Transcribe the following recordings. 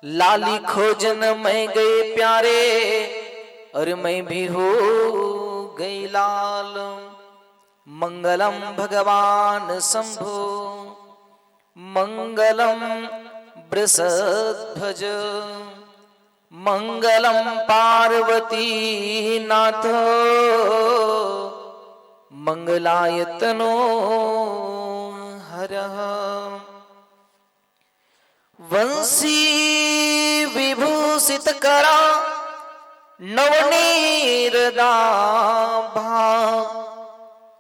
लाली खोजन मैं गए प्यारे, और मैं भी हो गई लाल। मंगलम भगवान शंभो, मंगलम वृषध्वज, मंगलम पार्वती नाथ, मंगलायतनो हरः। वंशी विभूषित करा नवनीरदाभा,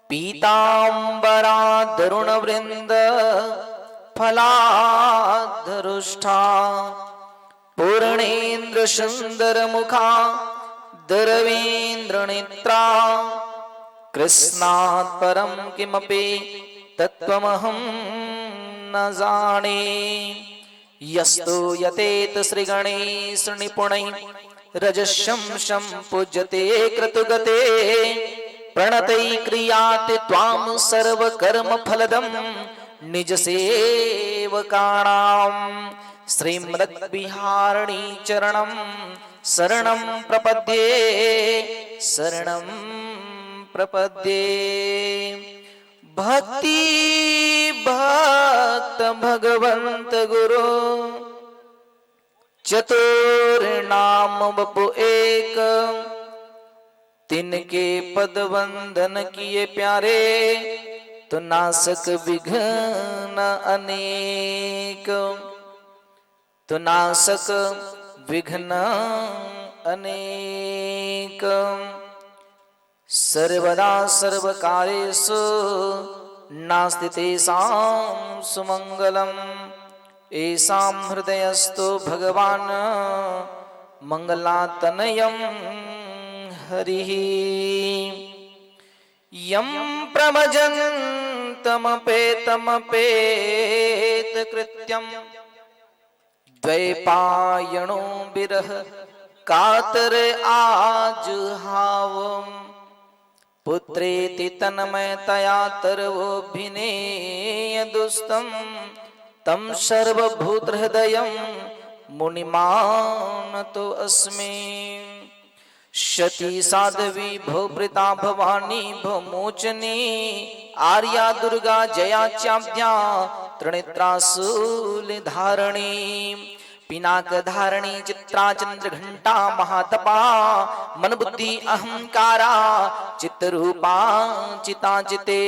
पीतांबरा दरुण वृंद फलाधरुष्ठा, पूर्णेन्द्र सुंदर मुखा दरवेन्द्र नेत्रा, कृष्णात् परं किमपि तत्त्वमहं न जाने। यस्तु यतेत श्रीगणेश निपुणैः रजस्यं पूज्यते क्रतुगते, प्रणतै क्रियाते त्वां सर्वकर्म फलदं निज सेवकाणां। श्रीमद्विहारिणी चरणं शरणं प्रपद्ये, शरणं प्रपद्ये। भक्ति भक्त भगवंत गुरु, चतुर्नाम बपु एक, तिनके पद वंदन किए प्यारे, तो नासक विघ्न अनेक, तो नासक विघ्न अनेक। सर्वदा सर्वकार्येषु नास्ति तेषां सुमंगलम्, येषां हृदयस्थो भगवान् मंगलातनयं हरिः। यं प्रमजन्तमपेतमपेतकृत्यं, द्वैपायनो विरह कातर आजुहावम्, पुत्रेति तन्मयतया तरवोऽभिनेय दुस्तं, तं सर्वभूतहृदयं मुनिमानतो अस्मि। शची साध्वी भवभृता भवानी भवमोचनी, आर्या दुर्गा जया चाभ्या त्रिनेत्रा शूलधारिणी, पिनाक धारणी चित्रा चंद्रघंटा महातपा, मन बुद्धि अहंकारा चित्तरूपा चिताचिते,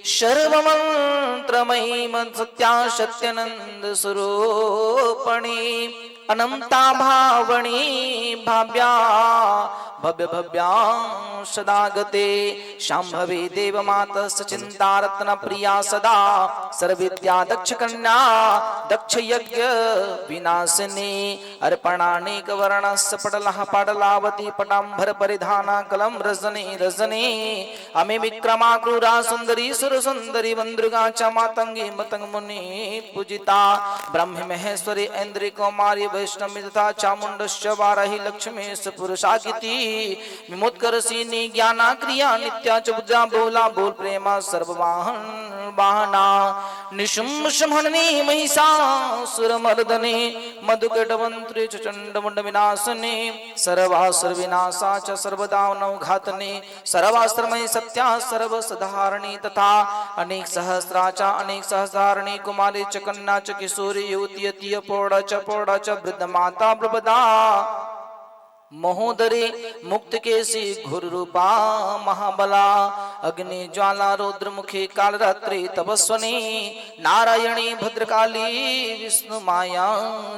सर्वमंत्रमयी सत्या सत्यानंद स्वरूपिणी, अनंता भावणी भाव्या भव्य भव्या सदागते, शांभवी देवमाता सचिंता रत्न प्रिया सदा, सर्वविद्या दक्ष कन्या दक्ष यज्ञ विनाशिनी, अर्पणानेक वर्णस्य पटलः पाटलावती पटांबर परिधाना कलम रजनी रजनी, अमे विक्रमा क्रूरा सुंदरी सुर सुंदरी वंदृगा च मातंगी मतंग मुनि पूजिता, ब्रह्म महेश्वरी इंद्री कौमारी वैष्णवी तथा चामुंडश्च वाराही लक्ष्मीश पुरुषाकिति, विमुत्करसिनी ज्ञाना क्रिया नित्या च बुद्धा बोला बोल प्रेमा सर्ववाहन वाहना, निशुम्भशमहनी महिषासुरमर्दनी, मधुकटवंत्री च चंडमुंड विनाशनी, सर्वासुर विनाशा च सर्वदानव घातनी, सर्वास्त्रमयी सत्या सर्वसधारणी, तथा अनेक सहस्राचा अनेक सहस्रारणी, कुमारी च कन्या च किशोरी युवती यति पौड़ा च वृद्ध माता प्रपदा, महोदरी मुक्तकेशी घोर रूपा महाबला, अग्नि ज्वाला रौद्र मुखी कालरात्रि तपस्वनी, नारायणी भद्रकाली विष्णु माया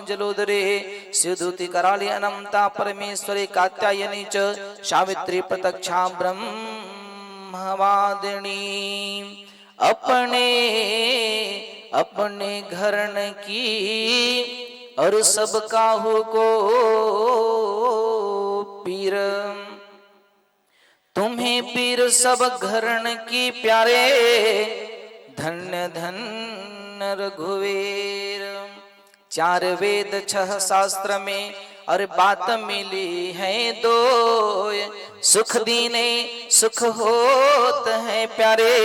जलोदरे, शिवदूती कराली अनंता परमेश्वरी कात्यायनी च सावित्री प्रत्यक्षा ब्रह्मवादिनी, अपने अपने घरन की और सब काहू को पीर, तुम्हें पीर सब घरन की प्यारे, धन्य धन्य रघुवीर। चार वेद छह शास्त्र में और बात मिली है दो, सुख दीने सुख होत है प्यारे,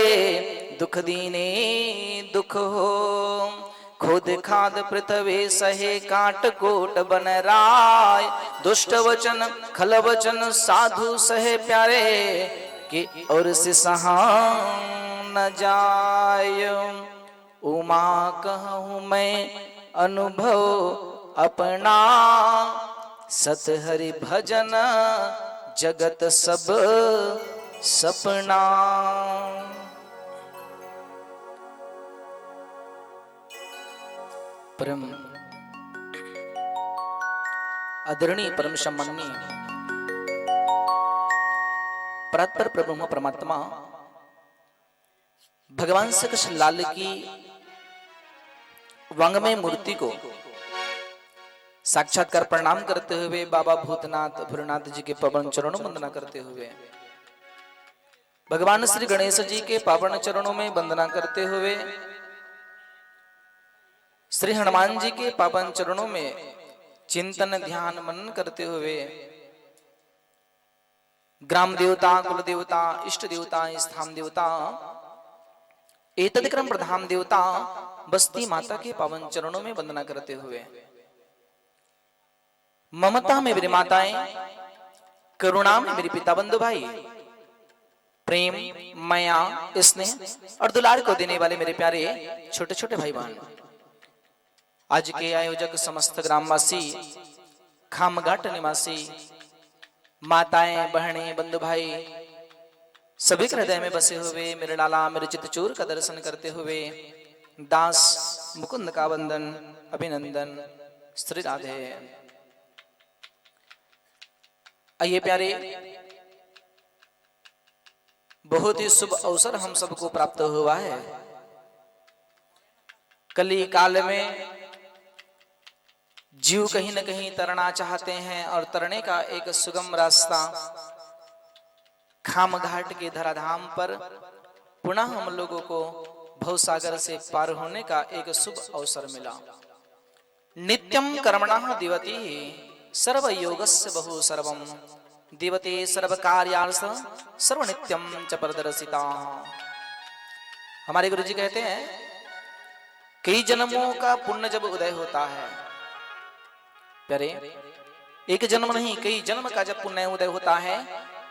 दुख दीने दुख हो। खुद खाद पृथ्वी सहे काट कोट बन राय। दुष्ट वचन खल वचन साधु सहे प्यारे कि और से सहा न जाय। उमा कहूँ मैं अनुभव अपना सत हरि भजन जगत सब सपना। परम आदरणीय परम सम्माननीय परात्पर प्रभु परमात्मा भगवान श्री कृष्ण लाल की वांगमय मूर्ति को साक्षात्कार प्रणाम करते हुए बाबा भूतनाथ भूरनाथ जी के पवन चरणों में वंदना करते हुए, भगवान श्री गणेश जी के पावन चरणों में वंदना करते हुए, श्री हनुमान जी के पावन चरणों में चिंतन ध्यान मनन करते हुए, ग्राम देवता कुल देवता इष्ट देवता स्थान देवता एतदिक्रम प्रधान देवता बस्ती माता के पावन चरणों में वंदना करते हुए, ममता में मेरी माताएं, करुणा में मेरे पिता बंधु भाई, प्रेम माया स्नेह और दुलार को देने वाले मेरे प्यारे छोटे छोटे भाई बहन, आज के आयोजक समस्त ग्रामवासी, खामघाट निवासी, माताएं बहनें बंधु भाई, सभी के हृदय में बसे हुए मेरे लाला मेरे चितचूर का दर्शन करते हुए दास मुकुंद का वंदन अभिनंदन श्री राधे। आइए प्यारे, बहुत ही शुभ अवसर हम सबको प्राप्त हुआ है। कली काल में जीव कहीं न कहीं तरना चाहते हैं और तरने का एक सुगम रास्ता खामघाट के धराधाम पर पुनः हम लोगों को भवसागर से पार होने का एक शुभ अवसर मिला। नित्यम कर्मणः दिवति सर्व योगस्य बहु सर्वम दिवते सर्व कार्यार्थ सर्व नित्यम च प्रदर्शिता। हमारे गुरुजी कहते हैं कई जन्मों का पुण्य जब उदय होता है, प्यारे एक जन्म नहीं कई जन्म का जब पुण्य उदय होता है,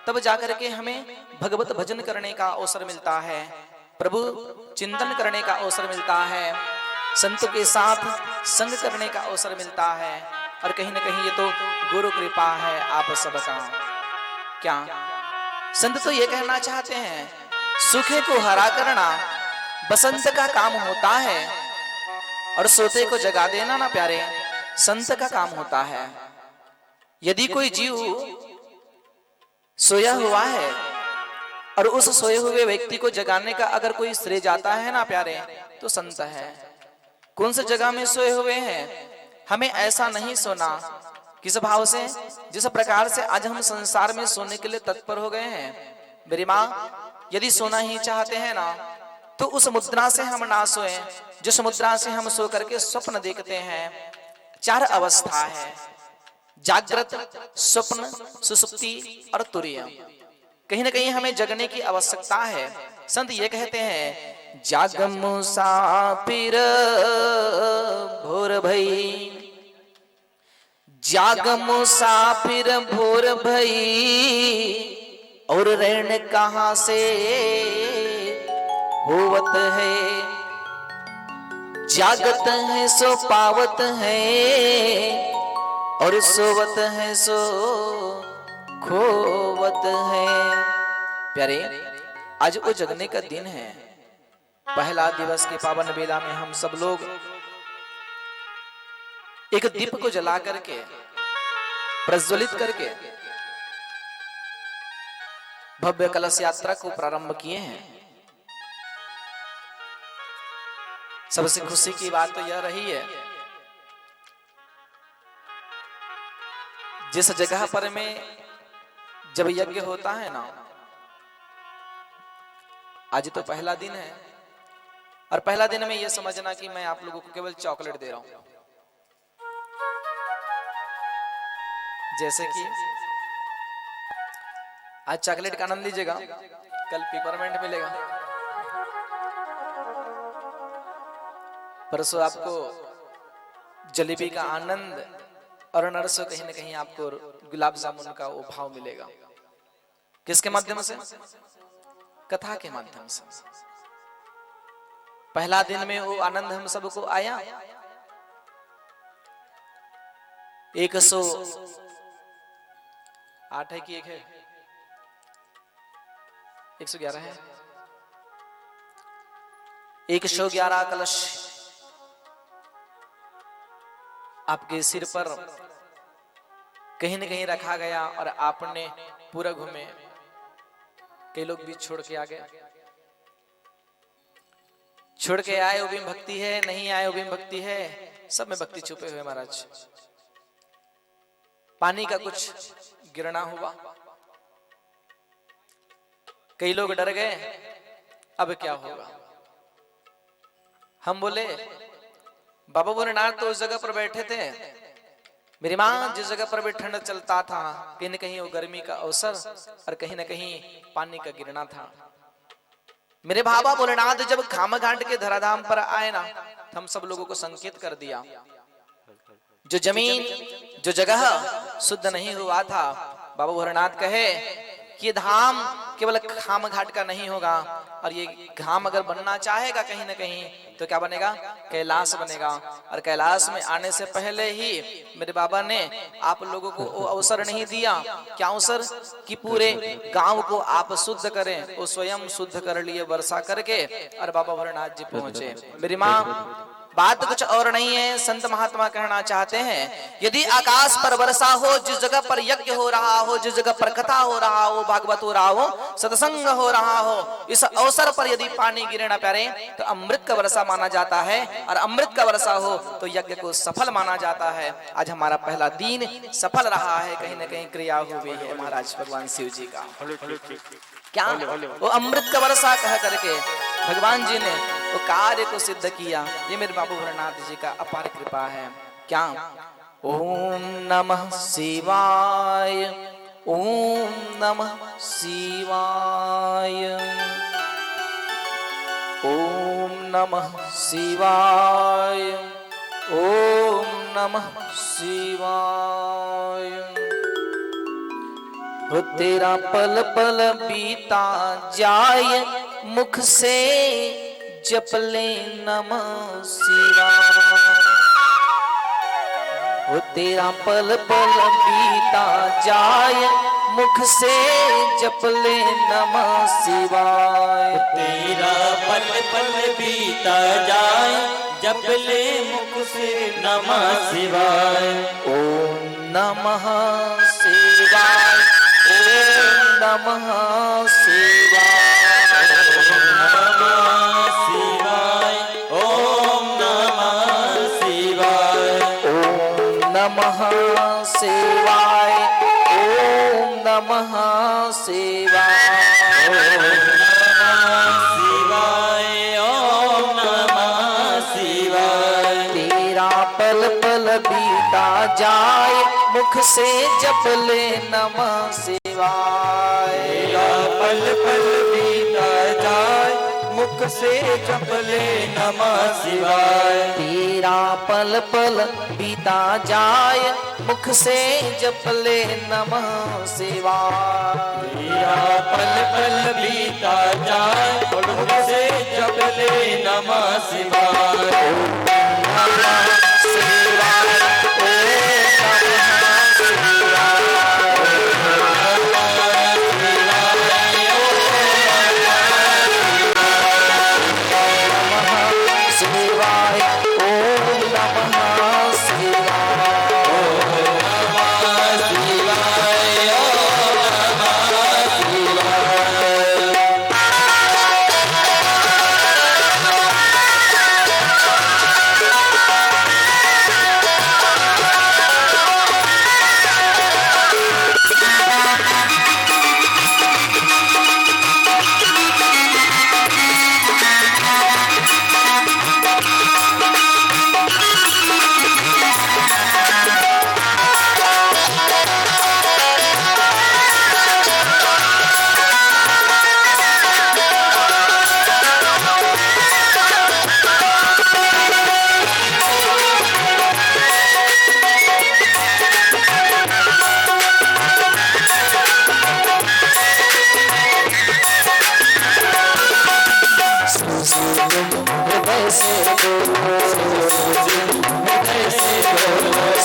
तब जाकर के हमें भगवत भजन करने का अवसर मिलता है, प्रभु चिंतन करने का अवसर मिलता है, संतों के साथ संग करने का अवसर मिलता है। और कहीं न कहीं ये तो गुरु कृपा है आप सबका। क्या संत तो ये कहना चाहते हैं, सूखे को हरा करना बसंत का काम होता है और सोते को जगा देना ना प्यारे संत का काम होता है। यदि कोई जीव सोया हुआ है और उस सोए हुए व्यक्ति को जगाने का अगर कोई श्रेय जाता है ना प्यारे, तो संत है। कौन सी जगह में सोए हुए हैं, हमें ऐसा नहीं सोना। किस भाव से, जिस प्रकार से आज हम संसार में सोने के लिए तत्पर हो गए हैं। मेरी माँ, यदि सोना ही चाहते हैं ना, तो उस मुद्रा से हम ना सोए जिस मुद्रा से हम सो करके स्वप्न देखते हैं। चार अवस्था है, जागृत, स्वप्न, सुसुप्ति और तुरीय। कहीं ना कहीं हमें जगने की आवश्यकता है। संत ये कहते हैं, जाग मुसाफिर भोर भई, जाग मुसाफिर भोर भई, और ऋण कहाँ से होवत है, जागत है सो पावत है, और सोवत है सो खोवत है। प्यारे, आज वो जगने का दिन है। पहला दिवस के पावन बेला में हम सब लोग एक दीप को जला करके प्रज्वलित करके भव्य कलश यात्रा को प्रारंभ किए हैं। सबसे खुशी की बात तो यह रही है, जिस जगह पर में जब यज्ञ होता है ना, आज तो पहला दिन है, और पहला दिन में यह समझना कि मैं आप लोगों को केवल चॉकलेट दे रहा हूं। जैसे कि आज चॉकलेट का आनंद लीजिएगा, कल पेपरमेंट मिलेगा। परसों आपको जलेबी का आनंद और नरसों कहीं न कहीं आपको गुलाब जामुन का वो भाव मिलेगा। किसके माध्यम से? कथा के माध्यम से। पहला दिन में वो आनंद हम सबको आया। 108 है कि एक है? 111 है। 111 कलश आपके सिर पर कहीं न कहीं रखा गया और आपने पूरा घूमे। कई लोग भी छोड़ के आ गए। छोड़ के आए वो भी भक्ति है, नहीं आए वो भी भक्ति है, सब में भक्ति छुपे हुए महाराज। पानी का कुछ गिरना हुआ, कई लोग डर गए, अब क्या होगा। हम बोले बाबा भोलेनाथ तो उस जगह पर बैठे थे, मेरी माँ जिस जगह पर भी ठंड चलता था, कहीं न कहीं वो गर्मी का अवसर और कहीं न कहीं पानी का गिरना था। मेरे बाबा भोलेनाथ जब खामा घाट के धराधाम पर आए ना, तो हम सब लोगों को संकेत कर दिया। जो जमीन, जो जगह शुद्ध नहीं हुआ था, बाबा भोलेनाथ कहे कि ये धाम केवल खाम घाट का नहीं होगा, और ये धाम अगर बनना चाहेगा कहीं न कहीं तो क्या बनेगा? कैलाश बनेगा। और कैलाश में आने से पहले ही मेरे बाबा ने आप लोगों को वो अवसर नहीं दिया। क्या अवसर? कि पूरे गांव को आप शुद्ध करें। वो स्वयं शुद्ध कर लिए वर्षा करके, और बाबा भोलेनाथ जी पहुंचे। मेरी माँ, बात कुछ और नहीं है, संत महात्मा कहना चाहते हैं, यदि आकाश पर वर्षा हो, जिस जगह पर यज्ञ हो रहा हो, जिस जगह पर कथा हो रहा हो, भागवत हो रहा हो, सत्संग हो रहा हो, इस अवसर पर यदि पानी गिरे ना प्यारे, तो अमृत का वर्षा माना जाता है। और अमृत का वर्षा हो तो यज्ञ को सफल माना जाता है। आज हमारा पहला दिन सफल रहा है, कहीं न कहीं क्रिया हुई है महाराज भगवान शिव जी का। क्या वो अमृत का वर्षा कह करके भगवान जी ने वो कार्य को सिद्ध किया। ये मेरे बाबू भोलेनाथ जी का अपार कृपा है। क्या? ओम नमः शिवाय, ओम नमः शिवाय, ओम नमः शिवाय, ओम नमः शिवाय। हो तेरा पल पल बीता जाए, मुख से जप ले नमः शिवाय। हो तेरा पल पल बीता जाए, मुख से जप ले नमः शिवाय। तेरा पल पल बीता जाए, जप ले मुख से नमः शिवाय। ओम नमः शिवाय, ओम नमः शिवाय, ओम नमः शिवाय, ओम नमः शिवाय, ओम नमः शिवाय, ओम नमः शिवाय। तेरा पल पल बीता जाए, मुख से जप ले नमः शिवाय। तेरा पल पल बीता जाए, मुख से जप ले नमः शिवाय। तेरा पल पल बीता जाए, मुख से जप ले नमः शिवाय। तेरा पल पल बीता जाए, मुख से जप ले नमः शिवाय।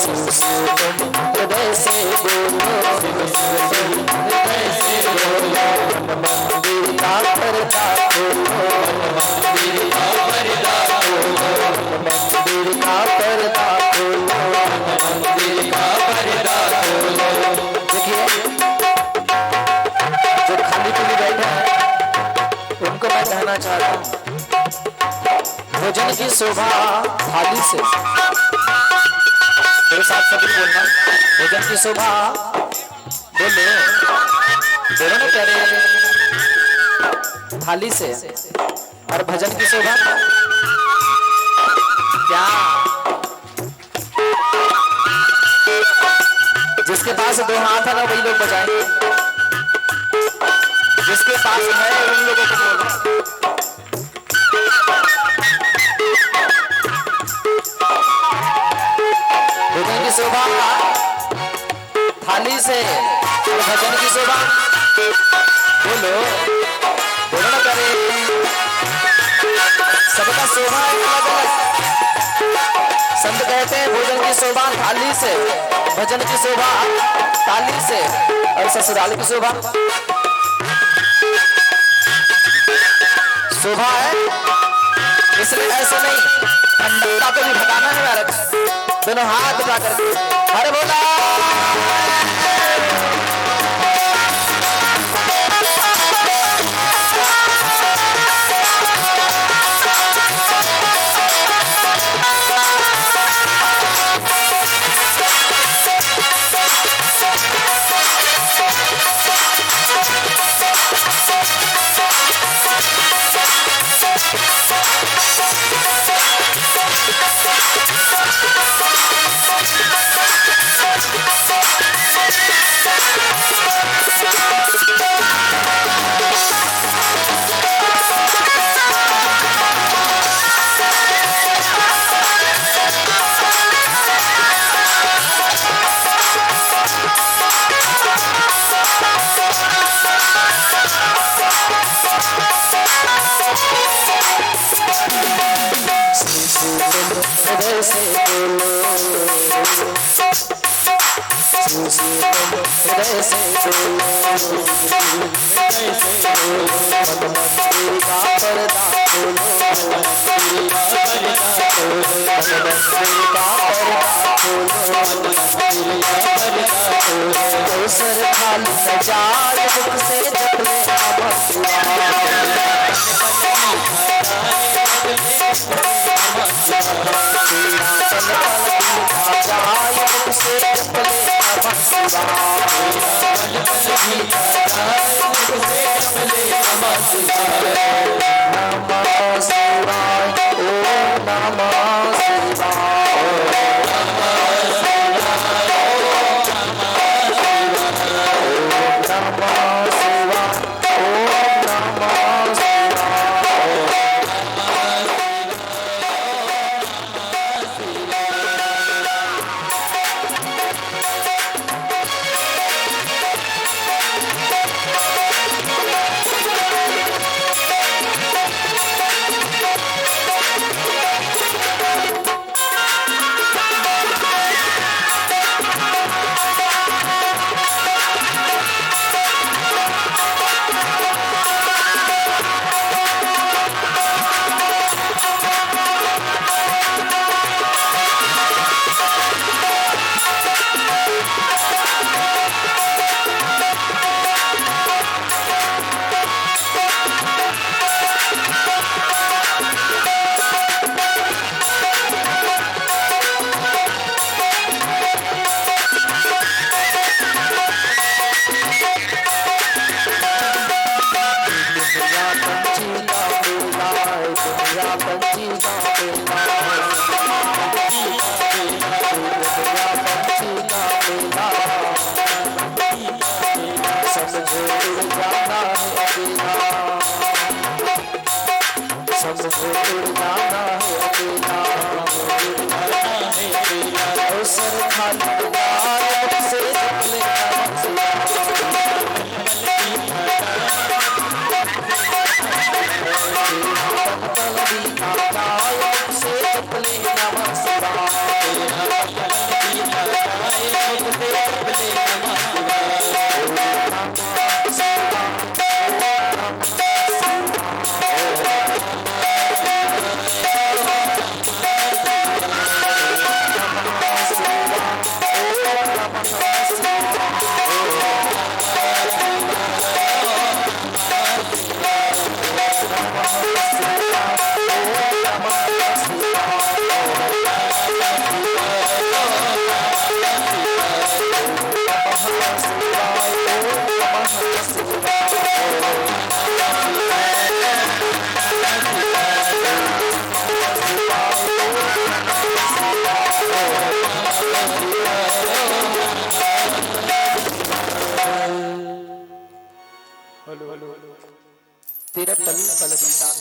शिव शिव तुम हृदय से बोलो, शिव शिव तुम हृदय से बोलो, मन मंदिर का पर्दा खोलो, मंदिर का पर्दा खोलो, मंदिर का पर्दा खोलो, मंदिर का पर्दा खोलो। देखिए जो खाली पीली बैठे हैं उनको मैं कहना चाहता हूँ, भोजन की शोभा थाली से, मेरे साथ सभी बोलना, भोजन की शोभा बोलो, बोलो ना प्यारे, थाली से, और भजन की शोभा क्या, जिसके पास दो हाथ है ना वही लोग बजाएंगे, जिसके पास है उन लोगों को बोलो। भोजन की शोभा थाली से और भजन की शोभा बोलो, बोलो ना करे, सबका शोभा अलग अलग। संत कहते हैं भोजन की शोभा थाली से, भजन की शोभा ताली से, और ससुराल की शोभा शोभा है, इसलिए ऐसे नहीं, ठंडा को भी भगाना है भारत, दोनों हाथ उठा करके हरे बोला। हृदय से बोलो, हृदय से बोलो, हृदय से बोलो, मन मंदिर का पर्दा खोलो, मंदिर का पर्दा खोलो, मंदिर का पर्दा खोलो, मंदिर का पर्दा खोलो। अवसर खाली न जाए मुख से जप ले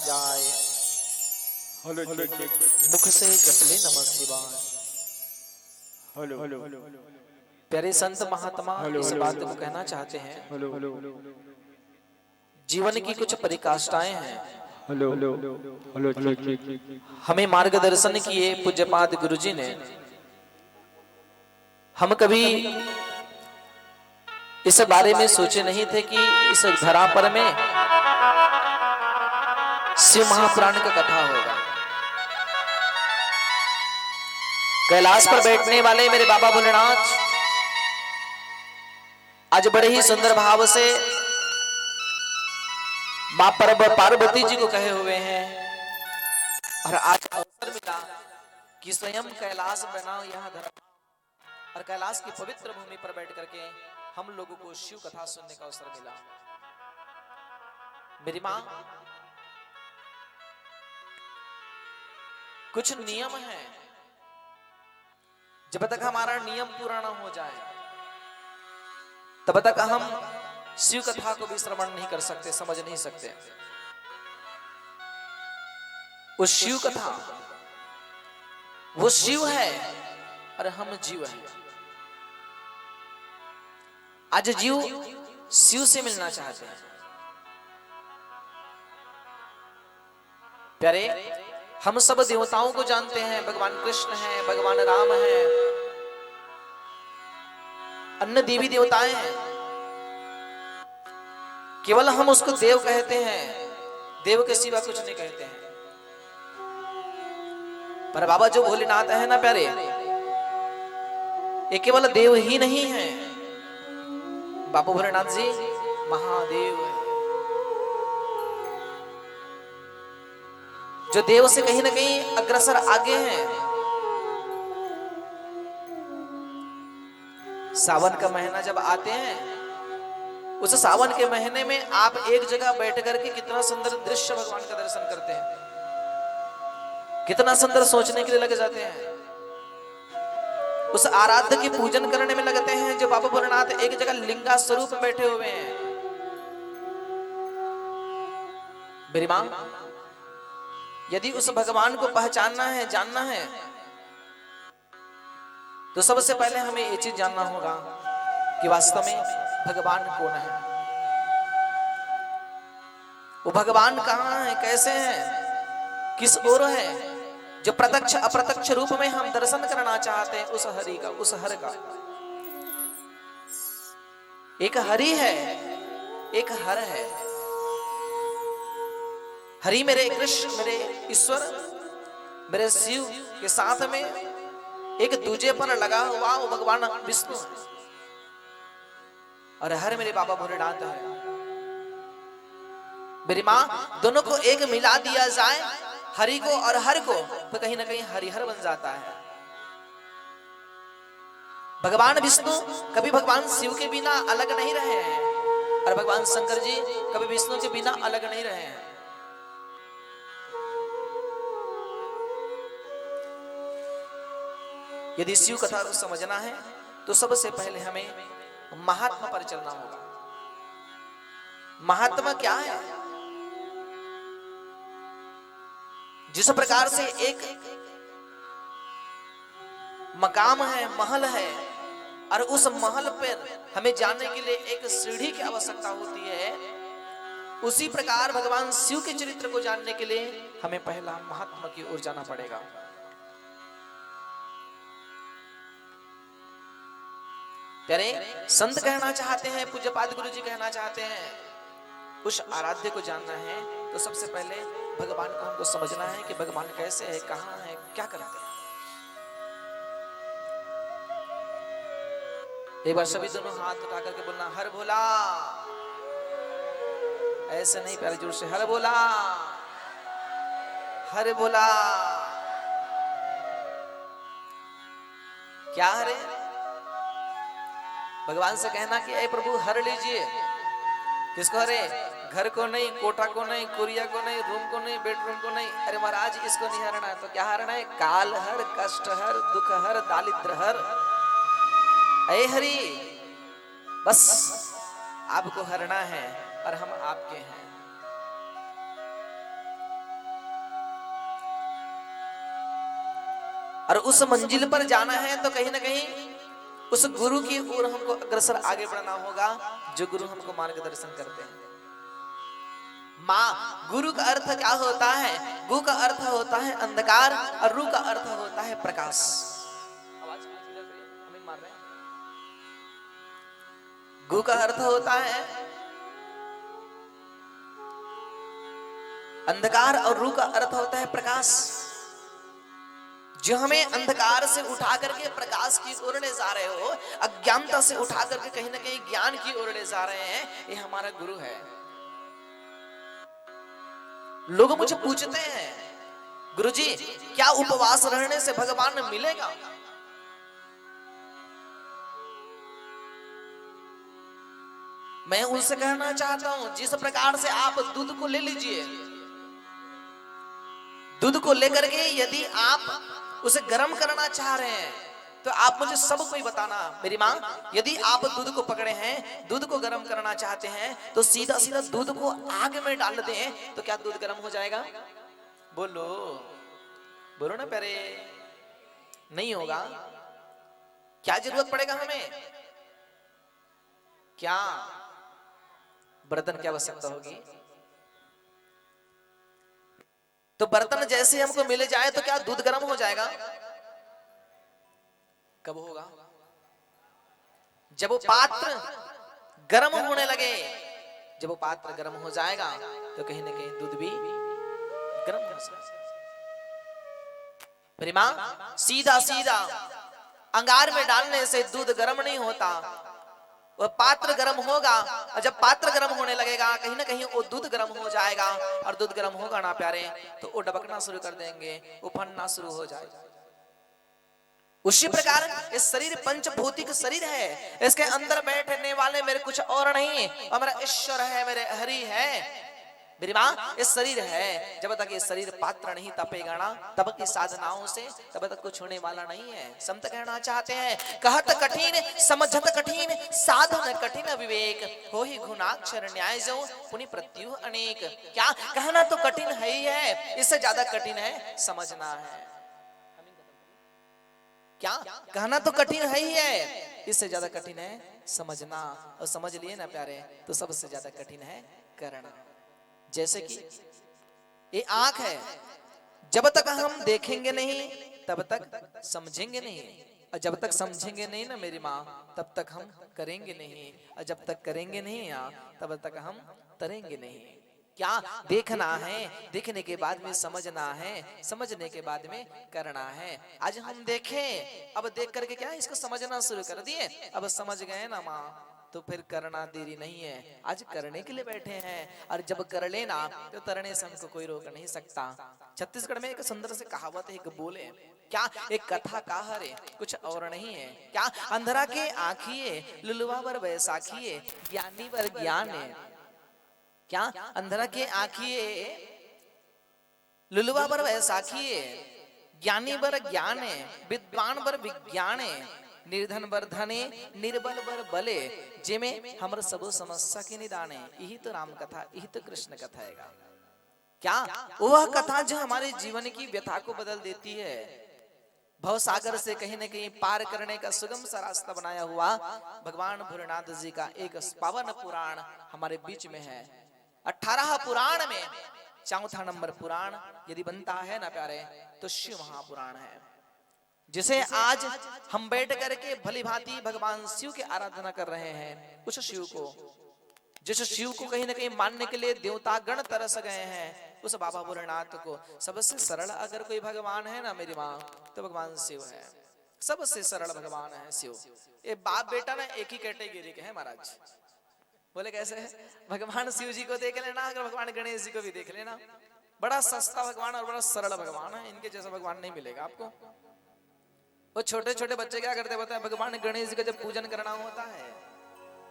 जाए। मुख से जप ले नमः शिवाय। प्यारे संत महात्मा इस बात को कहना चाहते हैं, जीवन की कुछ परिकाष्ठाएं हैं। हमें मार्गदर्शन किए पूज्यपाद गुरुजी ने। हम कभी इस बारे में सोचे नहीं थे कि इस धरा पर में शिव महापुराण का कथा होगा। कैलाश पर बैठने वाले मेरे बाबा भोलेनाथ आज बड़े ही सुंदर भाव से मां पार्वती जी को कहे हुए हैं, और आज अवसर मिला कि स्वयं कैलाश बना यहाँ धरा और कैलाश की पवित्र भूमि पर बैठ करके हम लोगों को शिव कथा सुनने का अवसर मिला। मेरी मां, कुछ नियम है, जब तक हमारा नियम पूरा ना हो जाए तब तक हम शिव कथा को भी श्रवण नहीं कर सकते, समझ नहीं सकते। उस शिव कथा, वो शिव है और हम जीव हैं। आज जीव शिव से मिलना चाहते हैं। प्यारे, हम सब देवताओं को जानते हैं, भगवान कृष्ण हैं, भगवान राम हैं, अन्य देवी देवताएं हैं। केवल हम उसको देव कहते हैं, देव के सिवा कुछ नहीं कहते हैं। पर बाबा जो भोलेनाथ है ना प्यारे, ये केवल देव ही नहीं है। बाबा भोलेनाथ जी महादेव है, जो देव से कहीं ना कहीं अग्रसर आगे हैं। सावन का महीना जब आते हैं, उस सावन के महीने में आप एक जगह बैठ करके कितना सुंदर दृश्य भगवान का दर्शन करते हैं, कितना सुंदर सोचने के लिए लग जाते हैं। उस आराध्य की पूजन करने में लगते हैं जो बाबा भोलेनाथ एक जगह लिंगा स्वरूप में बैठे हुए हैं। मेरी मां, यदि उस भगवान को पहचानना है, जानना है, तो सबसे पहले हमें ये चीज जानना होगा कि वास्तव में भगवान कौन है, वो भगवान कहां है, कैसे है, किस ओर है, जो प्रत्यक्ष अप्रत्यक्ष रूप में हम दर्शन करना चाहते हैं उस हरि का, उस हर का। एक हरि है, एक हर है। हरि मेरे कृष्ण, मेरे ईश्वर, मेरे शिव के साथ में एक दूजे पर लगा हुआ वो भगवान विष्णु है, और हर मेरे बाबा भोलेनाथ है। मेरी मां, दोनों को एक मिला दिया जाए, हरि को और हर को, तो कहीं ना कहीं हरिहर बन जाता है। भगवान विष्णु कभी भगवान शिव के बिना अलग नहीं रहे हैं, और भगवान शंकर जी कभी विष्णु के बिना अलग नहीं रहे हैं। यदि शिव कथा को समझना है तो सबसे पहले हमें महात्मा पर चलना होगा। महात्मा क्या है? जिस प्रकार से एक मकाम है, महल है, और उस महल पर हमें जाने के लिए एक सीढ़ी की आवश्यकता होती है, उसी प्रकार भगवान शिव के चरित्र को जानने के लिए हमें पहला महात्मा की ओर जाना पड़ेगा। प्यारे, संत कहना चाहते हैं, पूज्यपाद गुरु जी कहना चाहते हैं, उस आराध्य को जानना है तो सबसे पहले भगवान को हमको समझना है कि भगवान कैसे है, कहां है, क्या करते हैं। एक बार सभी दोनों हाथ उठा करके बोलना, हर भोला। ऐसे नहीं प्यारे, जोर से हर भोला, हर भोला। क्या हरे? भगवान से कहना कि ऐ प्रभु हर लीजिए। किसको हरे? घर को नहीं, कोठा को नहीं, कुरिया को नहीं, रूम को नहीं, बेडरूम को नहीं। अरे महाराज, इसको नहीं हरना है तो क्या हरना है? काल हर, कष्ट हर, दुख हर, दारिद्र हर। ऐ हरि, बस आपको हरना है और हम आपके हैं। और उस मंजिल पर जाना है तो कहीं ना कहीं उस गुरु की ओर हमको अग्रसर आगे बढ़ना होगा, जो गुरु हमको मार्गदर्शन करते हैं। माँ, गुरु का अर्थ क्या होता है? गु का अर्थ होता है अंधकार और रू का अर्थ होता है प्रकाश। गु का अर्थ होता है अंधकार और रू का अर्थ होता है प्रकाश। जो हमें अंधकार से उठा करके प्रकाश की ओर ले जा रहे हो, अज्ञानता से उठा करके कहीं ना कहीं ज्ञान की ओर ले जा रहे हैं, ये हमारा गुरु है। लोग मुझे पूछते हैं, गुरुजी क्या उपवास रहने से भगवान मिलेगा? मैं उनसे कहना चाहता हूं, जिस प्रकार से आप दूध को ले लीजिए, दूध को लेकर के यदि आप उसे गर्म करना चाह रहे हैं तो आप मुझे सब कोई बताना। मेरी माँ, यदि आप दूध को पकड़े हैं, दूध को गर्म करना चाहते हैं तो सीधा सीधा दूध को आग में डाल दें तो क्या दूध गर्म हो जाएगा? बोलो बोलो ना प्यारे, नहीं होगा। क्या जरूरत पड़ेगा हमें? क्या बर्तन की आवश्यकता होगी? तो बर्तन जैसे हमको मिल जाए तो क्या दूध गर्म हो जाएगा? कब होगा? जब वो पात्र गर्म होने लगे। जब वो पात्र गर्म हो जाएगा तो कहीं ना कहीं दूध भी गर्म हो जाएगा। मेरी मां, सीधा सीधा अंगार में डालने से दूध गर्म नहीं होता, वह पात्र गर्म होगा। और जब पात्र गर्म होने लगेगा कहीं ना कहीं वो दूध गर्म हो जाएगा, और दूध गर्म होगा ना प्यारे तो वो डबकना शुरू कर देंगे, उफनना शुरू हो जाएगा। उसी प्रकार ये शरीर पंचभौतिक शरीर है, इसके अंदर बैठने वाले मेरे कुछ और नहीं, और मेरा ईश्वर है, मेरे हरि है। मेरी माँ, ये शरीर है, जब तक ये शरीर पात्र नहीं तपेगा ना, तब की साधनाओं से तब तक कुछ होने वाला नहीं है। संत कहना चाहते हैं, कहत कठिन समझत कठिन, साधन कठिन विवेक, हो ही गुणाक्षर न्याय जो पुनि प्रत्यु अनेक। क्या कहना तो कठिन है ही है, इससे ज्यादा कठिन है समझना है। क्या कहना तो कठिन है ही है, इससे ज्यादा कठिन है समझना। और समझ लिए ना प्यारे तो सबसे ज्यादा कठिन है करना। जैसे कि ये आंख है, जब तक हम देखेंगे नहीं तब तक समझेंगे नहीं, और जब तक समझेंगे नहीं ना मेरी माँ तब तक हम करेंगे नहीं, और जब तक करेंगे नहीं तब तक हम तरेंगे नहीं। क्या देखना है, देखने के बाद में समझना है, समझने के बाद में करना है। आज हम देखें, अब देख करके क्या इसको समझना शुरू कर दिए, अब समझ गए ना माँ तो फिर करना देरी नहीं है। आज करने के लिए बैठे हैं, और जब कर लेना तो तरने से हमको कोई रोक नहीं सकता। छत्तीसगढ़ में एक सुंदर से कहावत है, एक बोले क्या, एक कथा कहा रे कुछ और नहीं है। क्या अंधरा के आँखिए, लुलवा बर बैसाखिए, ज्ञानी बर ज्ञान है। क्या अंधरा के आँखिए, लुलवा बर बैसाखिए, ज्ञानी बर ज्ञान है, विद्वान बर विज्ञान है, निर्धन बर धने, निर्बल बर बले, जिमे हमर सबो समस्या के निदाने। यही तो राम कथा, यही तो कृष्ण कथा है। क्या वह कथा जो हमारे जीवन की व्यथा को बदल देती है, भव सागर से कहीं न कहीं पार करने का सुगम सा रास्ता बनाया हुआ भगवान भोलेनाथ जी का एक पावन पुराण हमारे बीच में है। 18 पुराण में चौथा नंबर पुराण यदि बनता है ना प्यारे तो शिव महापुराण है, जिसे आज हम बैठ करके भली भांति भगवान शिव की आराधना कर रहे हैं। उस शिव को, जिस शिव को कहीं ना कहीं मानने के लिए देवता गण तरस गए हैं, उस बाबा भोलेनाथ को सबसे सरल अगर कोई भगवान है ना मेरी माँ तो भगवान शिव है। सबसे सरल भगवान है शिव। ये बाप बेटा ना एक ही कैटेगरी के हैं महाराज। बोले कैसे है? भगवान शिव जी को देख लेना, अगर भगवान गणेश जी को भी देख लेना, बड़ा सस्ता भगवान और बड़ा सरल भगवान है। इनके जैसा भगवान नहीं मिलेगा आपको। वो छोटे छोटे बच्चे क्या करते बताए, भगवान गणेश जी का जब पूजन करना होता है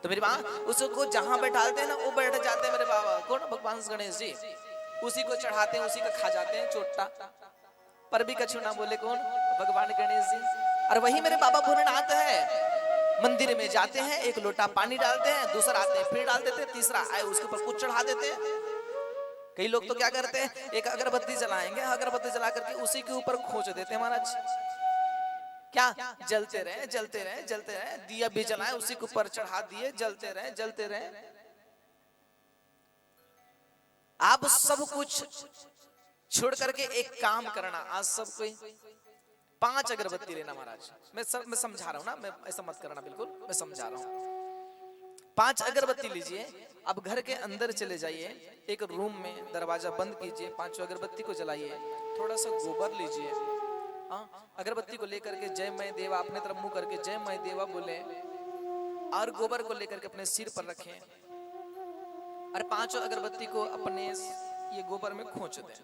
तो मेरी माँ उसको जहां बैठाते हैं ना वो बैठ जाते हैं मेरे बाबा। कौन? भगवान गणेश जी। उसी को चढ़ाते हैं, उसी का खा जाते हैं चोटा, पर भी कछु ना बोले। कौन? भगवान गणेश जी। और वही मेरे बाबा भोलेनाथ है। मंदिर में जाते हैं, एक लोटा पानी डालते हैं, दूसरा आते हैं फिर डाल देते हैं, तीसरा आए उसके ऊपर कुछ चढ़ा देते हैं। कई लोग तो क्या करते हैं, एक अगरबत्ती जलाएंगे, अगरबत्ती जला करके उसी के ऊपर खोज देते हैं महाराज। क्या जलते रहे जलते रहे जलते रहे, दिया भी जलाए उसी के ऊपर चढ़ा दिए, जलते रहे जलते रहे। आप सब कुछ छोड़ करके एक काम करना, आज सब कोई 5 अगरबत्ती लेना महाराज। मैं समझा रहा हूं ना, मैं ऐसा मत करना, बिल्कुल मैं समझा रहा हूं। 5 अगरबत्ती लीजिए, अब घर के अंदर चले जाइए, एक रूम में दरवाजा बंद कीजिए, 5 अगरबत्ती को जलाइए, थोड़ा सा गोबर लीजिए, अगरबत्ती को लेकर के जय मैं देवा अपने तरफ मुंह करके जय मैं देवा बोले, और गोबर को लेकर के अपने सिर पर रखें, और 5 अगरबत्ती को अपने ये गोबर में खोच दें।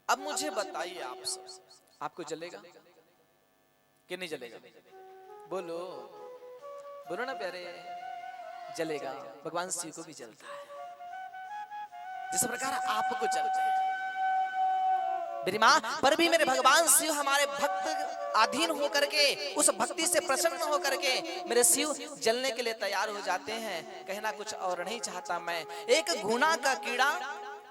अब मुझे बताइए आप सब, आपको जलेगा कि नहीं जलेगा? बोलो बोलो ना प्यारे, जलेगा। भगवान शिव को भी जलता है, जिस प्रकार आपको जलता है मेरी माँ, पर भी मेरे भगवान शिव हमारे भक्त अधीन होकर के, उस भक्ति से प्रसन्न होकर के मेरे शिव जलने के लिए तैयार हो जाते हैं। कहना कुछ और नहीं चाहता मैं, एक घुना का कीड़ा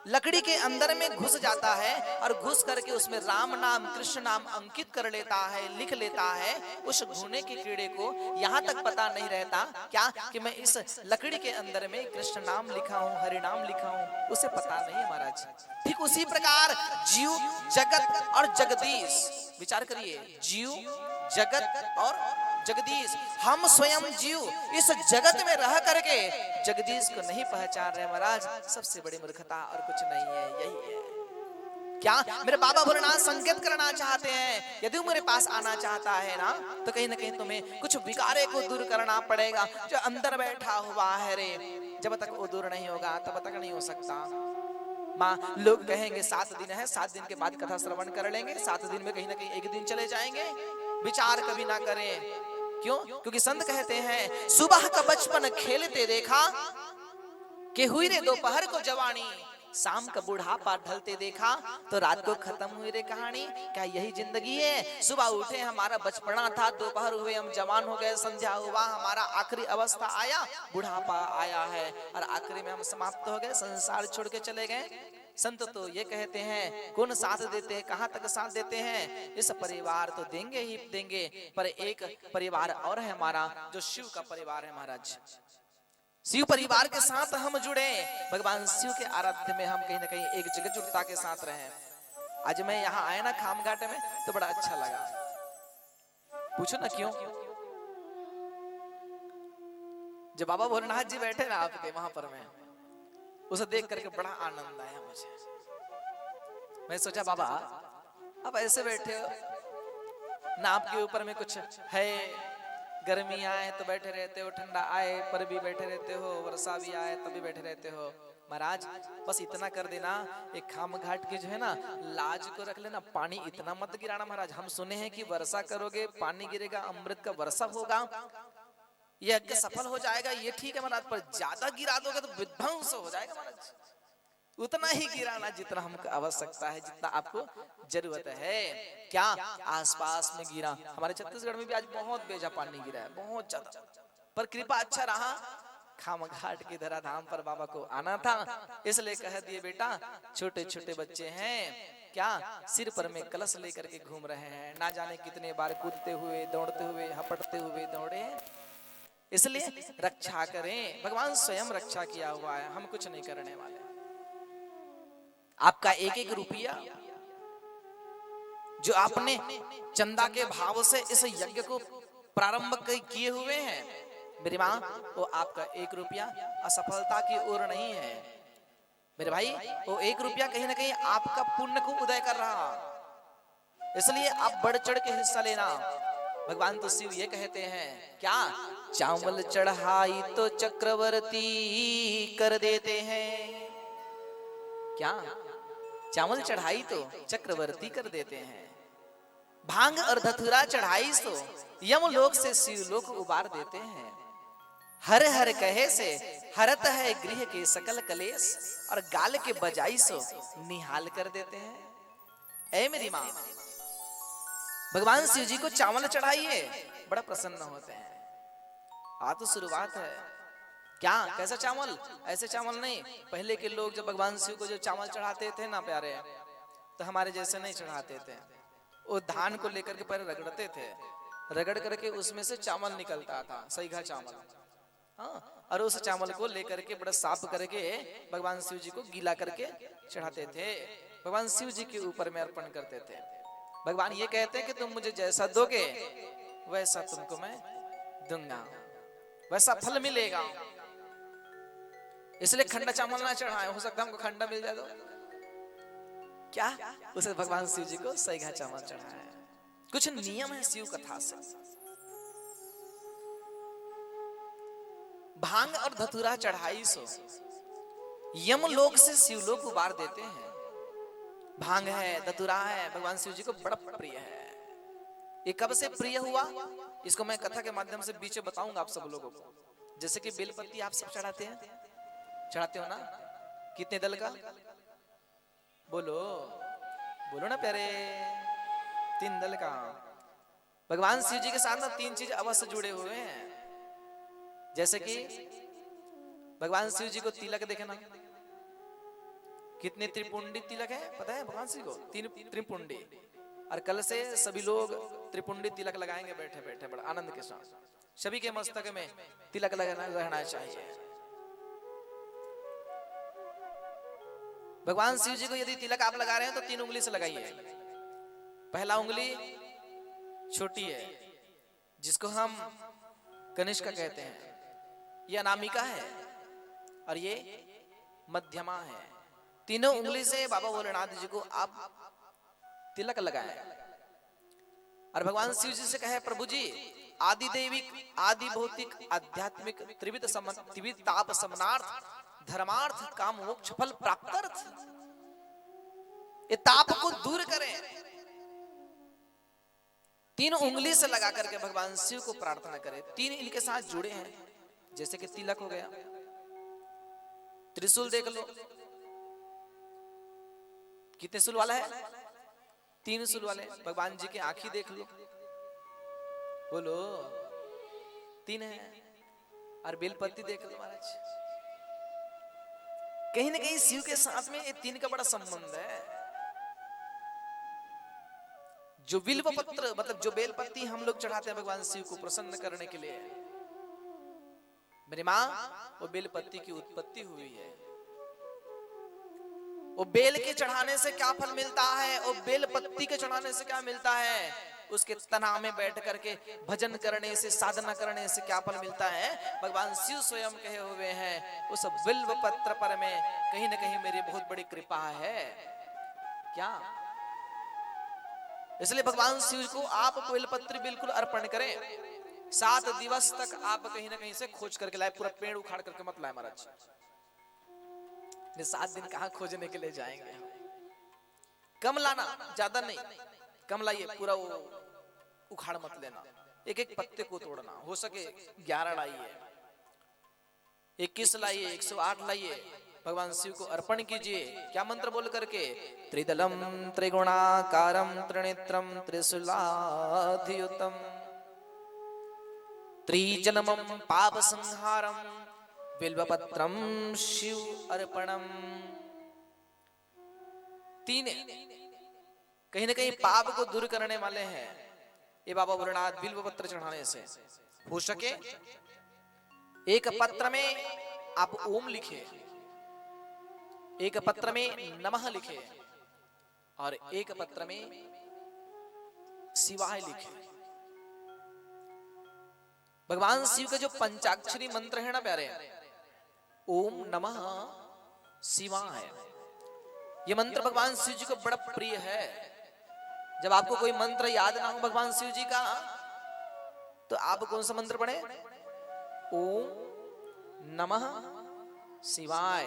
लकड़ी के अंदर में घुस जाता है और घुस करके उसमें राम नाम कृष्ण नाम अंकित कर लेता है, लिख लेता है। उस घुने के कीड़े को यहाँ तक पता नहीं रहता क्या कि मैं इस लकड़ी के अंदर में कृष्ण नाम लिखा हूँ, हरि नाम लिखा हूँ, उसे पता नहीं है महाराज। ठीक उसी प्रकार जीव जगत और जगदीश, विचार करिए, जीव जगत और जगदीश, हम स्वयं जीव इस जगत में रह करके जगदीश को नहीं पहचान रहे महाराज, सबसे बड़ी मूर्खता और कुछ नहीं है, यही है। क्या मेरे बाबा भोलेनाथ संकेत करना चाहते हैं, यदि मेरे पास आना चाहता है ना, तो कहीं ना कहीं तुम्हें कुछ विकारे को दूर करना पड़ेगा जो अंदर बैठा हुआ है रे। जब तक वो दूर नहीं होगा तब तक नहीं हो सकता। माँ लोग कहेंगे 7 दिन है, 7 दिन के बाद कथा श्रवण कर लेंगे, 7 दिन में कहीं ना कहीं एक दिन चले जाएंगे, विचार कभी ना करें। क्यों? क्योंकि संत कहते हैं सुबह का बचपन खेलते देखा कि हुई रे दोपहर को जवानी, शाम का बुढ़ापा ढलते देखा तो रात को खत्म हुई रे कहानी। क्या यही जिंदगी है? सुबह उठे हमारा बचपना था, दोपहर हुए हम जवान हो गए, संध्या हुआ हमारा आखिरी अवस्था आया, बुढ़ापा आया है, और आखिरी में हम समाप्त हो गए, संसार छोड़ के चले गए। संत तो ये कहते हैं कौन साथ देते हैं, कहां तक साथ देते हैं, इस परिवार तो देंगे ही देंगे, पर एक परिवार और है हमारा जो शिव का परिवार है महाराज। शिव परिवार के साथ हम जुड़े, भगवान शिव के आराध्य में हम कहीं ना कहीं एक जगजुटता के साथ रहे। आज मैं यहाँ आया ना खामघाट में तो बड़ा अच्छा लगा। पूछो ना क्यों? जब बाबा भोलेनाथ जी बैठे ना आपके वहां पर, मैं उसे देख करके बड़ा आनंद आया मुझे। मैं सोचा बाबा आप ऐसे बैठे हो ना, आपके ऊपर में कुछ है, गर्मी आए तो बैठे रहते हो, ठंडा आए पर भी बैठे रहते हो, वर्षा भी आए तब भी बैठे रहते हो। महाराज बस इतना कर देना, एक खामघाट की जो है ना लाज को रख लेना, पानी इतना मत गिराना महाराज। हम सुने हैं कि वर्षा करोगे पानी गिरेगा, अमृत का वर्षा होगा, यज्ञ सफल हो जाएगा, ये ठीक है महाराज, पर ज्यादा गिरा दोगे तो विध्वंस हो जाएगा महाराज। उतना ही गिराना जितना हमको आवश्यकता है, जितना आपको जरूरत है। क्या आसपास में गिरा, हमारे छत्तीसगढ़ में भी आज बहुत बेजा पानी गिरा है, बहुत ज्यादा, पर कृपा अच्छा रहा, खामघाट की धराधाम पर बाबा को आना था, इसलिए कह दिए बेटा छोटे छोटे बच्चे हैं क्या सिर पर में कलश लेकर के घूम रहे हैं, ना जाने कितने बार कूदते हुए दौड़ते हुए हपटते हुए दौड़े, इसलिए रक्षा करें। भगवान स्वयं रक्षा किया हुआ है, हम कुछ नहीं करने वाले। आपका एक एक रुपया जो आपने चंदा के भाव से इस यज्ञ को प्रारंभ किए हुए हैं मेरी माँ, वो आपका 1 रुपया असफलता की ओर नहीं है मेरे भाई, वो 1 रुपया कहीं ना कहीं आपका पुण्य को उदय कर रहा, इसलिए आप बढ़ चढ़ के हिस्सा लेना। भगवान तो शिव ये कहते हैं क्या, चावल चढ़ाई तो चक्रवर्ती कर देते हैं, क्या चावल चढ़ाई तो चक्रवर्ती कर देते हैं, भांग और धतूरा चढ़ाई तो यमलोक से शिवलोक उबार देते हैं, हर हर कहे से हरत है गृह के सकल कलेश, और गाल के बजाई सो निहाल कर देते हैं। ऐ मेरी माँ, भगवान शिव जी को चावल चढ़ाइए, बड़ा प्रसन्न होते हैं। आज तो शुरुआत है, क्या कैसा चावल, ऐसे चावल नहीं। पहले के लोग जब भगवान शिव को जो चावल चढ़ाते थे ना प्यारे, तो हमारे जैसे नहीं चढ़ाते थे, वो धान को लेकर के पहले रगड़ते थे, रगड़ करके उसमें से चावल निकलता था, सईघा चावल। हाँ, और उस चावल को लेकर के बड़ा साफ करके भगवान शिव जी को गीला करके चढ़ाते थे, भगवान शिव जी के ऊपर में अर्पण करते थे। भगवान ये कहते हैं कि तुम मुझे जैसा दोगे वैसा तुमको मैं दूंगा, वैसा फल मिलेगा। इसलिए खंडा चावल ना चढ़ाए, हो सकता है हमको खंडा मिल जाए तो क्या, उसे भगवान शिव जी को सईघा चावल चढ़ाया। कुछ नियम है शिव कथा से। भांग और धतूरा चढ़ाई सो यम लोक से शिवलोक उबार देते हैं। भांग है, धतूरा है, भगवान शिव जी को बड़ा प्रिय है। ये कब से प्रिय हुआ इसको मैं कथा के माध्यम से बीच में बताऊंगा आप सब लोगों को। जैसे कि बेलपत्ती आप सब चढ़ाते हैं, चढ़ाते हो ना, कितने दल का बोलो, बोलो ना प्यारे, 3 दल का। भगवान शिव जी के साथ ना 3 चीज अवश्य जुड़े हुए हैं। जैसे कि भगवान शिव जी को तिलक देखे ना, कितने त्रिपुंडी तिलक है पता है भगवान शिव को? 3 त्रिपुंडी। और कल से सभी लोग त्रिपुंडी तिलक लगाएंगे बैठे बैठे बड़ा आनंद के साथ। सभी के मस्तक में तिलक लगाना रहना चाहिए। भगवान शिव जी को यदि तिलक आप लगा रहे हैं तो 3 उंगली से लगाइए। पहला उंगली छोटी है जिसको हम कनिष्का कहते हैं, ये अनामिका है, और ये मध्यमा है। तीनों उंगली से बाबा भोलेनाथ जी को आप तिलक लगाए और भगवान शिव जी से कहे, प्रभु जी आदि दैविक, आदि भौतिक, आध्यात्मिक, त्रिविध ताप समनार्थ, धर्मार्थ, काम, मोक्ष, फल प्राप्त्यर्थ, ये ताप को दूर करें। 3 उंगली से लगा करके भगवान शिव को प्रार्थना करें। 3 इनके साथ जुड़े हैं, जैसे कि तिलक हो गया, त्रिशूल देख लो, कितने सूल वाला है? 3 सूल वाले। भगवान जी की आंखें देख लो, बोलो 3 है। और बेलपत्ती देख लो महाराज। कहीं ना कहीं शिव के साथ में ये 3 का बड़ा संबंध है। जो बिल्व पत्र मतलब जो बेलपत्ती हम लोग चढ़ाते हैं भगवान शिव को प्रसन्न करने के लिए, मेरी माँ, वो बेलपत्ती की उत्पत्ति हुई है। वो बेल के चढ़ाने से क्या फल मिलता है, वो बेलपत्ती के चढ़ाने से क्या मिलता है, उसके तना में बैठ करके भजन करने से, साधना करने से क्या फल मिलता है, भगवान शिव स्वयं कहे हुए हैं, उस बिल्व पत्र पर में कहीं ना कहीं मेरी बहुत बड़ी कृपा है। क्या? इसलिए भगवान शिव को आप बेलपत्र बिल्कुल अर्पण करें। 7 दिवस तक आप कहीं ना कहीं से खोज करके लाए, पूरा पेड़ उखाड़ करके मत लाए महाराज। 7 दिन कहां खोजने के लिए जाएंगे? कम लाना, ज्यादा नहीं, कम लाइए, पूरा वो उखाड़ मत लेना। एक एक पत्ते को तोड़ना, हो सके 11 लाइए, 21 लाइए, 108 लाइए, भगवान शिव को अर्पण कीजिए। क्या मंत्र बोल करके? त्रिदलम त्रिगुणाकारम त्रिनेत्रम त्रिशूलाधियुतम त्रिजन्मम पाप संहारम बिल्वपत्रम शिव अर्पणम। 3 कहीं ना कहीं पाप को दूर करने वाले हैं ये बाबा भोलेनाथ। बिल्वपत्र चढ़ाने से हो सके एक पत्र में आप ओम लिखे, एक पत्र में नमः लिखे, और एक पत्र में शिवाय लिखे। भगवान शिव का जो पंचाक्षरी मंत्र है ना प्यारे, ओम नमः शिवाय, ये मंत्र भगवान शिव जी को बड़ा प्रिय है। जब आपको कोई मंत्र याद ना हो भगवान शिव जी का, तो आप कौन सा मंत्र पढ़े? ओम नमः शिवाय।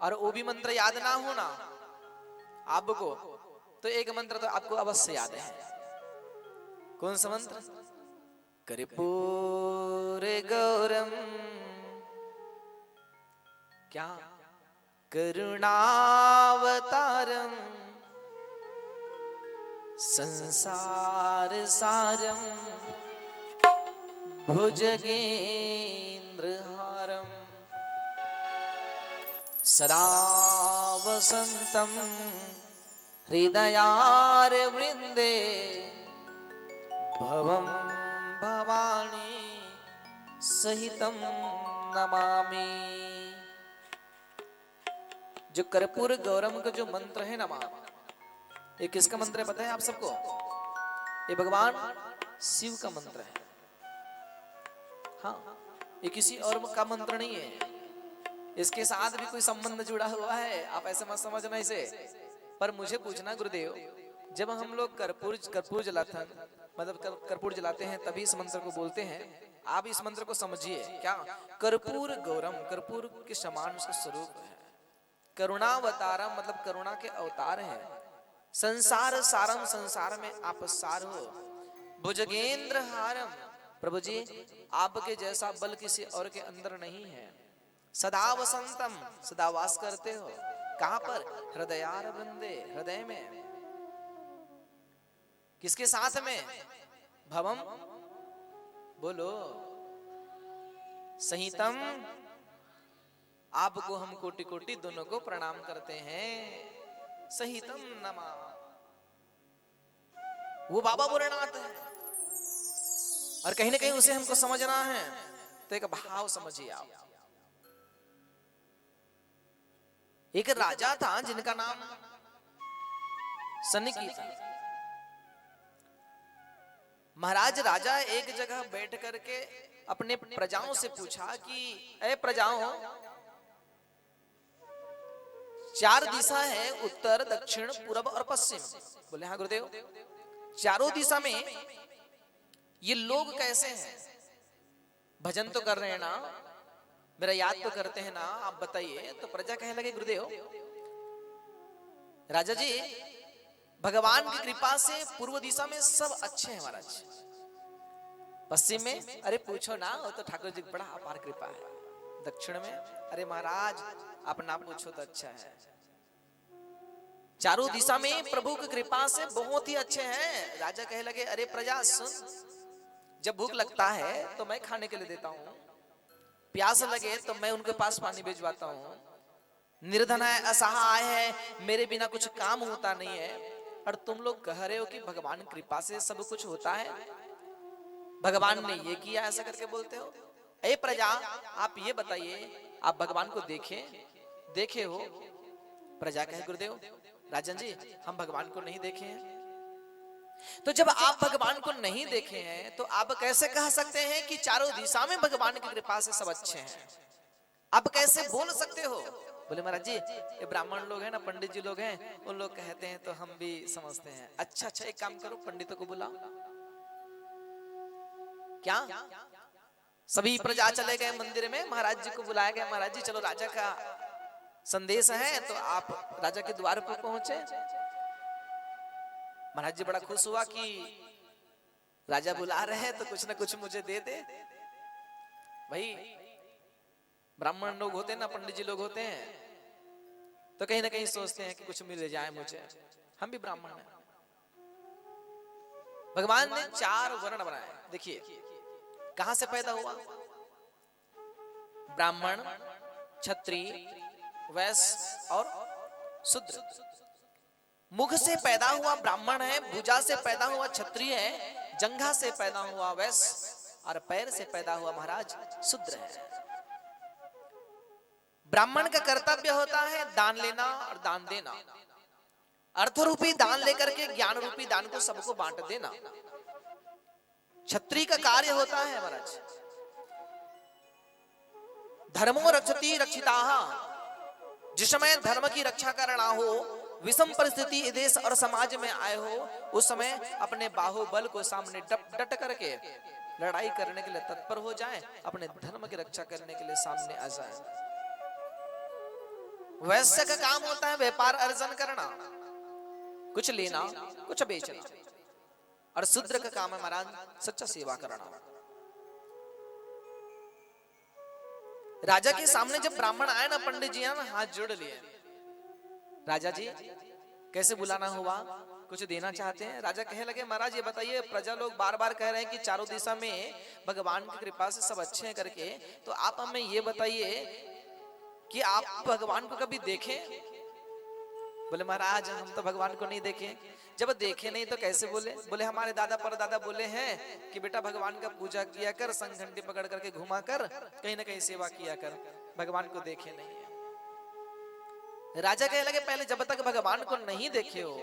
और वो भी मंत्र याद ना हो ना आपको, तो एक मंत्र तो आपको अवश्य याद है। कौन सा मंत्र? कर्पूर गौरम, क्या? करुणावतारम संसार सारम भुजगेन्द्रहारम सदा वसंतम हृदयार वृंदे भवम भवानी सहितम नमामि। जो कर्पूर गौरम का जो मंत्र है नमा, ये किसका मंत्र है पता है आप सबको? ये भगवान शिव का मंत्र है। हाँ, ये किसी और का मंत्र नहीं है, इसके साथ भी कोई संबंध जुड़ा हुआ है, आप ऐसे मत समझना इसे। पर मुझे पूछना गुरुदेव, जब हम लोग कर्पूर जलाते हैं, मतलब कर्पूर जलाते हैं तभी इस मंत्र को बोलते हैं, आप इस मंत्र को समझिए क्या? कर्पूर गौरम, कर्पूर के समान उसका स्वरूप है। करुणावतारम मतलब करुणा के अवतार है। संसार सारम, संसार में आप सार हो। भुजगेंद्र हारम, प्रभु जी आपके जैसा बल किसी और के अंदर नहीं है। सदा वसंतम, सदा वास करते हो कहां पर? हृदयार वृंदे, हृदय में। किसके साथ में? भवम, बोलो। सहितम, आपको हम कोटि कोटि दोनों को प्रणाम करते हैं। सहितम नमा, वो बाबा भोलेनाथ है और कहीं ना कहीं उसे हमको समझना है, तो एक भाव समझिए आप। एक राजा था जिनका नाम सनकी था। महाराज राजा एक जगह बैठ करके अपने प्रजाओं से पूछा कि अरे प्रजाओं, चार दिशा है, उत्तर दक्षिण पूर्व और पश्चिम। बोले हाँ गुरुदेव, चारों दिशा में ये लोग कैसे हैं? भजन तो कर रहे हैं ना, मेरा याद तो करते हैं ना, आप बताइए। तो प्रजा कहने लगे गुरुदेव, राजा जी भगवान की कृपा से पूर्व दिशा में सब अच्छे हैं महाराज, पश्चिम में अरे पूछो ना, वो तो ठाकुर जी बड़ा अपार कृपा है। दक्षिण में अरे महाराज आप ना पूछो तो अच्छा है। चारों दिशा में प्रभु की कृपा से बहुत ही अच्छे हैं। राजा कहे लगे अरे प्रजा सुन, जब भूख लगता है तो मैं खाने के लिए देता हूँ, प्यास लगे तो मैं उनके पास पानी भिजवाता हूँ, निर्धन है, असहाय है, मेरे बिना कुछ काम होता नहीं है, और तुम लोग कह रहे हो कि भगवान की कृपा से सब कुछ होता है, भगवान ने ये किया, ऐसा करके बोलते हो। ए प्रजा आप ये बताइए, आप भगवान को देखे हो? प्रजा कहे गुरुदेव राजन जी हम भगवान को नहीं देखे हैं। तो जब आप भगवान को नहीं देखे हैं तो आप कैसे कह सकते हैं कि चारों दिशा में भगवान की कृपा से सब अच्छे हैं? आप कैसे बोल सकते हो? बोले महाराज जी ये ब्राह्मण लोग हैं ना, पंडित जी लोग हैं, उन लोग कहते हैं तो हम भी समझते हैं। अच्छा एक काम करो, पंडितों को बुलाओ। क्या सभी प्रजा चले गए मंदिर में, महाराज जी को बुलाया गया। महाराज जी चलो राजा का संदेश है, तो आप राजा के द्वार पर पहुंचे। महाराज जी बड़ा खुश हुआ कि राजा बुला रहे हैं तो कुछ ना कुछ मुझे दे दे। भाई ब्राह्मण लोग होते हैं ना, पंडित जी लोग होते हैं, तो कहीं ना कहीं सोचते हैं कि कुछ मिल जाए मुझे, हम भी ब्राह्मण हैं। भगवान ने 4 वर्ण बनाए। देखिए कहां से पैदा हुआ? ब्राह्मण, क्षत्रिय, वैश्य और शूद्र। मुख से पैदा हुआ ब्राह्मण है, भुजा से पैदा हुआ क्षत्रिय है, जंघा से पैदा हुआ वैश्य और पैर से पैदा हुआ महाराज शूद्र है। ब्राह्मण का कर्तव्य होता है दान लेना और दान देना, अर्थ रूपी दान लेकर के ज्ञान रूपी दान को सबको बांट देना। क्षत्रिय का कार्य होता है महाराज धर्मो रक्षति रक्षिताः, जिस समय धर्म की रक्षा करना हो, विषम परिस्थिति देश और समाज में आए हो, उस समय अपने बाहुबल को सामने डट करके लड़ाई करने के लिए तत्पर हो जाएं, अपने धर्म की रक्षा करने के लिए सामने आ जाएं। वैश्य का काम होता है व्यापार अर्जन करना, कुछ लेना कुछ बेचना, और शूद्र का काम है महाराज सच्चा सेवा करना। राजा के सामने जब ब्राह्मण आए ना, पंडित जी ना हाथ जोड़ लिए, राजा जी कैसे बुलाना हुआ, कुछ देना चाहते हैं? राजा कहे लगे महाराज ये बताइए, प्रजा लोग बार बार कह रहे हैं कि चारों दिशा में भगवान की कृपा से सब अच्छे हैं करके, तो आप हमें ये बताइए कि आप भगवान को कभी देखें? बोले महाराज हम तो भगवान को नहीं देखे। जब देखे नहीं तो कैसे बोले? बोले हमारे दादा परदादा बोले हैं कि बेटा भगवान का पूजा किया कर, संग घंटी पकड़ करके घुमा कर, कहीं ना कहीं सेवा किया कर, भगवान को देखे नहीं है। राजा कहने लगे पहले जब तक भगवान को नहीं देखे हो,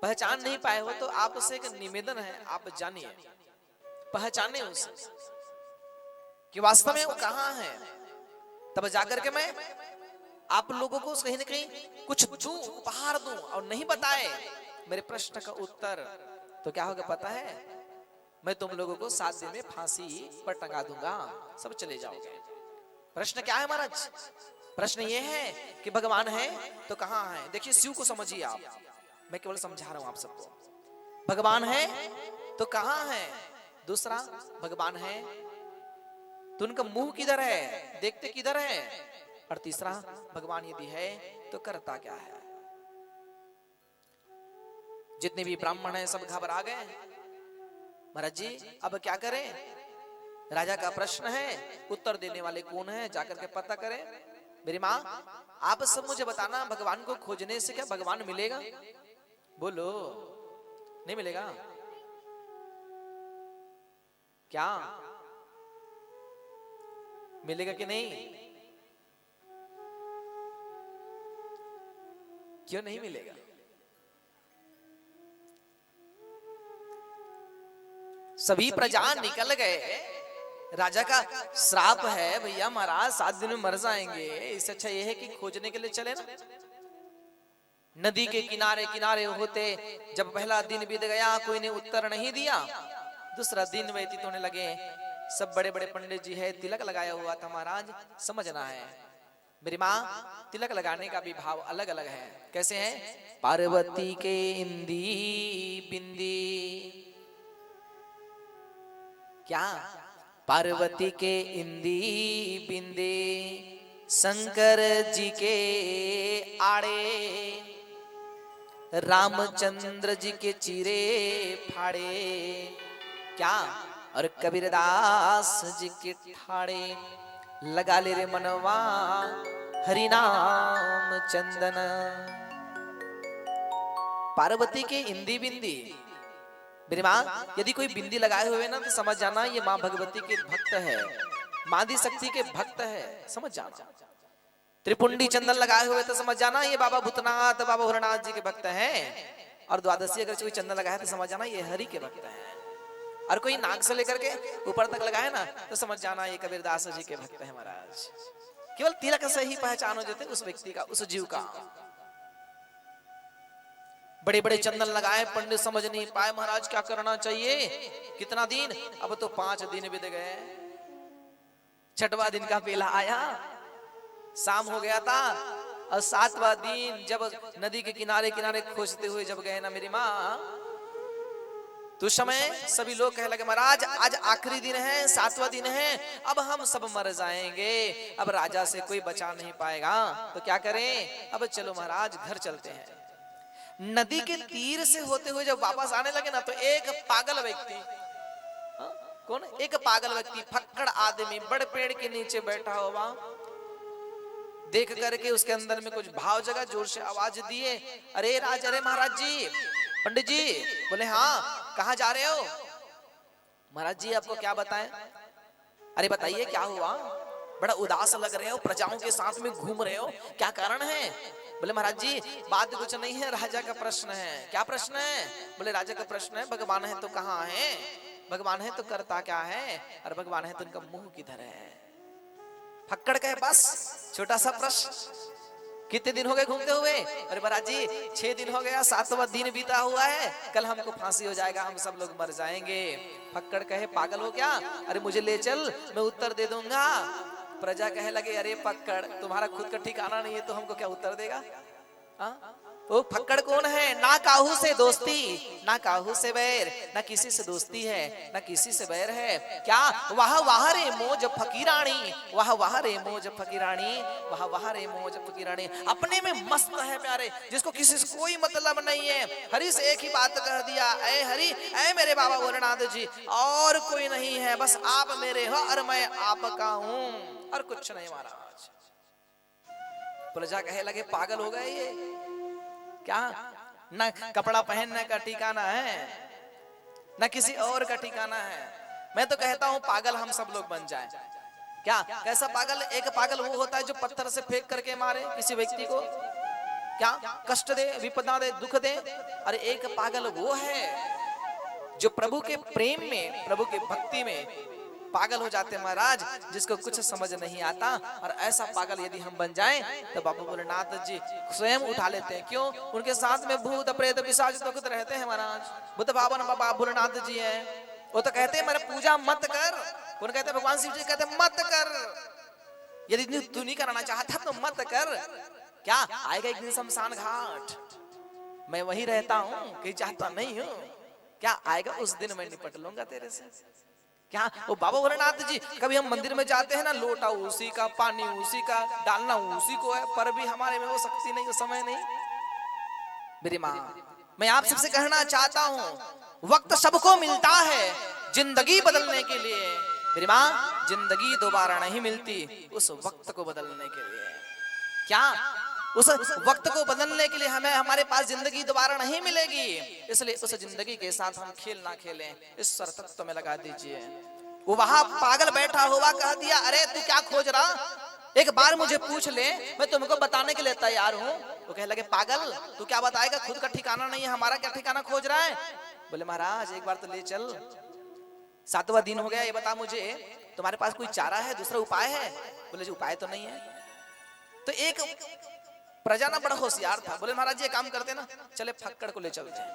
पहचान नहीं पाए हो, तो आपसे एक निवेदन है, आप जानिए, पहचाने उसे कि वास्तव में वो कहाँ है, तब जाकर के मैं आप लोगों को कहीं ना कहीं कुछ दूं, उपहार दूं, और नहीं बताए मेरे प्रश्न का उत्तर तो क्या होगा पता है? मैं तुम लोगों को 7 दिन में फांसी पर टंगा दूंगा, सब चले जाओगे। प्रश्न क्या है महाराज? प्रश्न ये है कि भगवान है तो कहाँ है? देखिए शिव को समझिए आप, मैं केवल समझा रहा हूं आप सबको। भगवान है तो कहाँ है? दूसरा, भगवान है तो उनका मुंह किधर है, देखते किधर है? और तीसरा, भगवान यदि है तो करता क्या है? जितने भी ब्राह्मण हैं सब घबरा गए। महाराज जी अब क्या करें? राजा का प्रश्न है, उत्तर देने वाले कौन है, जाकर के पता करें। मेरी माँ आप सब मुझे बताना, भगवान को खोजने से क्या भगवान मिलेगा? बोलो, नहीं मिलेगा क्या? मिलेगा कि नहीं? क्यों नहीं मिलेगा? सभी प्रजा निकल गए। राजा का श्राप है भैया महाराज 7 दिन में मर जाएंगे, इससे अच्छा यह है कि खोजने के लिए चले ना। नदी के किनारे किनारे होते, जब पहला दिन बीत गया कोई ने उत्तर नहीं दिया, दूसरा दिन व्यतीत होने लगे। सब बड़े बड़े पंडित जी है, तिलक लगाया हुआ था महाराज, समझना है मेरी माँ, तिलक लगाने का भी भाव अलग अलग है। कैसे है? पार्वती के इंदी बिंदी, क्या? पार्वती के इंदी बिंदी, शंकर जी के आड़े, रामचंद्र जी के चीरे फाड़े, क्या? और कबीरदास जी के ठाड़े, लगा ले रे मनवा हरि नाम चंदन। पार्वती के इंदी बिंदी, मेरी माँ यदि कोई बिंदी लगाए हुए ना तो समझ जाना ये माँ भगवती के भक्त है, माँ दी शक्ति के भक्त है, समझ जाना। त्रिपुंडी चंदन लगाए हुए तो समझ जाना ये बाबा भूतनाथ बाबा भोलेनाथ जी के भक्त हैं। और द्वादशी अगर कोई चंदन लगाए तो समझ जाना ये हरि के भक्त हैं। और कोई नाक से लेकर के ऊपर तक लगाए ना तो समझ जाना ये कबीरदास जी के भक्त है महाराज। केवल तिलक से ही पहचान हो जाते उस व्यक्ति का, उस जीव का। बड़े बड़े चंदन लगाए, पंडित समझ नहीं पाए महाराज क्या करना चाहिए। कितना दिन? अब तो 5 दिन बीत गए। 6वां दिन का बेला आया, शाम हो गया था, और 7वां दिन जब नदी के किनारे किनारे खोजते हुए जब गए ना मेरी माँ, तो समय सभी लोग कहे लगे महाराज आज आखिरी दिन है, 7वां दिन है, अब हम सब मर जाएंगे, अब राजा से कोई बचा नहीं पाएगा, तो क्या करें? अब चलो महाराज घर चलते हैं। नदी के तीर से होते हुए जब वापस आने लगे ना तो एक पागल व्यक्ति, कौन? एक पागल व्यक्ति, फक्कड़ आदमी, बड़े पेड़ के नीचे बैठा हुआ, देख करके उसके अंदर में कुछ भाव जगा, जोर से आवाज दिए, अरे राज, अरे महाराज जी, पंडित जी। बोले हाँ, कहाँ जा रहे हो? महाराज जी आपको क्या बताएं? अरे बताइए क्या हुआ, बड़ा उदास लग रहे हो, प्रजाओं के साथ में घूम रहे हो, क्या कारण है? बोले महाराज जी बात कुछ नहीं है, राजा का प्रश्न है। क्या प्रश्न है? बोले राजा का प्रश्न है भगवान है तो कहाँ है, भगवान है तो करता क्या है, और भगवान है तो उनका मुंह किधर है। फक्कड़ का है बस छोटा सा प्रश्न। कितने दिन हो गए घूमते हुए? अरे महाराज जी 6 दिन हो गया, 7वां दिन बीता हुआ है, कल हमको फांसी हो जाएगा, हम सब लोग मर जाएंगे। फक्कड़ कहे पागल हो क्या? अरे मुझे ले चल, मैं उत्तर दे दूंगा। प्रजा कहे लगे अरे फक्कड़ तुम्हारा खुद का ठिकाना नहीं है तो हमको क्या उत्तर देगा? वो फक्कड़ कौन है? ना काहू से दोस्ती, ना काहू से बैर, ना किसी से दोस्ती है, ना किसी से बैर है। क्या? वाह वाह रे मौज फकीरानी, वाह वाह रे मौज फकीरानी, वाह वाह रे मौज फकीरानी। अपने में मस्त है प्यारे, जिसको किसी से कोई मतलब नहीं है। हरि से एक ही बात कह दिया, ऐ हरि, ऐ मेरे बाबा भोलेनाथ जी, और कोई नहीं है, बस आप मेरे हो और मैं आपका हूं, और कुछ नहीं महाराज। प्रजा कहे लगे पागल हो गए ये, क्या ना कपड़ा पहनने का ठिकाना है, ना किसी और का ठिकाना है। मैं तो कहता हूं पागल हम सब लोग बन जाएं। क्या कैसा पागल? एक पागल वो होता है जो पत्थर से फेंक करके मारे किसी व्यक्ति को, क्या कष्ट दे, विपदा दे, दुख दे। और एक पागल वो है जो प्रभु के प्रेम में, प्रभु के भक्ति में पागल हो जाते हैं महाराज, जिसको कुछ समझ नहीं आता। और ऐसा पागल यदि हम बन जाएं तो बाबा भोलेनाथ जी स्वयं उठा लेते हैं। क्यों? उनके साथ में भूत प्रेत पिशाच तो रहते हैं महाराज। बुद्ध बाबा बाबा भोलेनाथ जी है, वो तो कहते हैं मेरे पूजा मत कर। कौन कहते हैं? भगवान शिव जी कहते हैं मत कर, यदि तू नहीं करना चाहता तो मत कर। क्या आएगा एक दिन शमशान घाट, मैं वही रहता हूँ, कहीं चाहता नहीं हूँ। क्या आएगा उस दिन मैं निपट लूंगा तेरे से। क्या वो बाबा भोलेनाथ जी, कभी हम मंदिर में जाते हैं ना, लोटा उसी का, पानी उसी का, डालना उसी को है, पर भी हमारे में वो शक्ति नहीं, वो समय नहीं। मेरी माँ, मैं आप सबसे कहना चाहता हूँ, वक्त सबको मिलता है जिंदगी बदलने के लिए। मेरी माँ, जिंदगी दोबारा नहीं मिलती उस वक्त को बदलने के लिए। क्या उस वक्त को बदलने के लिए हमें, हमारे पास जिंदगी दोबारा नहीं मिलेगी, इसलिए उस जिंदगी के साथ हम खेल ना खेलें, इस शर्त में लगा दीजिए। वो वहां पागल बैठा हुआ कह दिया, अरे तू क्या खोज रहा, एक बार मुझे पूछ ले, मैं तुमको बताने के लिए तैयार हूँ। वो कह लगे, पागल तू क्या बताएगा, खुद का ठिकाना नहीं है, हमारा क्या ठिकाना खोज रहा है। बोले महाराज एक बार तो ले चल, 7वां दिन हो गया, ये बता मुझे तुम्हारे पास कोई चारा है, दूसरा उपाय है? बोले जी उपाय तो नहीं है। तो एक प्रजा ना बड़ा होशियार था, बोले महाराज जी एक काम करते ना, चले फक्कड़ को ले चलते हैं।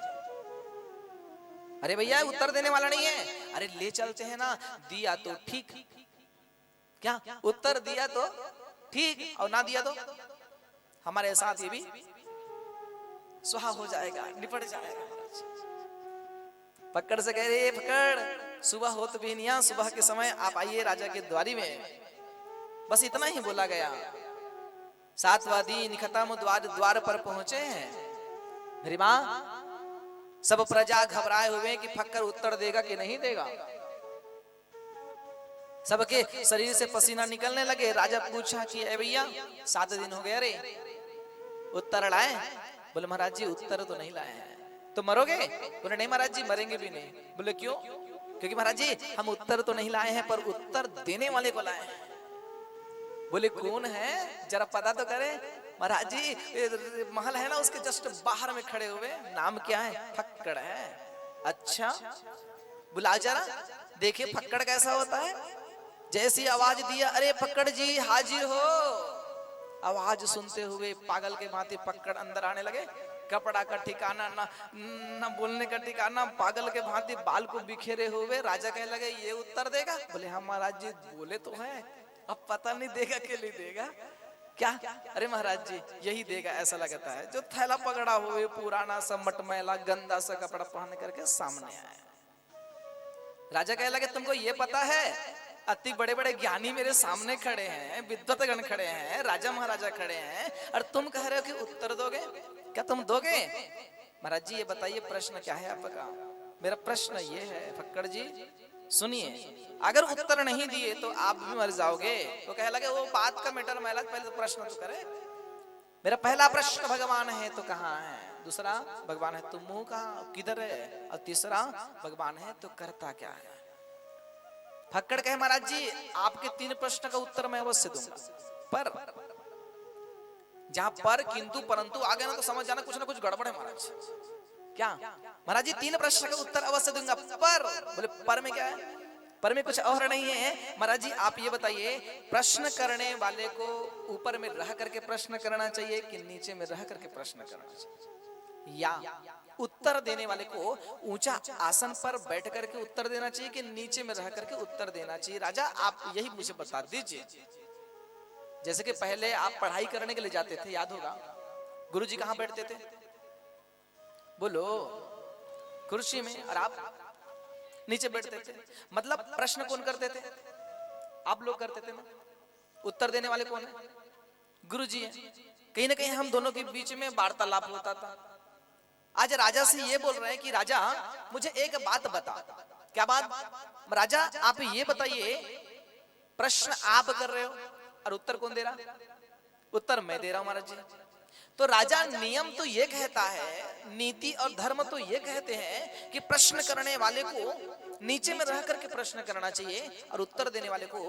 अरे भैया उत्तर देने वाला नहीं है। अरे ले चलते हैं ना, दिया तो ठीक, क्या उत्तर दिया तो ठीक, और ना दिया तो हमारे साथ ये भी सुहा हो जाएगा, निपट जाएगा। फक्कड़ से कह रहे, फक्कड़ सुबह हो तो भी नहीं, सुबह के समय आप आइए राजा के द्वारी में। बस इतना ही बोला गया। 7वां दिन खत्म, द्वार पर पहुंचे हैं। मेरी माँ, सब प्रजा घबराए हुए कि फक्कड़ उत्तर देगा कि नहीं देगा। सबके शरीर से पसीना निकलने लगे। राजा पूछा कि ए भैया 7 दिन हो गए, अरे उत्तर लाए? बोले महाराज जी उत्तर तो नहीं लाए हैं। तो मरोगे? बोले नहीं महाराज जी मरेंगे भी नहीं। बोले क्यों? क्योंकि महाराज जी हम उत्तर तो नहीं लाए हैं, पर उत्तर देने वाले को लाए हैं। बोले कौन है, जरा पता तो करे। महाराज जी महल है ना, उसके जस्ट बाहर में खड़े हुए, नाम क्या है? फक्कड़ है। अच्छा बुला जरा, देखिए फक्कड़ कैसा होता है। जैसी आवाज दिया, अरे फक्कड़ जी हाजिर हो। आवाज सुनते हुए पागल के भांति फक्कड़ अंदर आने लगे। कपड़ा का ठिकाना ना बोलने का ठिकाना, पागल के भांति बाल को बिखेरे हुए। राजा कहने लगे ये उत्तर देगा? बोले हाँ महाराज जी बोले तो है, अब पता नहीं देगा कि नहीं देगा। क्या? अरे महाराज जी यही देगा ऐसा लगता है, जो थैला पकड़ा हुए, पुराना सा मटमैला गंदा सा कपड़ा पहन करके सामने आया। राजा कहने लगे तुमको ये पता है, अति बड़े बड़े ज्ञानी मेरे सामने खड़े हैं, विद्वतगण खड़े हैं, राजा महाराजा खड़े हैं, और तुम कह रहे हो कि उत्तर दोगे? क्या तुम दोगे? महाराज जी ये बताइए प्रश्न क्या है आपका? मेरा प्रश्न ये है फक्कड़ जी सुनिए, अगर उत्तर नहीं दिए तो आप भी मर जाओगे। तो कह लगे वो बात का मैटर मैला, पहले तो प्रश्न तो करे। मेरा पहला प्रश्न भगवान है तो कहाँ है, दूसरा भगवान है तो मुंह कहाँ किधर है, और तीसरा भगवान है तो करता क्या है। फक्कड़ कहे महाराज जी आपके 3 प्रश्न का उत्तर मैं अवश्य दूंगा, पर जहां पर किंतु परंतु आ गया ना तो समझ जाना कुछ ना कुछ गड़बड़ है महाराज। क्या? महाराज जी 3 प्रश्न का उत्तर अवश्य दूंगा, पर बोले पर में क्या है? पर में कुछ और नहीं है। महाराज जी आप ये बताइए, प्रश्न करने वाले को ऊपर में रह करके प्रश्न करना चाहिए कि नीचे में रह करके प्रश्न करना चाहिए, या उत्तर देने वाले को ऊंचा आसन पर बैठ करके उत्तर देना चाहिए कि नीचे में रह करके उत्तर देना चाहिए? राजा आप यही मुझे बता दीजिए। जैसे कि पहले आप पढ़ाई करने के लिए जाते थे, याद होगा, गुरुजी कहाँ बैठते थे? बोलो, कुर्सी में, और आप नीचे बैठते थे। मतलब प्रश्न कौन करते थे? आप लोग करते थे ना। उत्तर देने वाले कौन है? गुरुजी हैं। कहीं ना कहीं हम दोनों के बीच में वार्तालाप होता था। आज राजा से ये बोल रहे हैं कि राजा मुझे एक बात बता। क्या बात? राजा आप ये बताइए, प्रश्न आप कर रहे हो और उत्तर कौन दे रहा? उत्तर मैं दे रहा हूं महाराज जी। तो राजा नियम तो ये कहता है, नीति और धर्म तो ये कहते हैं कि प्रश्न करने वाले को नीचे में रह करके प्रश्न करना चाहिए और उत्तर देने वाले को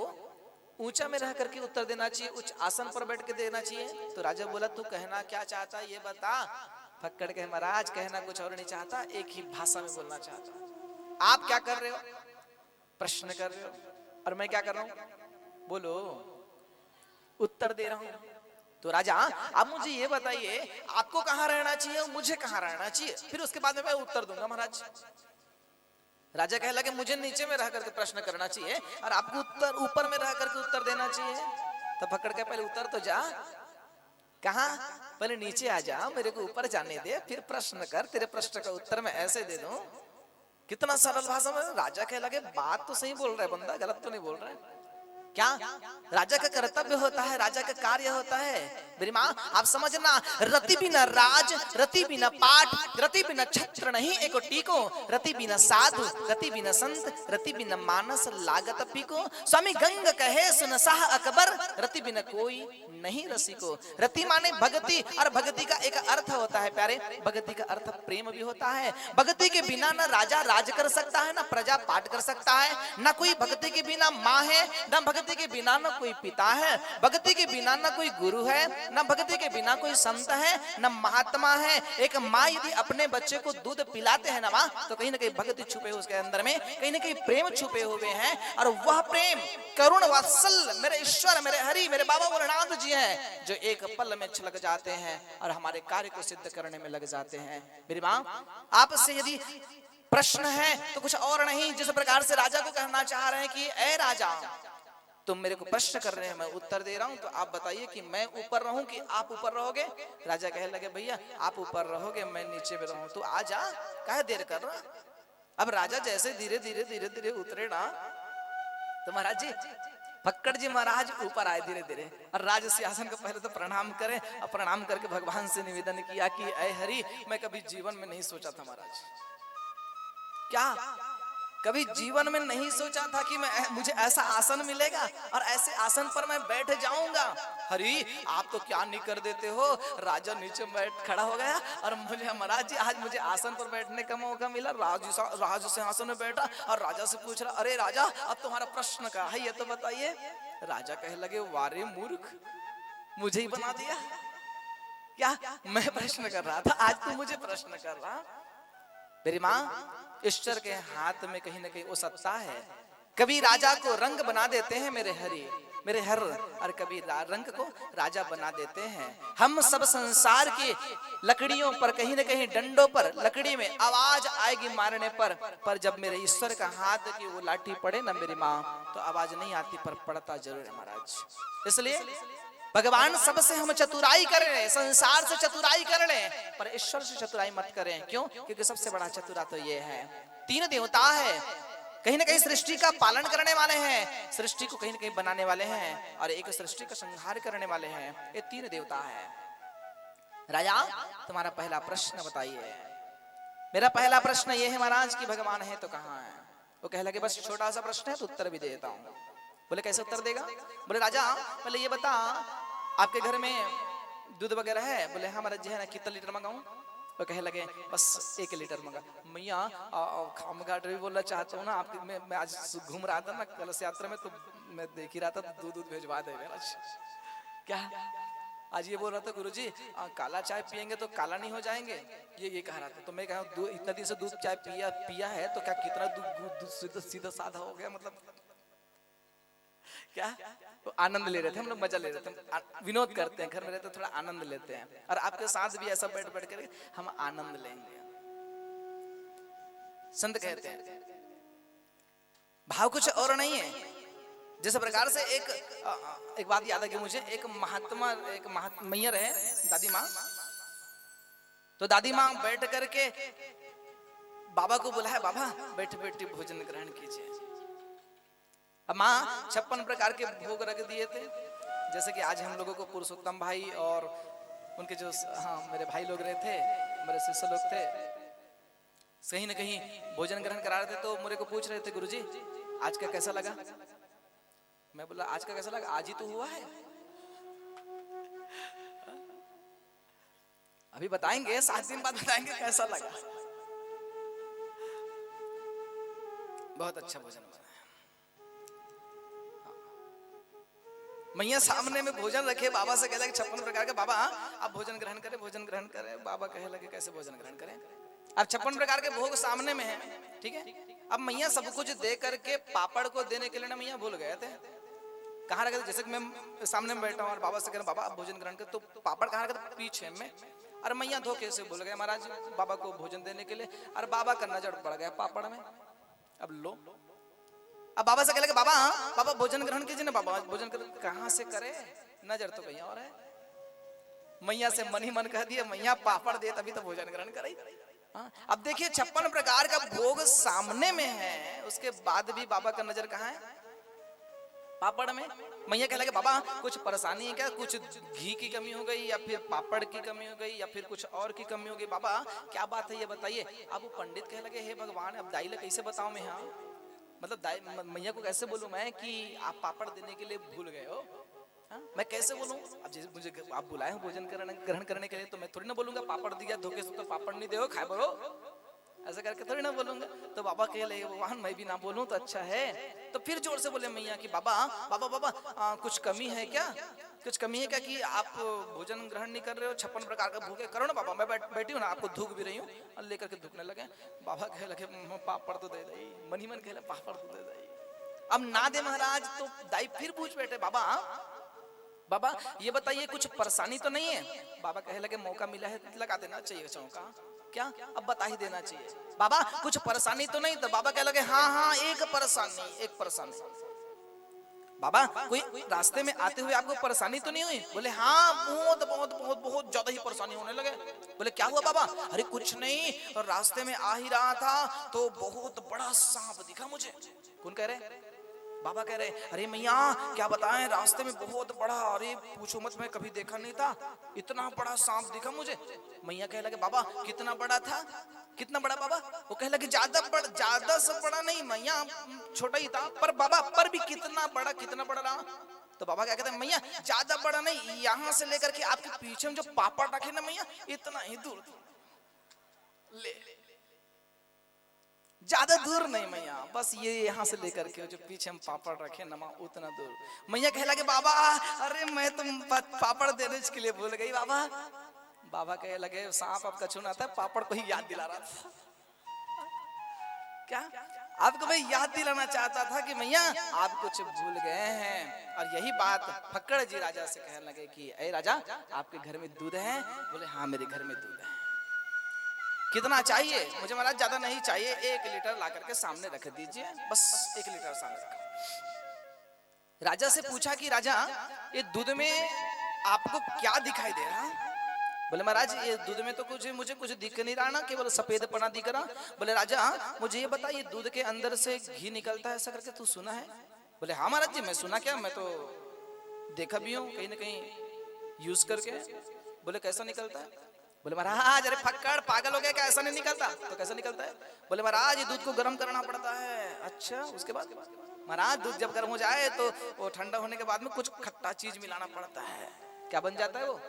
ऊंचा में रह करके उत्तर देना चाहिए, उच्च आसन पर बैठ के देना चाहिए। तो राजा बोला तू कहना क्या चाहता है ये बता। फक्कड़ कहे महाराज कहना कुछ और नहीं चाहता, एक ही भाषा में बोलना चाहता। आप क्या कर रहे हो? प्रश्न कर रहे हो और मैं क्या कर रहा हूं? बोलो, उत्तर दे रहा हूं। तो राजा आप मुझे ये बताइए आपको कहां रहना चाहिए और मुझे कहां रहना चाहिए, फिर उसके बाद में मैं उत्तर दूंगा। महाराज राजा कहे लगे मुझे नीचे में रह करके प्रश्न करना चाहिए और आपको उत्तर ऊपर में रह करके उत्तर देना चाहिए। तो पकड़ के पहले उतर तो जा। कहा? पहले नीचे आ जा, मेरे को ऊपर जाने दे, फिर प्रश्न कर, तेरे प्रश्न का उत्तर मैं ऐसे दे दूं। कितना सरल भाषा में राजा कहे लगे बात तो सही बोल रहा है बंदा, गलत तो नहीं बोल रहा है। क्या राजा का कर्तव्य होता है, राजा का कार्य होता है। मेरी माँ आप समझना, रति बिना राज, रति बिना पाठ, रति बिना छत्र नहीं एको टीको, रति बिना साधु, रति बिना संत, रति बिना मानस लागत पीको। स्वामी गंग कहे सुन साह अकबर, रति बिना कोई नहीं रसिको। रति माने भक्ति, और भक्ति का एक अर्थ होता है प्यारे, भक्ति का अर्थ प्रेम भी होता है। भक्ति के बिना न राजा राज कर सकता है, न प्रजा पाठ कर सकता है, न कोई भक्ति के बिना माँ है, न भक्ति के बिना न कोई पिता है, भक्ति के बिना न कोई गुरु है, न भक्ति के बिना कोई संत है, न महात्मा है। एक माँ यदि अपने बच्चे को दूध पिलाते हैं ना माँ, तो कहीं ना कहीं भक्ति छुपे उसके अंदर में, कहीं ना कहीं प्रेम छुपे हुए हैं। और वह प्रेम करुण वात्सल मेरे ईश्वर, मेरे हरि, मेरे बाबा भोलेनाथ जी हैं, जो एक पल में छलक जाते हैं और हमारे कार्य को सिद्ध करने में लग जाते हैं। मेरी माँ आपसे यदि प्रश्न है तो कुछ और नहीं, जिस प्रकार से राजा को कहना चाह रहे हैं कि ए राजा तुम मेरे को प्रश्न कर रहे हैं, मैं उत्तर दे रहा हूं, तो आप बताइए कि मैं ऊपर रहूं कि आप ऊपर रहोगे। राजा कहे लगे भैया आप ऊपर रहोगे, मैं नीचे में रहूं। तो आ जा, काहे देर कर रहा। अब राजा जैसे धीरे धीरे धीरे धीरे उतरे ना, तो महाराज जी फक्कड़ जी महाराज ऊपर आए धीरे धीरे, और राज सिंहासन को पहले तो प्रणाम करें, और प्रणाम करके भगवान से निवेदन किया कि ऐ हरि, मैं कभी जीवन में नहीं सोचा था महाराज, क्या कभी जीवन में नहीं सोचा था कि मुझे ऐसा आसन मिलेगा और ऐसे आसन पर मैं बैठ जाऊंगा। हरि आप तो क्या नहीं कर देते हो। राजा नीचे बैठ खड़ा हो गया और मुझे महाराज जी आज मुझे आसन पर बैठने का मौका मिला। राज से आसन में बैठा और राजा से पूछ रहा, अरे राजा अब तुम्हारा प्रश्न क्या है ये तो बताइए। राजा कहे लगे वारे मूर्ख, मुझे ही बना दिया क्या, मैं प्रश्न कर रहा था, आज तू मुझे प्रश्न कर रहा। मेरी माँ ईश्वर के हाथ में कहीं ना कहीं वो सत्ता है। कभी राजा को रंग बना देते हैं मेरे हरि, मेरे हर, और कभी रंग को राजा बना देते हैं। हम सब संसार की लकड़ियों पर कहीं ना कहीं डंडों पर लकड़ी में आवाज आएगी मारने पर जब मेरे ईश्वर का हाथ की वो लाठी पड़े ना मेरी माँ, तो आवाज नहीं आती पर पड़ता जरूर है महाराज। इसलिए भगवान सबसे हम चतुराई कर लें, संसार से चतुराई कर लें, पर ईश्वर से चतुराई मत करें। क्यों? क्योंकि सबसे बड़ा चतुरा तो ये है, तीन देवता है, कहीं ना कहीं सृष्टि का पालन करने वाले हैं, सृष्टि को कहीं ना कहीं बनाने वाले हैं, और एक सृष्टि का संहार करने वाले हैं। ये तीन देवता है। राजा तुम्हारा पहला प्रश्न बताइए। मेरा पहला प्रश्न ये है महाराज कि भगवान है तो कहाँ है। वो कह लगे बस छोटा सा प्रश्न है तो उत्तर भी देता हूँ। बोले कैसे उत्तर देगा? बोले राजा पहले ये बता आपके घर में दूध वगैरह है? बोले हाँ महाराज जी है ना, कितना लीटर मंगाऊं? वो कहे लगे बस 1 लीटर मंगा। मैया खामगाट भी बोलना चाहता हूँ ना आपके, मैं आज घूम रहा था ना कलश यात्रा में, तो मैं देख ही रहा था दूध भेजवा दे महाराज। क्या आज ये बोल रहा था गुरुजी काला चाय पियेंगे तो काला नहीं हो जाएंगे, ये कह रहा था। तो मैं कहा इतना दिन से दूध चाय पिया है तो क्या कितना दूध सीधा साधा हो गया, मतलब क्या? तो आनंद ले रहे थे हम लोग, मजा ले रहे थे, विनोद करते हैं घर में रहते थोड़ा आनंद लेते हैं, और आपके साथ भी ऐसा बैठ कर हम आनंद लेंगे। संत कहते हैं भाव कुछ और नहीं है। जिस प्रकार से एक बात याद है कि मुझे एक मैया है दादी माँ, तो दादी माँ बैठ करके बाबा को बुलाया, बाबा बैठे बैठे भोजन ग्रहण कीजिए। अब माँ 56 प्रकार के भोग रख दिए थे, जैसे कि आज हम लोगों को पुरुषोत्तम भाई और उनके जो मेरे भाई लोग रहे थे, मेरे शिष्य लोग थे, कहीं ना कहीं भोजन ग्रहण करा रहे थे। तो मेरे को पूछ रहे थे गुरुजी आज का कैसा लगा? मैं बोला आज का कैसा लगा, आज ही तो हुआ है। अभी बताएंगे, 7 दिन बाद बताएंगे कैसा लगा। बहुत अच्छा भोजन बना है। मैया सामने में भोजन रखे, बाबा से कहला कि 56 प्रकार के, बाबा आप भोजन ग्रहण करें, भोजन ग्रहण करें। बाबा कहे लगे कैसे भोजन ग्रहण करें? अब 56 प्रकार के भोग सामने में है, ठीक है। अब मैया सब कुछ दे करके पापड़ को देने के लिए ना मैया भूल गए थे। कहाँ रखे थे? जैसे कि मैं सामने में बैठा हूँ और बाबा से कह रहा बाबा आप भोजन ग्रहण करें, तो पापड़ कहाँ रखे थे? पीछे में। और मैया धोखे से भूल गए महाराज बाबा को भोजन देने के लिए, और बाबा का नजर पड़ गया पापड़ में। अब लो, अब बाबा से कहले कि बाबा बाबा भोजन ग्रहण कीजिए ना, बाबा भोजन कहाँ से करे, नजर तो कहीं और है। मैया से मन ही मन कह दिया मैया पापड़ दे तभी तो भोजन ग्रहण करे। अब देखिए 56 प्रकार का भोग सामने में है, उसके बाद भी बाबा का नजर कहाँ है? पापड़ में। मैया कह लगे बाबा कुछ परेशानी है क्या, कुछ घी की कमी हो गई या फिर पापड़ की कमी हो गई या फिर कुछ और की कमी हो गई? बाबा क्या बात है ये बताइए। अब वो पंडित कह लगे हे भगवान अब दाई ले कैसे बताऊं मैं, हाँ मतलब मैया को कैसे बोलूं मैं कि आप पापड़ देने के लिए भूल गए हो? हाँ? मैं कैसे बोलूं? अब जैसे मुझे आप बुलाए हो भोजन ग्रहण करने के लिए, तो मैं थोड़ी ना बोलूंगा पापड़ दिया धोखे से तो पापड़ नहीं दे खाए बरो, ऐसा करके थोड़ी ना बोलूंगा। तो बाबा कह लगे भगवान मैं भी ना बोलूं तो अच्छा है। तो फिर जोर से बोले मैया कि बाबा बाबा बाबा कुछ कमी है क्या, कुछ कमी है क्या कि आप भोजन ग्रहण नहीं कर रहे हो? 56 प्रकार का भोग है, करो ना बाबा, मैं बैठी हूँ ना, आपको धूक भी रही हूँ। और लेकर के धूकने लगे। बाबा कह लगे पापड़ तो दे दे, मन ही मन कह लगे पापड़ तो दे दे। अब ना दे महाराज तो दाई फिर पूछ बैठे बाबा बाबा ये बताइए कुछ परेशानी तो नहीं है? बाबा कहे लगे मौका मिला है लगा देना चाहिए चौका, क्या अब बता ही देना चाहिए। बाबा कुछ परेशानी तो नहीं? तो बाबा कह लगे हाँ हाँ एक परेशानी। बाबा कोई रास्ते में आते हुए आपको परेशानी तो नहीं हुई? बोले हाँ बहुत बहुत बहुत बहुत ज्यादा ही परेशानी होने लगे। बोले क्या हुआ बाबा? अरे कुछ नहीं, और रास्ते में आ ही रहा था तो बहुत बड़ा सांप दिखा मुझे। कौन कह रहे? बाबा कह रहे अरे मैया क्या बताएं रास्ते में बहुत बड़ा, अरे पूछो मत मैं कभी देखा नहीं था, इतना बड़ा सांप दिखा मुझे। मैया कह लगे बाबा कितना बड़ा था? कितना बड़ा बाबा? वो कह लगे ज्यादा से बड़ा नहीं मैया, छोटा ही था, पर बाबा पर भी कितना बड़ा रहा? तो बाबा क्या कहते हैं मैया ज्यादा बड़ा नहीं, यहाँ से लेकर के आपके पीछे में जो पापड़ रखे ना मैया इतना ही दूर ले, ज्यादा दूर नहीं मैया, बस ये यहाँ से लेकर के जो पीछे हम पापड़ रखे नमा उतना दूर। मैया कह लगे बाबा अरे मैं तुम पापड़ देने के लिए भूल गई बाबा। बाबा कहे लगे सांप आपका छूना था, पापड़ को ही याद दिला रहा था। क्या आपको मैं याद दिलाना चाहता था कि मैया आप कुछ भूल गए हैं। और यही बात फक्कड़ जी राजा से कहने लगे कि अरे राजा आपके घर में दूध है? बोले हाँ मेरे घर में दूध है। कितना चाहिए? मुझे महाराज ज्यादा नहीं चाहिए, 1 लीटर ला करके सामने रख दीजिए, बस 1 लीटर सामने रखा। राजा से पूछा कि राजा ये दूध में आपको क्या दिखाई दे रहा है? बोले महाराज ये दूध में तो मुझे कुछ दिख नहीं रहा ना, केवल सफेद पना दिख रहा। बोले राजा मुझे ये बता ये दूध के अंदर से घी निकलता है ऐसा करके तू सुना है? बोले हाँ महाराज जी मैं सुना, क्या मैं तो देखा भी हूँ कहीं ना कहीं यूज करके। बोले कैसा निकलता है? बोले महाराज अरे फक्कड़ पागल हो गया क्या, ऐसा नहीं निकलता। तो कैसा निकलता है? बोले महाराज ये दूध को गर्म करना पड़ता है। अच्छा उसके बाद? महाराज दूध जब गर्म हो जाए तो वो ठंडा होने के बाद में कुछ खट्टा चीज मिलाना पड़ता है। क्या बन जाता है वो?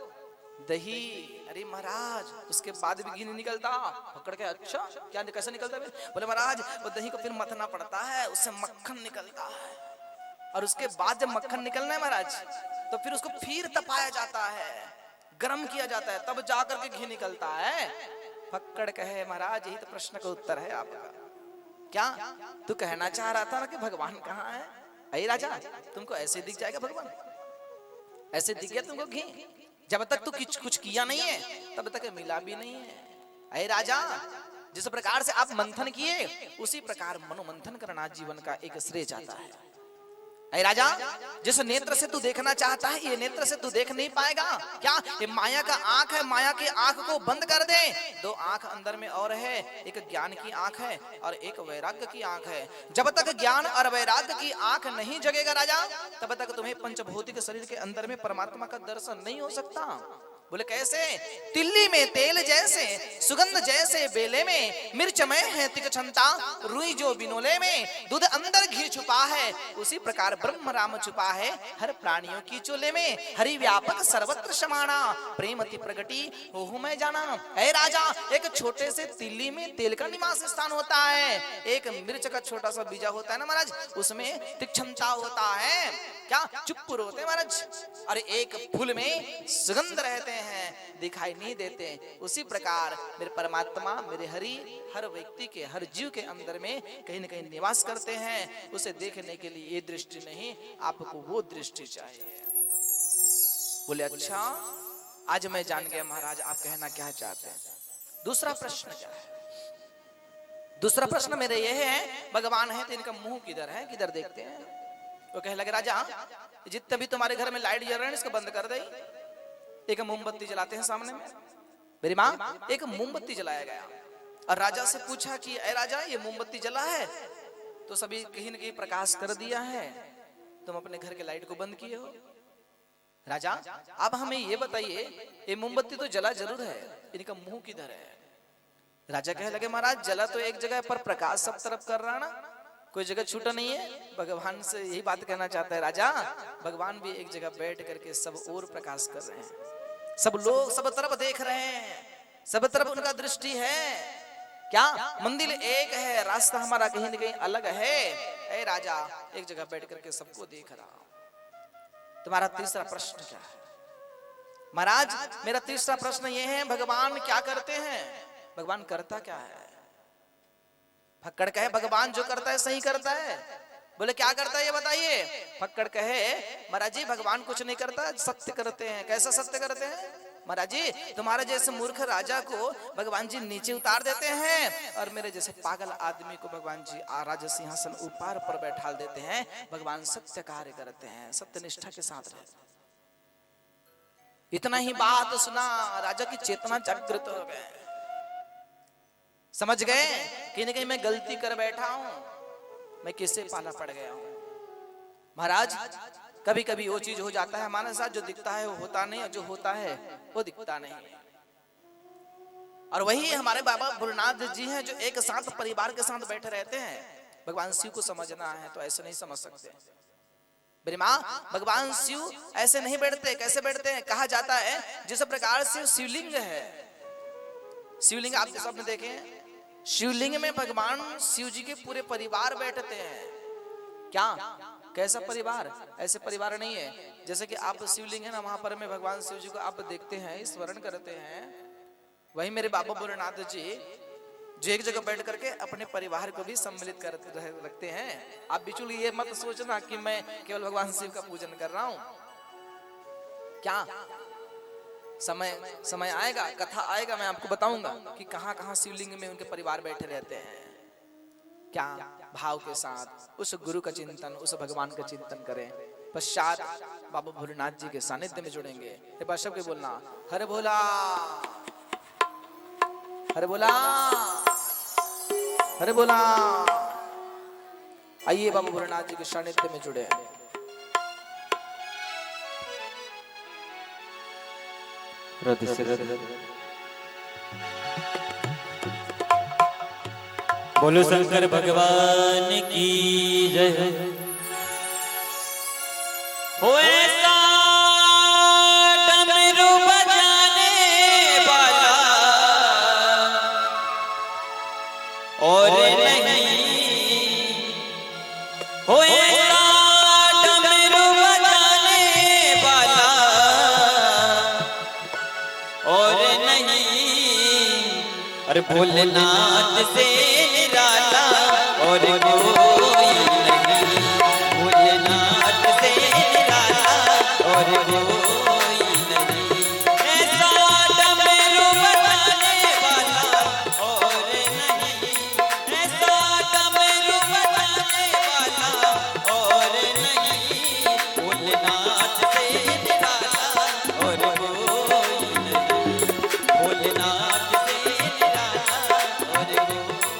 दही। अरे महाराज उसके बाद भी घी नहीं निकलता। पकड़ के अच्छा क्या कैसे निकलता है? बोले महाराज वो दही को फिर मथना पड़ता है, उससे मक्खन निकलता है, और उसके बाद जब मक्खन निकलना है महाराज तो फिर उसको फिर तपाया जाता है, गर्म किया जाता है, तब जाकर के घी निकलता है। फक्कड़ कहे महाराज यही तो प्रश्न का उत्तर है आपका। क्या तू कहना चाह रहा था ना कि भगवान कहाँ है? अरे राजा तुमको ऐसे दिख जाएगा भगवान? ऐसे दिख गया तुमको घी? जब तक तू कुछ किया नहीं है तब तक मिला भी नहीं है। अरे राजा जिस प्रकार से आप मंथन किए उसी प्रकार मनोमंथन करना जीवन का एक श्रेय जाता है। अरे राजा जिस नेत्र से तू देखना चाहता है ये नेत्र से तू देख नहीं पाएगा। क्या ये माया का आंख है, माया की आंख को बंद कर दे। 2 आंख अंदर में और है, एक ज्ञान की आंख है और एक वैराग्य की आंख है। जब तक ज्ञान और वैराग्य की आंख नहीं जगेगा राजा तब तक तुम्हें पंचभौतिक शरीर के अंदर में परमात्मा का दर्शन नहीं हो सकता। बोले कैसे? तिल्ली में तेल जैसे, सुगंध जैसे बेले में, मिर्चमय है तीक्ष्णता रुई जो बिनोले में, दूध अंदर घी छुपा है, उसी प्रकार ब्रह्म राम छुपा है हर प्राणियों की चोले में। हरि व्यापक सर्वत्र समाना, प्रेमति प्रगति हो मैं जाना। ऐ राजा, एक छोटे से तिल्ली में तेल का निवास स्थान होता है, एक मिर्च का छोटा सा बीजा होता है ना महाराज, उसमें तीक्ष्णता होता है, क्या चुप्पुर होते हैं महाराज, और एक फूल में सुगंध रहते हैं, दिखाई नहीं देते। उसी प्रकार मेरे परमात्मा, मेरे हरि हर व्यक्ति के, हर जीव के अंदर में कहीं न कहीं निवास करते हैं। उसे देखने के लिए ये दृष्टि नहीं, आपको वो दृष्टि चाहिए। बोले अच्छा, आज मैं जान गया महाराज आप कहना क्या चाहते हैं। दूसरा प्रश्न क्या है? दूसरा प्रश्न मेरे ये है, भगवान है तो इनका मुंह किधर है, किधर देखते हैं? वो कहे लगे राजा, जितने भी तुम्हारे घर में लाइट जल रहे हैं इसको बंद कर दे। एक मोमबत्ती जलाते हैं सामने में, मेरी माँ एक मोमबत्ती जलाया गया और राजा से पूछा कि ए राजा ये मोमबत्ती जला है, तो सभी कहीं न कहीं प्रकाश कर दिया है, तुम अपने घर के लाइट को बंद किए हो। राजा अब हमें ये बताइए, ये मोमबत्ती तो जला जरूर है, इनका मुंह किधर है? राजा कहे लगे महाराज जला तो एक जगह पर प्रकाश सब तरफ कर रहा ना, कोई जगह छूटा नहीं है। भगवान से यही बात कहना चाहता है राजा, भगवान भी एक जगह बैठ करके सब और प्रकाश कर रहे हैं, सब लोग सब तरफ देख रहे हैं, सब तरफ उनका दृष्टि है। क्या मंदिर एक है, रास्ता हमारा कहीं न कहीं अलग है। ए राजा एक जगह बैठ करके सबको देख रहा। तुम्हारा तीसरा प्रश्न क्या है? महाराज मेरा तीसरा प्रश्न ये है, भगवान क्या करते हैं? भगवान करता क्या है? फक्कड़ कहे भगवान जो करता है सही करता है। बोले क्या करता है ये बताइए। फक्कड़ कहे महाराज जी भगवान कुछ नहीं करता, सत्य करते हैं। कैसा सत्य करते हैं? महाराज जी तुम्हारे जैसे मूर्ख राजा को भगवान जी नीचे उतार देते हैं और मेरे जैसे पागल आदमी को भगवान जी राज सिंहासन ऊपर पर बैठा देते हैं। भगवान सत्य कार्य करते हैं, सत्य निष्ठा के साथ रहते हैं। इतना ही बात सुना राजा की चेतना जागृत हो गए, समझ गए कहीं न कहीं मैं गलती कर बैठा हूं, मैं किससे पाला पड़ गया हूं। महाराज कभी कभी वो चीज हो जाता है हमारे साथ, जो दिखता है वो होता नहीं और जो होता है वो दिखता नहीं। और वही हमारे बाबा भोलेनाथ जी हैं जो एक साथ परिवार के साथ बैठे रहते हैं। भगवान शिव को समझना है तो ऐसे नहीं समझ सकते। मेरी माँ भगवान शिव ऐसे नहीं बैठते। कैसे बैठते हैं? कहा जाता है जिस प्रकार से शिवलिंग है, शिवलिंग आपके सामने देखें, शिवलिंग में भगवान शिव जी के पूरे परिवार बैठते हैं। क्या कैसा परिवार? ऐसे परिवार नहीं है जैसे कि आप शिवलिंग है ना वहां पर में भगवान शिव जी को आप देखते हैं, स्मरण करते हैं। वही मेरे बाबा भोलेनाथ जी जो एक जगह बैठ करके अपने परिवार को भी सम्मिलित करते रखते हैं। आप बिल्कुल ये मत सोचना कि मैं केवल भगवान शिव का पूजन कर रहा हूं। क्या समय आएगा, कथा आएगा, मैं आपको बताऊंगा कि कहां कहां शिवलिंग में उनके परिवार बैठे रहते हैं। क्या भाव के साथ उस गुरु का चिंतन, उस भगवान का चिंतन करें। पश्चात बाबा भोलेनाथ जी के सानिध्य में जुड़ेंगे। एक बार सबके बोलना हरे भोला, हरे भोला, हरे भोला। आइए बाबा भोलेनाथ जी के सानिध्य में जुड़े। बोलो शंकर भगवान की जय। हो ऐसा डमरू बजाने वाला और नहीं, हो ऐसा डमरू बजाने वाला और नहीं, अरे भोलेनाथ से निराला और कोई नहीं, भोलेनाथ से निराला और कोई नहीं। ऐसा डमरू बजाने वाला और नहीं, ऐसा डमरू बजाने वाला और नहीं, भोलेनाथ से निराला और कोई नहीं, भोलेनाथ से निराला और कोई।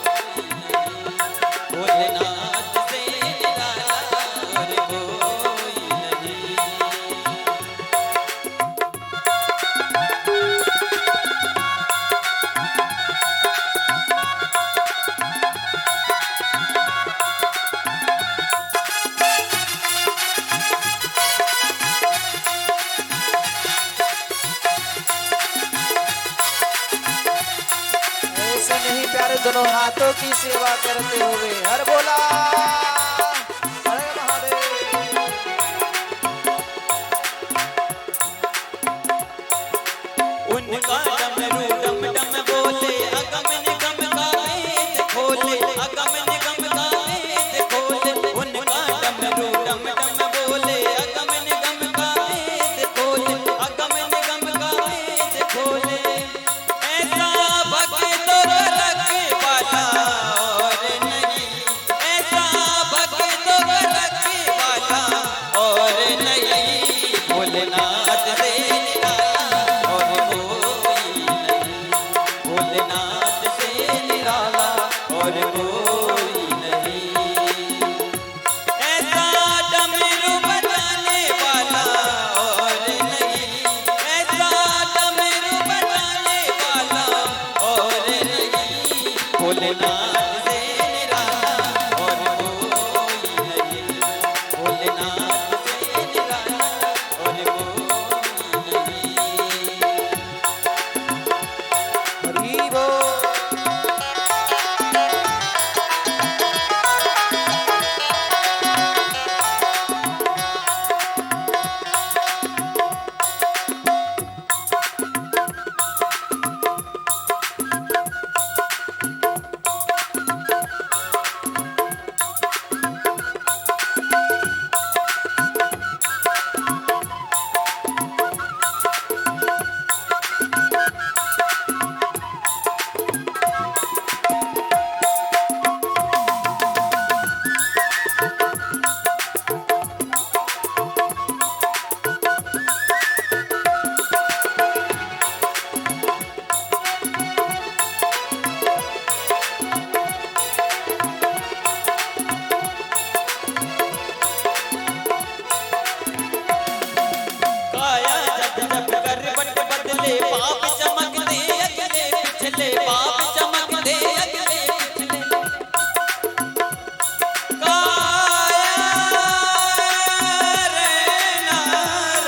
दोनों हाथों की सेवा करते हुए हर बोला हर महादेव। उनका डमरू डम डम बोले अगम निगम का भेद खोले अगम निगम का भेद खोले उनका डमरू डम डम बोले अगम निगम का भेद खोले अगम निगम का भेद खोले ऐसा भक्तों का रखे वाला और नहीं ऐसा भक्तों का रखे वाला और नहीं भोलेनाथ से और कोई नहीं ऐसा डमरू बजाने वाला और नहीं ऐसा डमरू बजाने वाला और नहीं भोलेनाथ से निराला और कोई नहीं भोलेनाथ से निराला और कोई नहीं। हरि बोल। पाप चमक दे अगले पिछले पाप चमक दे अगले पिछले काया रे नार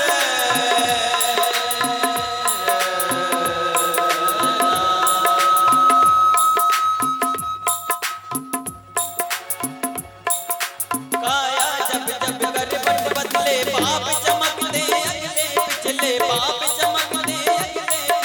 काया जब जब कर बट बदले पाप चमक दे अगले पिछले पाप चमक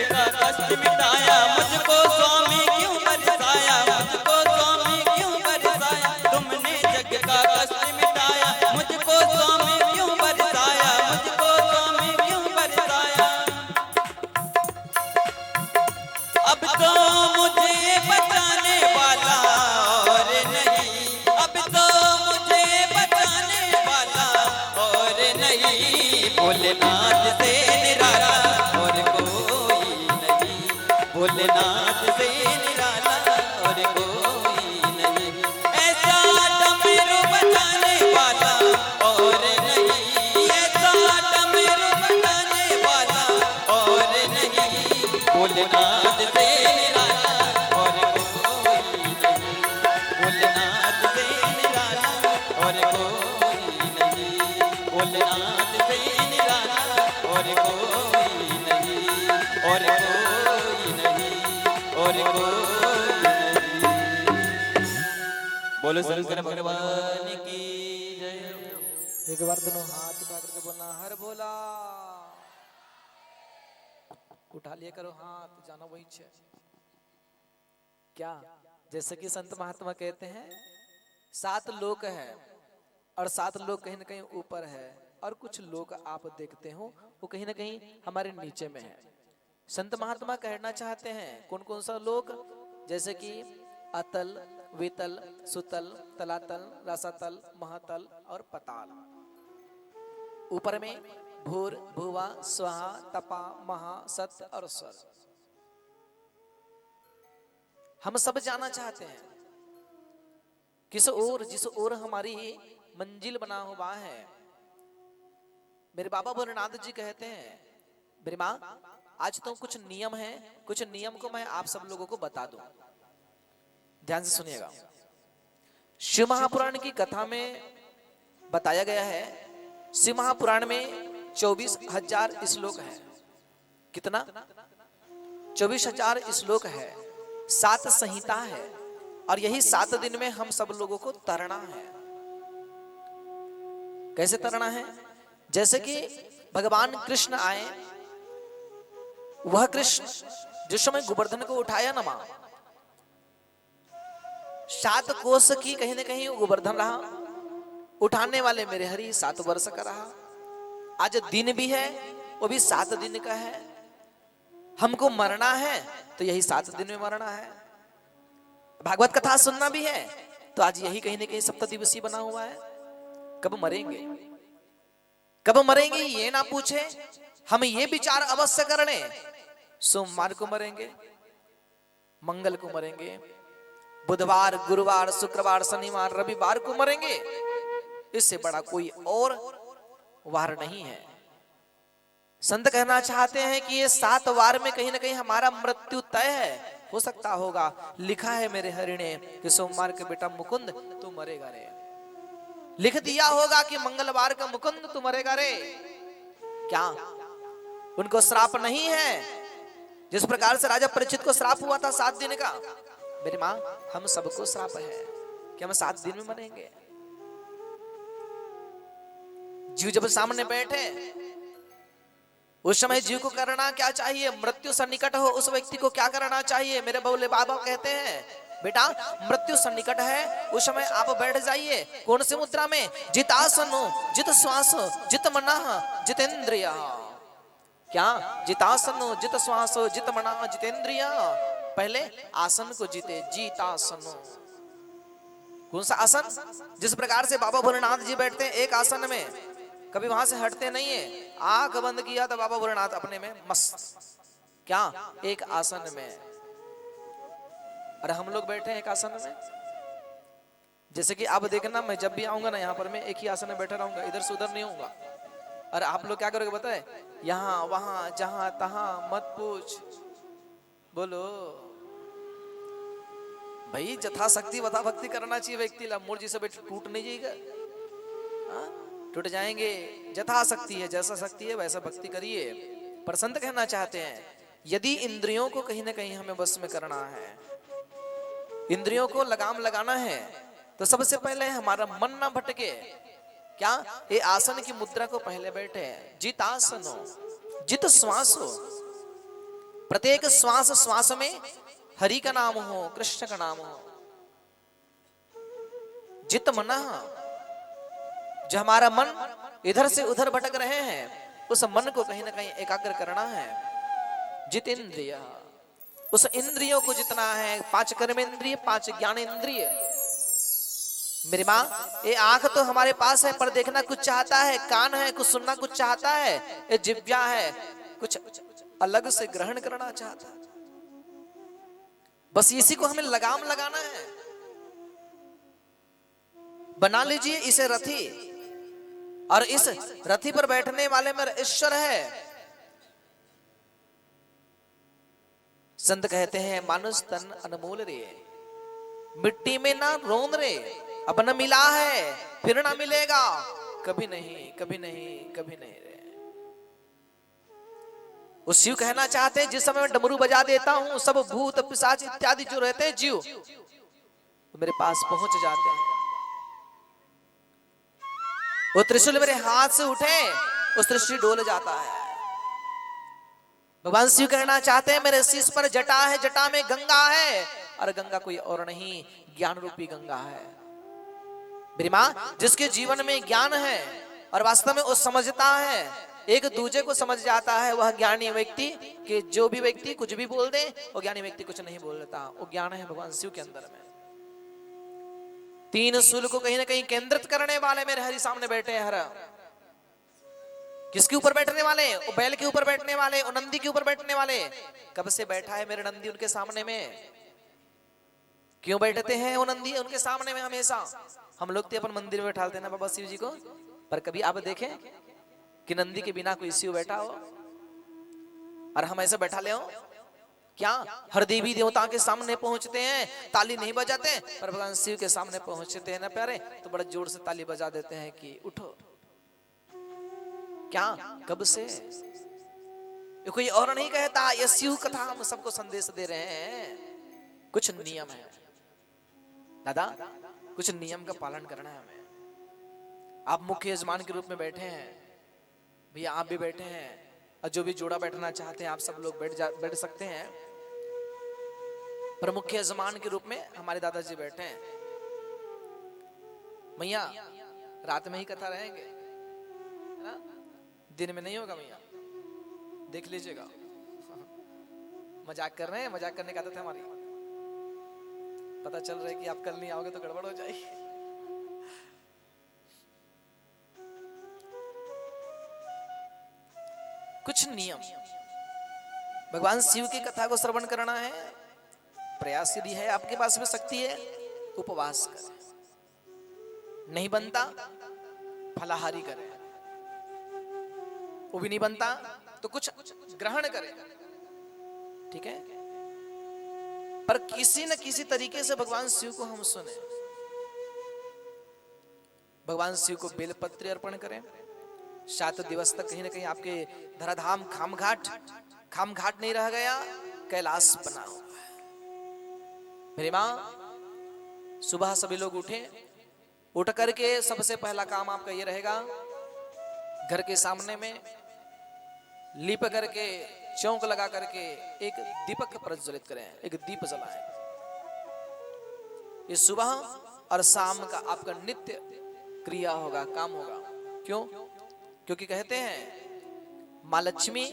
मिटाया मुझको स्वामी क्यों बरसाया मुझको स्वामी क्यों बरसाया तुमने जग का कष्ट मिटाया मुझको स्वामी क्यों बरसाया मुझको स्वामी क्यों बरसाया अब तो मुझे बचाने वाला और नहीं अब तो मुझे बचाने वाला और नहीं भोलेनाथ से निराला और कोई नहीं भोलेनाथ से निराला और कोई नहीं, भोलेनाथ से निराला और कोई नहीं, भोलेनाथ से निराला और कोई नहीं, और कोई नहीं, और कोई नहीं। बोलो शंकर भगवान की जय। एक बार दोनों हाथ उठा करके बोलना हर भोला। उठा लिया करो हाथ, जाना वही है क्या। जैसे कि संत महात्मा कहते हैं 7 लोक है और 7 लोग कहीं ना कहीं ऊपर है, और कुछ लोग आप देखते हो वो कहीं ना कहीं हमारे नीचे में है। संत महात्मा कहना चाहते हैं कौन कौन सा लोक, जैसे कि अतल, वितल, सुतल, तलातल, रसातल, महातल और पताल। ऊपर में भूर, भुवा, स्वाहा, तपा, महा, सत्य और स्वर। हम सब जाना चाहते हैं किस ओर, जिस ओर हमारी मंजिल बना हुआ है। मेरे बाबा भोलेनाथ जी कहते हैं मेरी माँ आज तो कुछ नियम है, कुछ नियम को मैं आप सब लोगों को बता दूं, ध्यान से सुनिएगा। शिव महापुराण की कथा में बताया गया है, शिव महापुराण में 24,000 श्लोक है। कितना? 24,000 श्लोक है, 7 संहिता है, और यही 7 दिन में हम सब लोगों को तरना है। कैसे तरना है? जैसे कि भगवान कृष्ण आए, वह कृष्ण जिस समय गोवर्धन को उठाया ना मां, 7 कोस की कहीं ना कहीं गोवर्धन रहा, उठाने वाले मेरे हरि 7 वर्ष का रहा। आज दिन भी है, वो भी 7 दिन का है। हमको मरना है तो यही 7 दिन में मरना है। भागवत कथा सुनना भी है तो आज यही कहीं ना कहीं सप्तदिवसीय बना हुआ है। कब मरेंगे, कब मरेंगे ये ना पूछे, हम ये विचार अवश्य कर लें, सोमवार को मरेंगे, मंगल को मरेंगे, बुधवार, गुरुवार, शुक्रवार, शनिवार, रविवार को मरेंगे। इससे बड़ा कोई और वार नहीं है। संत कहना चाहते हैं कि ये 7 वार में कहीं ना कहीं हमारा मृत्यु तय है। हो सकता होगा लिखा है मेरे हरि ने कि सोमवार के बेटा मुकुंद तू मरेगा रे, लिख दिया होगा कि मंगलवार का मुकुंद तू मरेगा रे। क्या उनको श्राप नहीं है? जिस प्रकार से राजा परीक्षित को श्राप हुआ था 7 दिन का, मेरी माँ हम सबको श्राप है कि हम 7 दिन में मरेंगे। जीव जब सामने बैठे उस समय जीव को करना क्या चाहिए? मृत्यु सन्निकट हो उस व्यक्ति को क्या करना चाहिए? मेरे भोले बाबा कहते हैं बेटा मृत्यु सन्निकट है उस समय आप बैठ जाइए। कौन सी मुद्रा में? जित आसनो, जित श्वासो, जित मनः, जितेंद्रिय। क्या? जितासनो, जित श्वासो, जित मनः, जितेंद्रिय। पहले आसन को जीते, जीतासनो। कौन सा आसन? जिस प्रकार से बाबा भोलेनाथ जी बैठते हैं एक आसन में, कभी वहां से हटते नहीं है। आंख बंद किया तो बाबा भोलेनाथ अपने में मस्त, क्या? एक आसन में। और हम लोग बैठे हैं एक आसन में। जैसे कि आप देखना, मैं जब भी आऊंगा ना यहाँ पर मैं एक ही आसन में बैठा रहूंगा, इधर से उधर नहीं होऊंगा। और आप लोग क्या करोगे पता है? यहाँ वहां जहां तहां मत पूछ। बोलो भाई, यथाशक्ति वथा भक्ति करना चाहिए व्यक्ति ला। मूर्ति से बैठ टूट नहीं जाएगा, टूट जाएंगे। यथाशक्ति है, जैसा शक्ति है वैसा भक्ति करिए। पर संत कहना चाहते हैं यदि इंद्रियों को कहीं ना कहीं हमें बस में करना है, इंद्रियों को लगाम लगाना है, तो सबसे पहले हमारा मन ना भटके। क्या? ये आसन की मुद्रा को पहले बैठे, जित आसनो, जित श्वास हो। प्रत्येक श्वास श्वास में हरि का नाम हो, कृष्ण का नाम हो। जित मनः, जो हमारा मन इधर से उधर भटक रहे हैं उस मन को कहीं ना कहीं एकाग्र करना है। जितेंद्रिय, उस इंद्रियों को जितना है, 5 कर्मेंद्रिय, 5 ज्ञानेंद्रिय। मेरी माँ, ये आंख तो हमारे पास है पर देखना कुछ चाहता है, कान है कुछ सुनना कुछ चाहता है, ये जिह्वा है कुछ अलग से ग्रहण करना चाहता है। बस इसी को हमें लगाम लगाना है। बना लीजिए इसे रथी, और इस रथी पर बैठने वाले मेरा ईश्वर है। संत कहते हैं मानुष तन अनमोल रे, मिट्टी में ना रोन रे, अब न मिला है फिर ना मिलेगा, कभी नहीं कभी नहीं कभी नहीं रे। वो शिव कहना चाहते हैं जिस समय मैं डमरू बजा देता हूं सब भूत पिशाच इत्यादि जो रहते हैं जीव तो मेरे पास पहुंच जाते हैं। वो त्रिशूल मेरे हाथ से उठे उस त्रिशूल डोल जाता है। भगवान शिव कहना चाहते हैं मेरे शीश पर जटा है, जटा में गंगा है और गंगा कोई और नहीं ज्ञान रूपी गंगा है। मेरी मां जिसके जीवन में ज्ञान है और वास्तव में वो समझता है, एक दूजे को समझ जाता है, वह ज्ञानी व्यक्ति कि जो भी व्यक्ति कुछ भी बोल दे वो ज्ञानी व्यक्ति कुछ नहीं बोलता। वो ज्ञान है भगवान शिव के अंदर में। तीन सूल को कहीं ना कहीं केंद्रित करने वाले मेरे हरि सामने बैठे हैं। हर किसके ऊपर बैठने वाले? वो बैल के ऊपर बैठने वाले, वो नंदी के ऊपर बैठने वाले। कब से बैठा है मेरे नंदी उनके सामने में? क्यों बैठते हैं वो नंदी उनके सामने में? हमेशा हम लोग तो अपन मंदिर में बैठाते हैं ना बाबा शिव जी को, पर कभी आप देखें कि नंदी के बिना कोई शिव बैठा हो और हम ऐसे बैठा ले हो क्या? हर देवी देवता के सामने पहुंचते हैं ताली नहीं बजाते, पर भगवान शिव के सामने पहुंचते हैं ना प्यारे तो बड़ा जोर से ताली बजा देते हैं कि उठो। क्या? कब से? ये कोई और नहीं कहता, ये शिव कथा हम सबको संदेश दे रहे हैं। कुछ नियम है दादा, कुछ नियम का पालन करना है हमें। आप मुख्य यजमान के रूप में बैठे हैं भैया, आप भी बैठे हैं और जो भी जोड़ा बैठना चाहते हैं आप सब लोग बैठ सकते हैं, पर मुख्य यजमान के रूप में हमारे दादाजी बैठे हैं। मैया रात में ही कथा रहेंगे है ना, दिन में नहीं होगा मैया, देख लीजिएगा। मजाक कर रहे हैं, मजाक करने की आदत है हमारी। पता चल रहा है कि आप कल नहीं आओगे तो गड़बड़ हो जाएगी। कुछ नियम, भगवान शिव की कथा को श्रवण करना है। प्रयास यदि है आपके पास में शक्ति है, उपवास करें। नहीं बनता फलाहारी करें, वो भी नहीं बनता तो कुछ ग्रहण करें, ठीक है। पर किसी न किसी तरीके से भगवान शिव को हम सुने। भगवान शिव को बेलपत्र अर्पण करें। 7 दिवस तक कहीं ना कहीं आपके धराधाम खामघाट नहीं रह गया, कैलाश बना हुआ है। मेरी मां सुबह सभी लोग उठ करके सबसे पहला काम आपका ये रहेगा, घर के सामने में लीप करके चौक लगा करके एक दीपक प्रज्वलित करें, एक दीप जलाएं। ये सुबह और शाम का आपका नित्य क्रिया होगा, काम होगा। क्यों? क्योंकि कहते हैं मां लक्ष्मी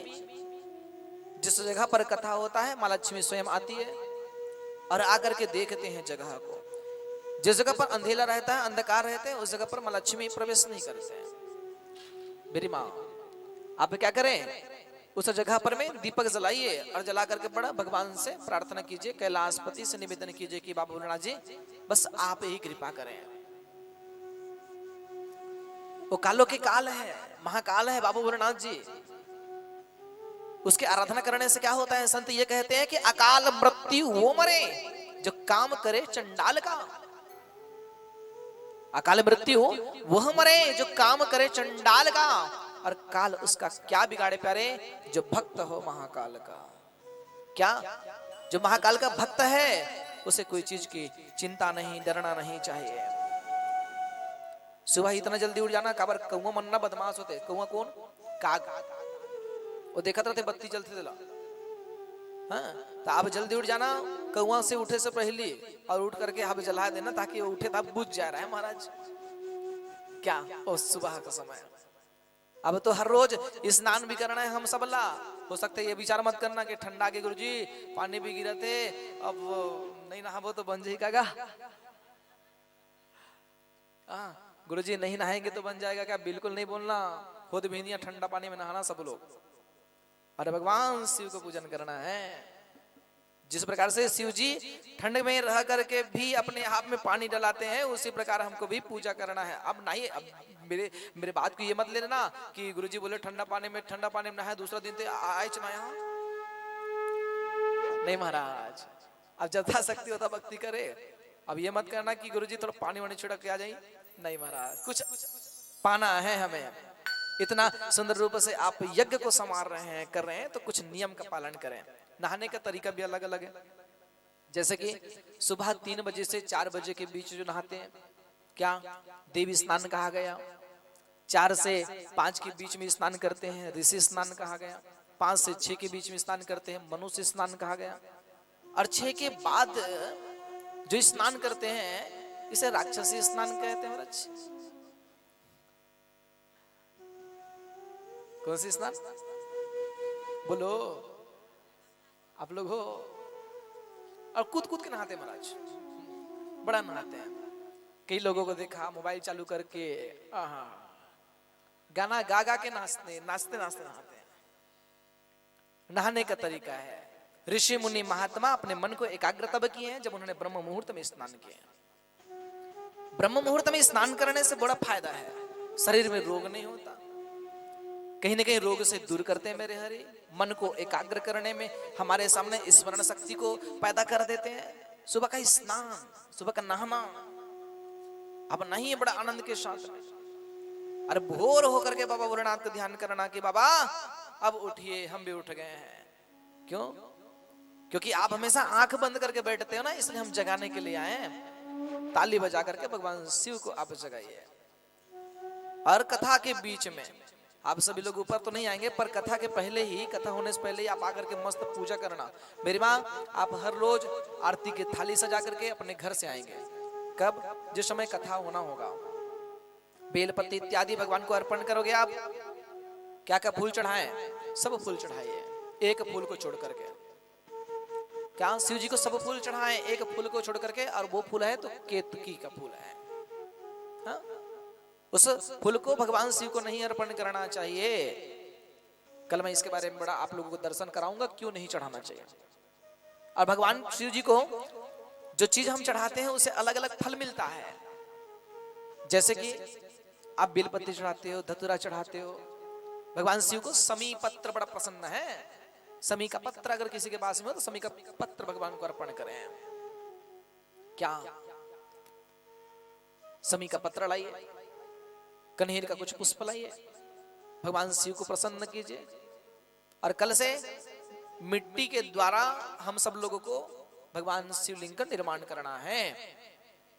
जिस जगह पर कथा होता है मां लक्ष्मी स्वयं आती है और आकर के देखते हैं जगह को। जिस जगह पर अंधेरा रहता है, अंधकार रहते हैं, उस जगह पर मां लक्ष्मी प्रवेश नहीं करते हैं। मेरी मां आप क्या करें, उस जगह पर में दीपक जलाइए और जला करके बड़ा भगवान से प्रार्थना कीजिए, कैलाशपति से निवेदन कीजिए कि बाबा भोलेनाथ जी बस आप ही कृपा करें। वो कालों के काल है, महाकाल है बाबा भोलेनाथ जी। उसकी आराधना करने से क्या होता है? संत ये कहते हैं कि अकाल मृत्यु वो मरे जो काम करे चंडाल का। अकाल मृत्यु वह मरे जो काम करे चंडाल का, और काल उसका क्या बिगाड़े प्यारे? जो भक्त हो महाकाल का। क्या? जो महाकाल का भक्त है उसे कोई चीज की चिंता नहीं, डरना नहीं चाहिए। सुबह इतना जल्दी उठ जाना, काबर कौआ मन्ना बदमाश होते। कौआ कौन? काग। वो देखा रहते बत्ती जलते दिला। हाँ, तो आप जल्दी उठ जाना, कौआ से उठे से पहले और उठ करके आप जला देना ताकि वो उठे तो बुझ जा रहा है महाराज। क्या? और सुबह का समय। अब तो हर रोज स्नान भी करना है हम सबला। हो सकता है ये विचार मत करना कि ठंडा के गुरुजी पानी भी गिरा थे, अब नहीं नहाबो तो बन जाएगा। गुरुजी नहीं नहाएंगे तो बन जाएगा क्या? बिल्कुल नहीं बोलना। खुद भी नहीं ठंडा पानी में नहाना सब लोग। अरे भगवान शिव को पूजन करना है। जिस प्रकार से शिव जी ठंड में रह करके भी अपने हाथ में पानी डलाते हैं, उसी प्रकार हमको भी पूजा करना है। अब नहीं, अब मेरे बात को ये मत लेना कि गुरुजी बोले ठंडा पानी में नहाए, दूसरा दिन तो आए चना यहाँ। नहीं महाराज, अब जथा शक्ति होता भक्ति करे। अब ये मत करना कि गुरुजी थोड़ा पानी वानी छिड़क के आ जाइए, नहीं महाराज, कुछ पाना है हमें। इतना सुंदर रूप से आप यज्ञ को संवार रहे हैं, कर रहे हैं, तो कुछ नियम का पालन करें। नहाने का तरीका भी अलग अलग है। जैसे कि सुबह 3 बजे से 4 बजे के बीच जो नहाते हैं, क्या देवी स्नान कहा गया। 4 से 5 के बीच में स्नान करते हैं, ऋषि स्नान कहा गया। 5 से 6 के बीच में स्नान करते हैं, मनुष्य स्नान कहा गया। और 6 के बाद जो स्नान करते हैं इसे राक्षसी स्नान कहते हैं। महाराज कौन सी स्नान बोलो आप लोग हो। और कूद कूद के नहाते हैं महाराज, बड़ा नहाते हैं। कई लोगों को देखा मोबाइल चालू करके गाना गा गा के नाचते नाचते नाचते नहाते हैं। नहाने का तरीका है, ऋषि मुनि महात्मा अपने मन को एकाग्र तब किए हैं जब उन्होंने ब्रह्म मुहूर्त में स्नान किया। ब्रह्म मुहूर्त में स्नान करने से बड़ा फायदा है, शरीर में रोग नहीं होता, कहीं ना कहीं रोग से दूर करते हैं मेरे हरि। मन को एकाग्र करने में हमारे सामने स्मरण शक्ति को पैदा कर देते हैं। सुबह का स्नान, सुबह का नहाना, अब नहीं बड़ा आनंद के साथ में। अरे भोर होकर के बाबा भोलेनाथ का ध्यान करना कि बाबा अब उठिए, हम भी उठ गए हैं। क्यों? क्योंकि आप हमेशा आंख बंद करके बैठते हो ना, इसलिए हम जगाने के लिए आए हैं। ताली बजा करके भगवान शिव को आप जगाइए। और कथा के बीच में आप सभी लोग ऊपर तो नहीं आएंगे, पर कथा के पहले ही, कथा होने से पहले ही आप आकर के मस्त पूजा करना। मेरी माँ, आप हर रोज आरती की थाली सजा करके अपने घर से आएंगे। कब? जिस समय कथा होना होगा। बेलपत्ती इत्यादि भगवान को अर्पण करोगे आप। क्या क्या फूल चढ़ाएं? सब फूल चढ़ाइए, एक फूल को छोड़ करके। क्या शिव जी को सब फूल चढ़ाएं, एक फूल को छोड़ करके? और वो फूल है तो केतकी का फूल है। हा? उस फूल को भगवान शिव को नहीं अर्पण करना चाहिए। कल मैं इसके बारे में बड़ा आप लोगों को दर्शन कराऊंगा क्यों नहीं चढ़ाना चाहिए। और भगवान शिव जी को जो चीज हम चढ़ाते हैं उसे अलग अलग फल मिलता है। जैसे कि आप बेलपत्ती चढ़ाते हो, धतूरा चढ़ाते हो। भगवान शिव को समी पत्र बड़ा पसंद है। समी का पत्र अगर किसी के पास में हो तो समी का पत्र भगवान को अर्पण करें। क्या? समी का पत्र लाइए, कन्हेर का कुछ पुष्प लाइए, भगवान शिव को प्रसन्न कीजिए। और कल से मिट्टी के द्वारा हम सब लोगों को भगवान शिवलिंग का निर्माण करना है।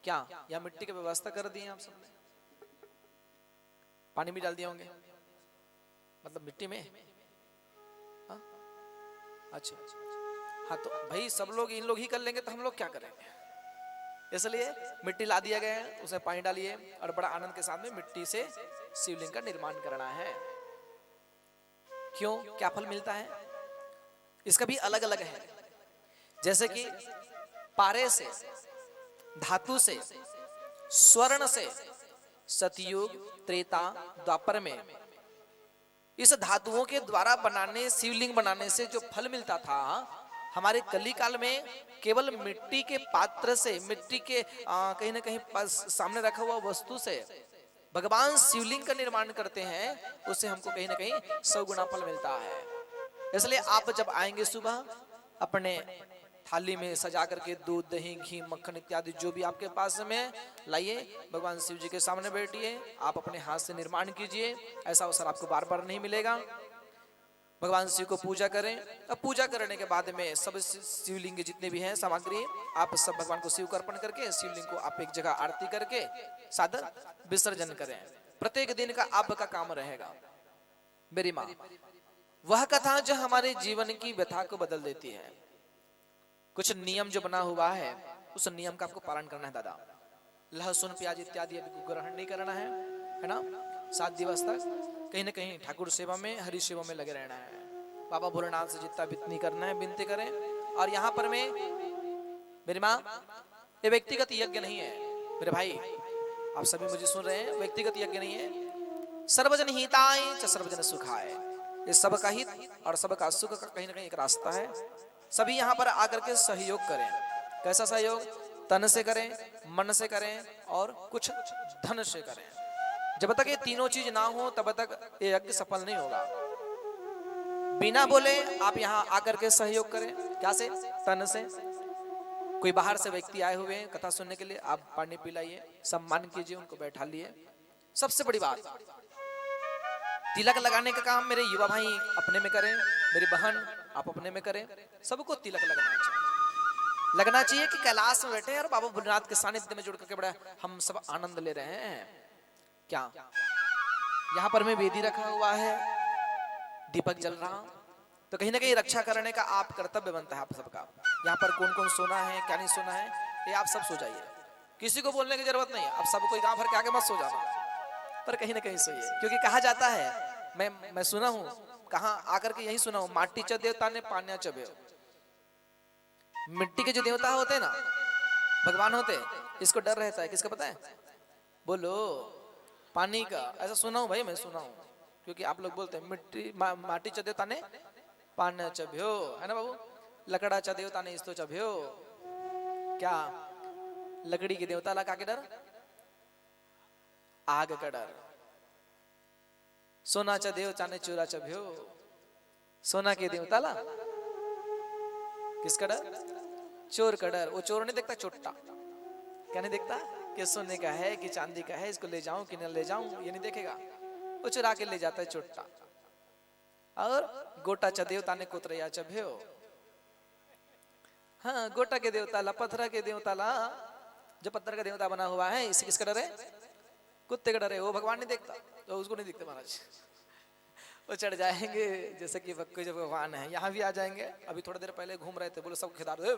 क्या यहाँ मिट्टी की व्यवस्था कर दी है आप सबने? पानी भी डाल दिए होंगे, मतलब मिट्टी में। हाँ? अच्छा, हाँ तो भाई सब लोग इन लोग ही कर लेंगे तो हम लोग क्या करेंगे। इसलिए मिट्टी ला दिया गया है, उसमें पानी डालिए और बड़ा आनंद के साथ में मिट्टी से शिवलिंग का निर्माण करना है। क्यों? क्या फल मिलता है? इसका भी अलग अलग है। जैसे कि पारे से, धातु से, स्वर्ण से सतयुग, त्रेता, द्वापर में इस धातुओं के द्वारा बनाने, शिवलिंग बनाने से जो फल मिलता था, हमारे कली काल में केवल मिट्टी के पात्र से, मिट्टी के कहीं ना कहीं सामने रखा हुआ वस्तु से भगवान शिवलिंग का निर्माण करते हैं, उससे हमको कहीं ना कहीं 100 गुना फल मिलता है। इसलिए आप जब आएंगे सुबह, अपने थाली में सजा करके दूध, दही, घी, मक्खन इत्यादि जो भी आपके पास में लाइए, भगवान शिव जी के सामने बैठिए, आप अपने हाथ से निर्माण कीजिए। ऐसा अवसर आपको बार बार नहीं मिलेगा। भगवान शिव को पूजा करें। अब पूजा करने के बाद में सब शिवलिंग जितने भी हैं सामग्री, आप सब भगवान को शिव को अर्पण करके शिवलिंग को आप एक जगह आरती करके सादर विसर्जन करें। प्रत्येक दिन का आपका काम रहेगा। मेरी माँ, वह कथा जो हमारे जीवन की व्यथा को बदल देती है। कुछ नियम जो बना हुआ है, उस नियम का आपको पालन करना है दादा। लहसुन, प्याज इत्यादि अभी ग्रहण नहीं करना है ना। 7 दिवस तक कहीं ना कहीं ठाकुर सेवा में, हरि सेवा में लगे रहना है। बाबा भोलेनाथ से जितना विनती करना है विनती करें। और यहाँ पर मैं, मेरी माँ, ये व्यक्तिगत यज्ञ नहीं है मेरे भाई, आप सभी मुझे सुन रहे हैं, व्यक्तिगत यज्ञ नहीं है। सर्वजन हिताय च सर्वजन सुखाय, ये सबका हित और सबका सुख का कहीं ना कहीं एक रास्ता है। सभी यहाँ पर आकर के सहयोग करें। कैसा सहयोग? तन से करें, मन से करें और कुछ धन से करें। जब तक ये तीनों चीज ना हो तब तक ये यज्ञ सफल नहीं होगा। बिना बोले आप यहाँ आकर के सहयोग करें। क्या से? तन से। कोई बाहर से व्यक्ति आए हुए हैं कथा सुनने के लिए, आप पानी पिलाइए, सम्मान कीजिए, उनको बैठा लिए। सबसे बड़ी बात, तिलक लगाने का काम मेरे युवा भाई अपने में करें, मेरी बहन आप अपने में करें। सबको तिलक लगना चाहिए कि कैलाश में बैठे और बाबा भोलेनाथ के सानिध्य में जुड़ करके बड़ा हम सब आनंद ले रहे हैं। क्या यहाँ पर मैं वेदी रखा हुआ है, दीपक जल रहा, तो कहीं ना कहीं रक्षा करने का आप कर्तव्य बनता है आप सबका। यहाँ पर कौन कौन सोना है क्या नहीं सोना है, ये आप सब सो जाइए, किसी को बोलने की जरूरत नहीं है। अब सब कोई गांव भर के आगे मत सो जाना, पर कहीं ना कहीं सोइए, क्योंकि कहा जाता है, मैं सुना हूं, कहाँ आकर के यही सुना हूं, माटी च देवता ने पान्या चबे। मिट्टी के जो देवता होते हैं ना, भगवान होते, इसको डर रहता है, किसका पता है? बोलो, पानी का। ऐसा सुना हूं भाई, मैं सुना हूं, क्योंकि आप लोग बोलते हैं मिट्टी माटी च देवता ने पान्या चब्यो, है ना बाबू? लकड़ा च देवता ने इस्तो चब्यो। क्या लकड़ी के देवता ला का के डर? आग का डर। सोना च देवता ने चूरा चब्यो, सोना के देवता ला किसका डर? चोर का डर। वो चोर नहीं देखता चोट्टा, क्या नहीं देखता कि सोने का है कि चांदी का है, इसको ले जाऊं कि न ले जाऊं, ये नहीं देखेगा, वो चुरा के ले जाता है चोट्टा। और गोटा च देवता ने कोतरया चब्यो, हाँ गोटा के देवता ला, पत्थर के देवता ला, जो पत्थर का देवता बना हुआ है, इसी किसका डर है? कुत्ते का डर है। वो भगवान नहीं देखता, तो उसको नहीं दिखते महाराज, वो चढ़ जाएंगे जैसे कि कोई जो भगवान है। यहाँ भी आ जाएंगे, अभी थोड़ी देर पहले घूम रहे थे, बोले सब खिदार दे।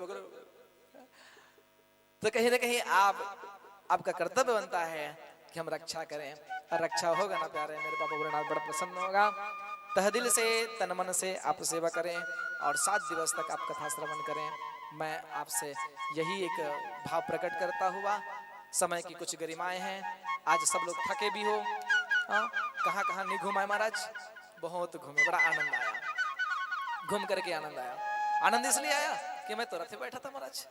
तो कहीं ना कहीं आपका कर्तव्य बनता है कि हम रक्षा करें, और रक्षा होगा ना प्यारे मेरे बाबा भोलेनाथ बड़ा प्रसन्न होगा। तह दिल से तन मन से आप सेवा करें और 7 दिवस तक आप कथा श्रवण करें। मैं आपसे यही एक भाव प्रकट करता हुआ, समय की कुछ गरिमाएं हैं, आज सब लोग थके भी हो, कहाँ कहाँ नहीं घुमाए महाराज, बहुत घूमे, बड़ा आनंद आया, घूम करके आनंद आया। आनंद इसलिए आया कि मैं तो रथ पे बैठा था महाराज,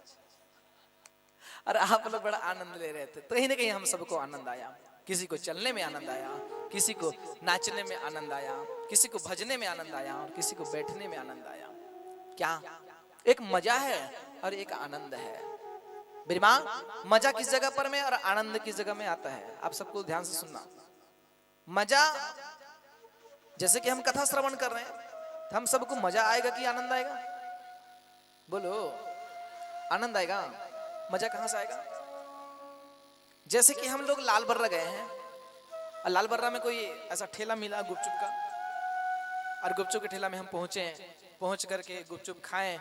और आप लोग बड़ा आनंद ले रहे थे, तो कहीं ना कहीं हम सबको आनंद आया। किसी को चलने में आनंद आया, किसी को नाचने में आनंद आया, किसी को भजने में आनंद आया, और किसी को बैठने में आनंद आया। क्या एक मजा है और एक आनंद है। बिरमा मजा किस जगह पर में और आनंद किस जगह में आता है, आप सबको ध्यान से सुनना। मजा जैसे कि हम कथा श्रवण कर रहे हैं, तो हम सबको मजा आएगा कि आनंद आएगा? बोलो, आनंद आएगा। मजा कहां से आएगा? जैसे कि हम लोग लाल बर्रा गए हैं, और लाल बर्रा में कोई ऐसा ठेला मिला गुपचुप का, और गुपचुप के ठेला में हम पहुंचे, पहुंच करके गुपचुप खाएं,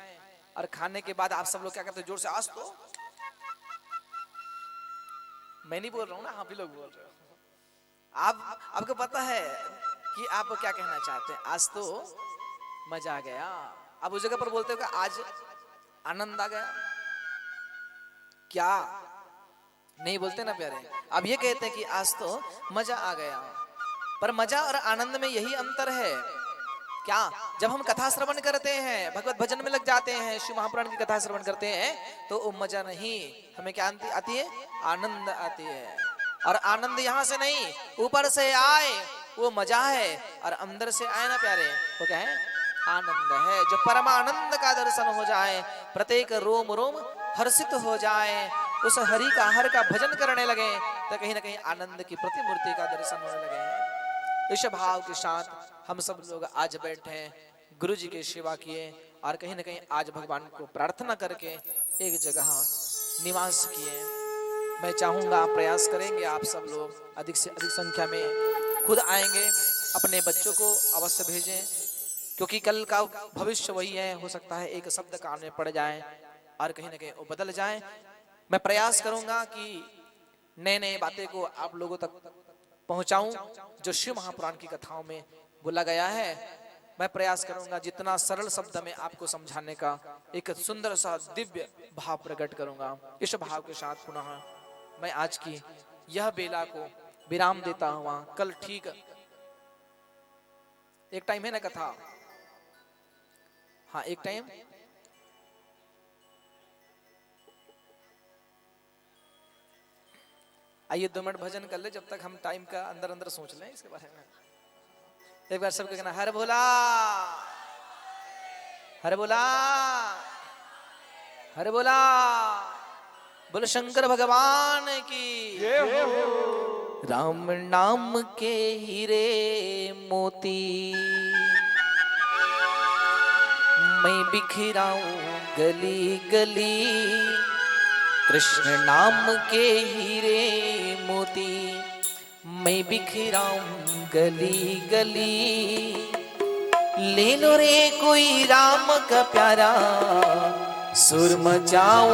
और खाने के बाद आप सब लोग क्या करते हैं? जोर से आज तो, मैं नहीं बोल रहा हूं ना, आप ही लोग बोल रहे हो। आपको पता है कि आप क्या कहना चाहते हैं, आज तो मजा आ गया। अब उस जगह पर बोलते हो कि आज आनंद आ गया, क्या नहीं बोलते ना प्यारे? अब ये कहते हैं कि आज तो मजा आ गया, पर मजा और आनंद में यही अंतर है। क्या जब हम कथा श्रवण करते हैं, भगवत भजन में लग जाते हैं, शिव महापुराण की कथा श्रवण करते हैं, तो वो मजा नहीं, हमें क्या आती है? आनंद आती है। और आनंद यहाँ से नहीं, ऊपर से आए वो मजा है, और अंदर से आए ना प्यारे, वो क्या है? आनंद है। जो परमानंद का दर्शन हो जाए, प्रत्येक रोम रोम हर्षित हो जाए, उस हरि का हर का भजन करने लगे, तो कहीं ना कहीं आनंद की प्रतिमूर्ति का दर्शन होने लगे हैं। इस भाव के साथ हम सब लोग आज बैठे, गुरु जी की सेवा किए, और कहीं ना कहीं आज भगवान को प्रार्थना करके एक जगह निवास किए। मैं चाहूंगा, प्रयास करेंगे आप सब लोग अधिक से अधिक संख्या में खुद आएंगे, अपने बच्चों को अवश्य भेजें, क्योंकि कल का भविष्य वही है। हो सकता है एक शब्द कान में पड़ जाए और कहीं ना कहीं वो बदल जाए। मैं प्रयास करूंगा कि नए नए बातें को आप लोगों तक पहुंचाऊं, जो शिव महापुराण की कथाओं में बोला गया है। मैं प्रयास करूंगा जितना सरल शब्द में आपको समझाने का एक सुंदर सा दिव्य भाव प्रकट करूंगा। इस भाव के साथ पुनः मैं आज की यह बेला को विराम देता हुआ, कल ठीक एक टाइम है ना कथा, हाँ एक टाइम, आइए 2 मिनट भजन कर ले, जब तक हम टाइम का अंदर अंदर सोच लें इसके बारे में। एक बार सबके कहना हर भोला, हरे बोला, हरे बोला, बोलो शंकर भगवान की। राम नाम के हीरे मोती मैं बिखराऊं गली गली, कृष्ण नाम के हीरे मोती मैं बिखराऊं गली गली। ले लो रे कोई राम का प्यारा, सुर मचाओ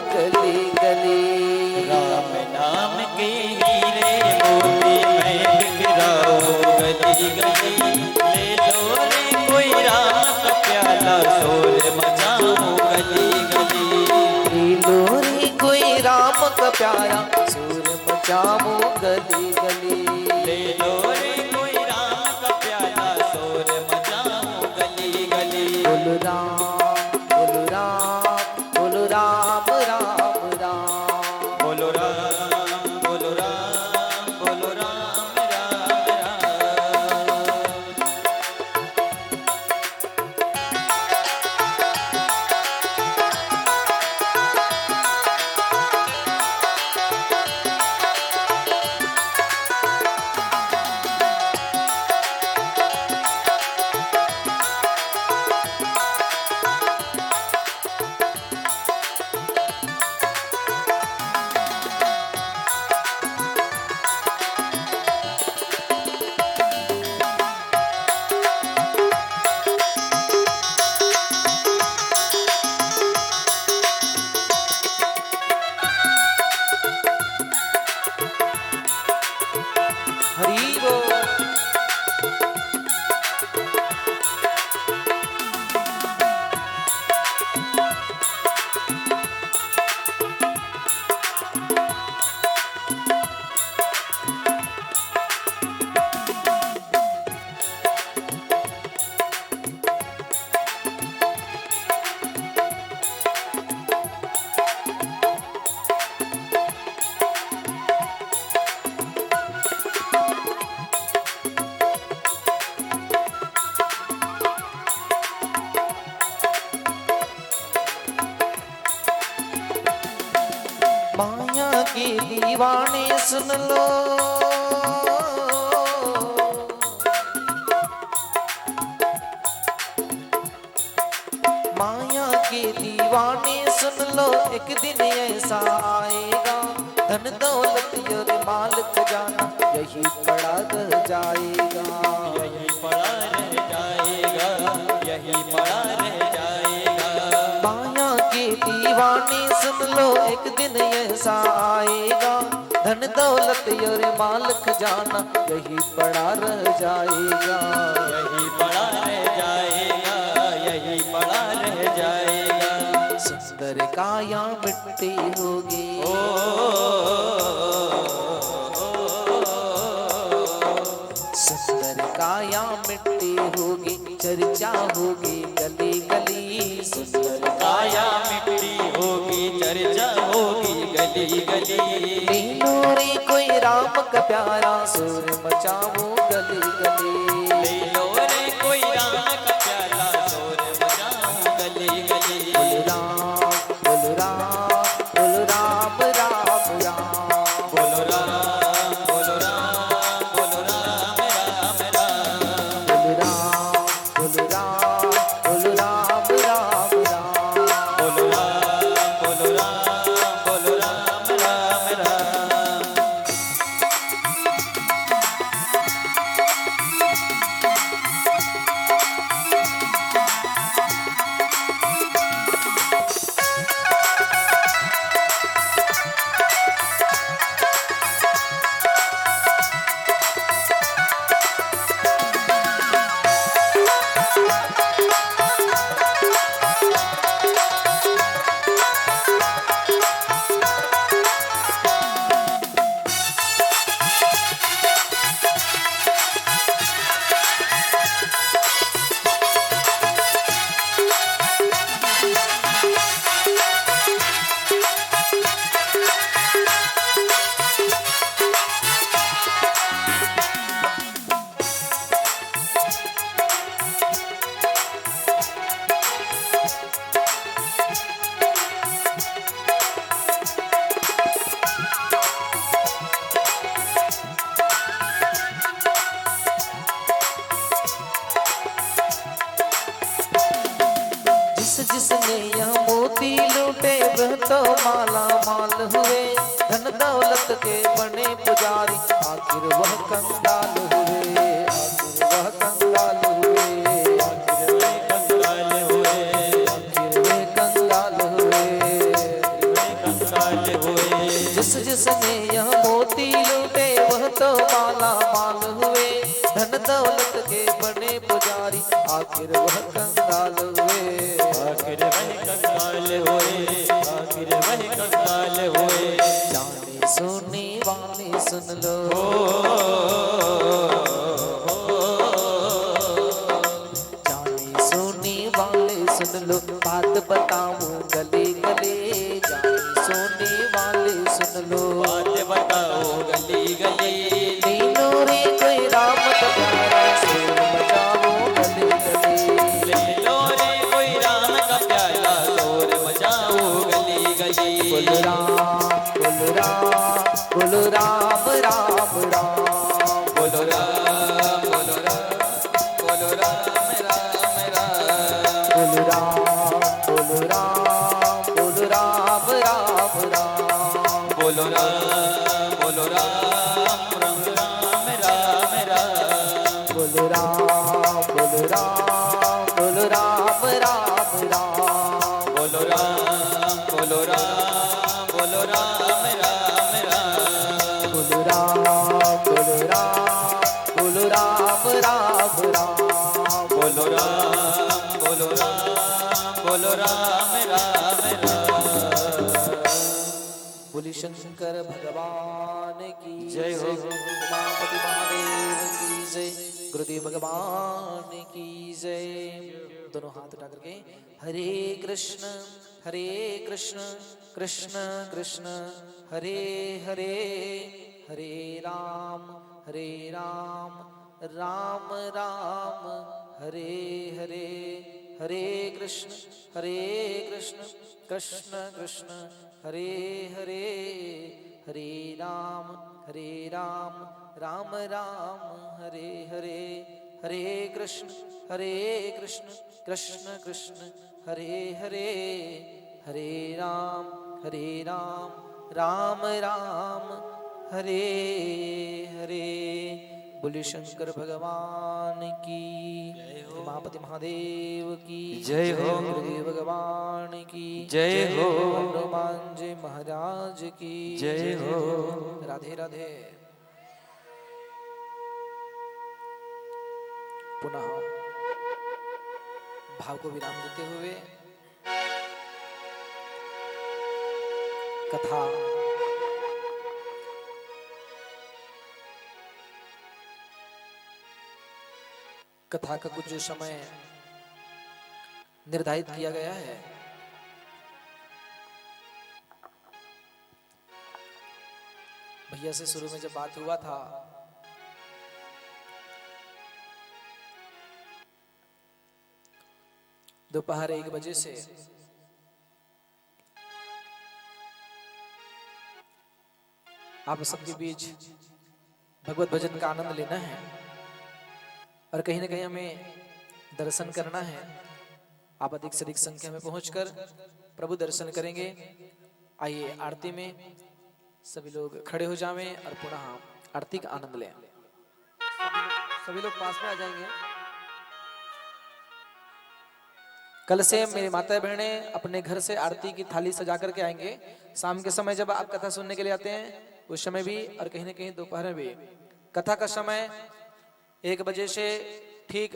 गली गली। राम नाम के हीरे मोती मैं बिखराऊं गली गली। ले लो रे कोई राम का प्याला, शोर मचाऊं गली गली। ले लो रे कोई राम का प्यारा, सुर मचाओ गली गली। ले लो रे कोई राम का प्याला, शोर मचाऊं गली गली। बोलो राम, बोलो राम, बोलो राम राम राम। बोलो राम, बोलो राम, बोलो राम राम राम। हरि बोल। माया के दीवाने सुन लो, माया के दीवाने सुन लो, एक दिन ऐसा आएगा, धन दौलत और माल खजाना यही पड़ा रह जाएगा। यही पड़ा रह जाएगा, यही पड़ा रह जाएगा। माया के दीवाने सुन लो, एक दिन ऐसा आएगा, धन दौलत और माल खजाना यही पड़ा रह जाएगा। यही पड़ा रह जाएगा, यही पड़ा रह जाएगा। सुंदर काया मिट्टी होगी, सुंदर काया मिट्टी होगी, चर्चा होगी गली गली। सुंदर काया मिट्टी होगी, चर्चा होगी गली गली। लीलो रे कोई राम का प्यारा, सुर मचाओ गली गली। ले लो रे कोई राम का प्याला, शोर मचाऊं गली गली। बोलो राम, बोलो राम, बोलो राम राम राम। बोलो राम, बोलो राम, बोलो राम राम राम। बोलो राम, बोलो राम, बोलो राम राम राम। बोलो राम, बोलो राम, बोलो राम राम राम। जिसने यह मोती लूटे वह तो माला माल हुए, धन दौलत के बने पुजारी आखिर वह कंगाल हुए, आखिर वह कंगाल हुए, आखिर वे कंगाल हुए, आखिर वे कंगाल हुए, वे कंगाल हुए। जिसने यह मोती लूटे वह तो माला माल हुए, धन दौलत के बने पुजारी आखिर वह कंगाल हुए, आखिर वह कंगाल हुए, आखिर वह कंगाल हुए। जाने सुनने वाले सुन लो, जाने सुनने वाले सुन लो, बात बताऊं गले गले, जाने सुनने वाले सुन लो, बात बताओ गली गली। नीनो रे कोई राम का प्यारा शोर मचाओ गले गले, ले लो रे कोई राम का प्याला, शोर मचाओ गली गली। बोल राम बोल राम बोल राम राम राम, बोलो राम बोलो राम बोलो राम राम राम। बोल राम बोल राम बोल राम राम राम, बोलो राम बोलो राम राम राम राम राम। बोल राम बोल राम बोल राम राम राम, बोलो राम बोलो राम बोलो राम राम राम। बोल राम बोल राम बोल राम राम राम, बोलो राम बोलो राम बोलो राम राम राम। बोली शंकर भगवान की जय हो। उमापति महादेव की जय, गुरुदेव भगवान की जय। दोनों हाथ उठा करके हरे कृष्ण कृष्ण कृष्ण हरे हरे, हरे राम राम राम हरे हरे, हरे कृष्ण कृष्ण कृष्ण हरे हरे, हरे राम राम राम हरे हरे, हरे कृष्ण कृष्ण कृष्ण हरे हरे, हरे राम राम राम हरे हरे। बोले शंकर भगवान की, उमापति महादेव की जय हो। गुरुदेव भगवान की जय हो। हनुमान जी महाराज की जय हो। राधे राधे। पुनः भाव को विराम देते हुए कथा का कुछ जो समय निर्धारित किया गया है, भैया से शुरू में जब बात हुआ था दोपहर 1 बजे से आप सबके बीच भगवत भजन का आनंद लेना है और कहीं ना कहीं हमें दर्शन करना है। आप अधिक से अधिक संख्या में पहुंचकर प्रभु दर्शन करेंगे। आइए आरती में सभी लोग खड़े हो जावें और पुनः आरती का आनंद लें। सभी लोग पास में आ जाएंगे। कल से मेरी माता बहनें अपने घर से आरती की थाली सजा करके आएंगे। शाम के समय जब आप कथा सुनने के लिए आते हैं उस समय भी और कहीं ना कहीं दोपहर में भी। कथा का समय 1 बजे से ठीक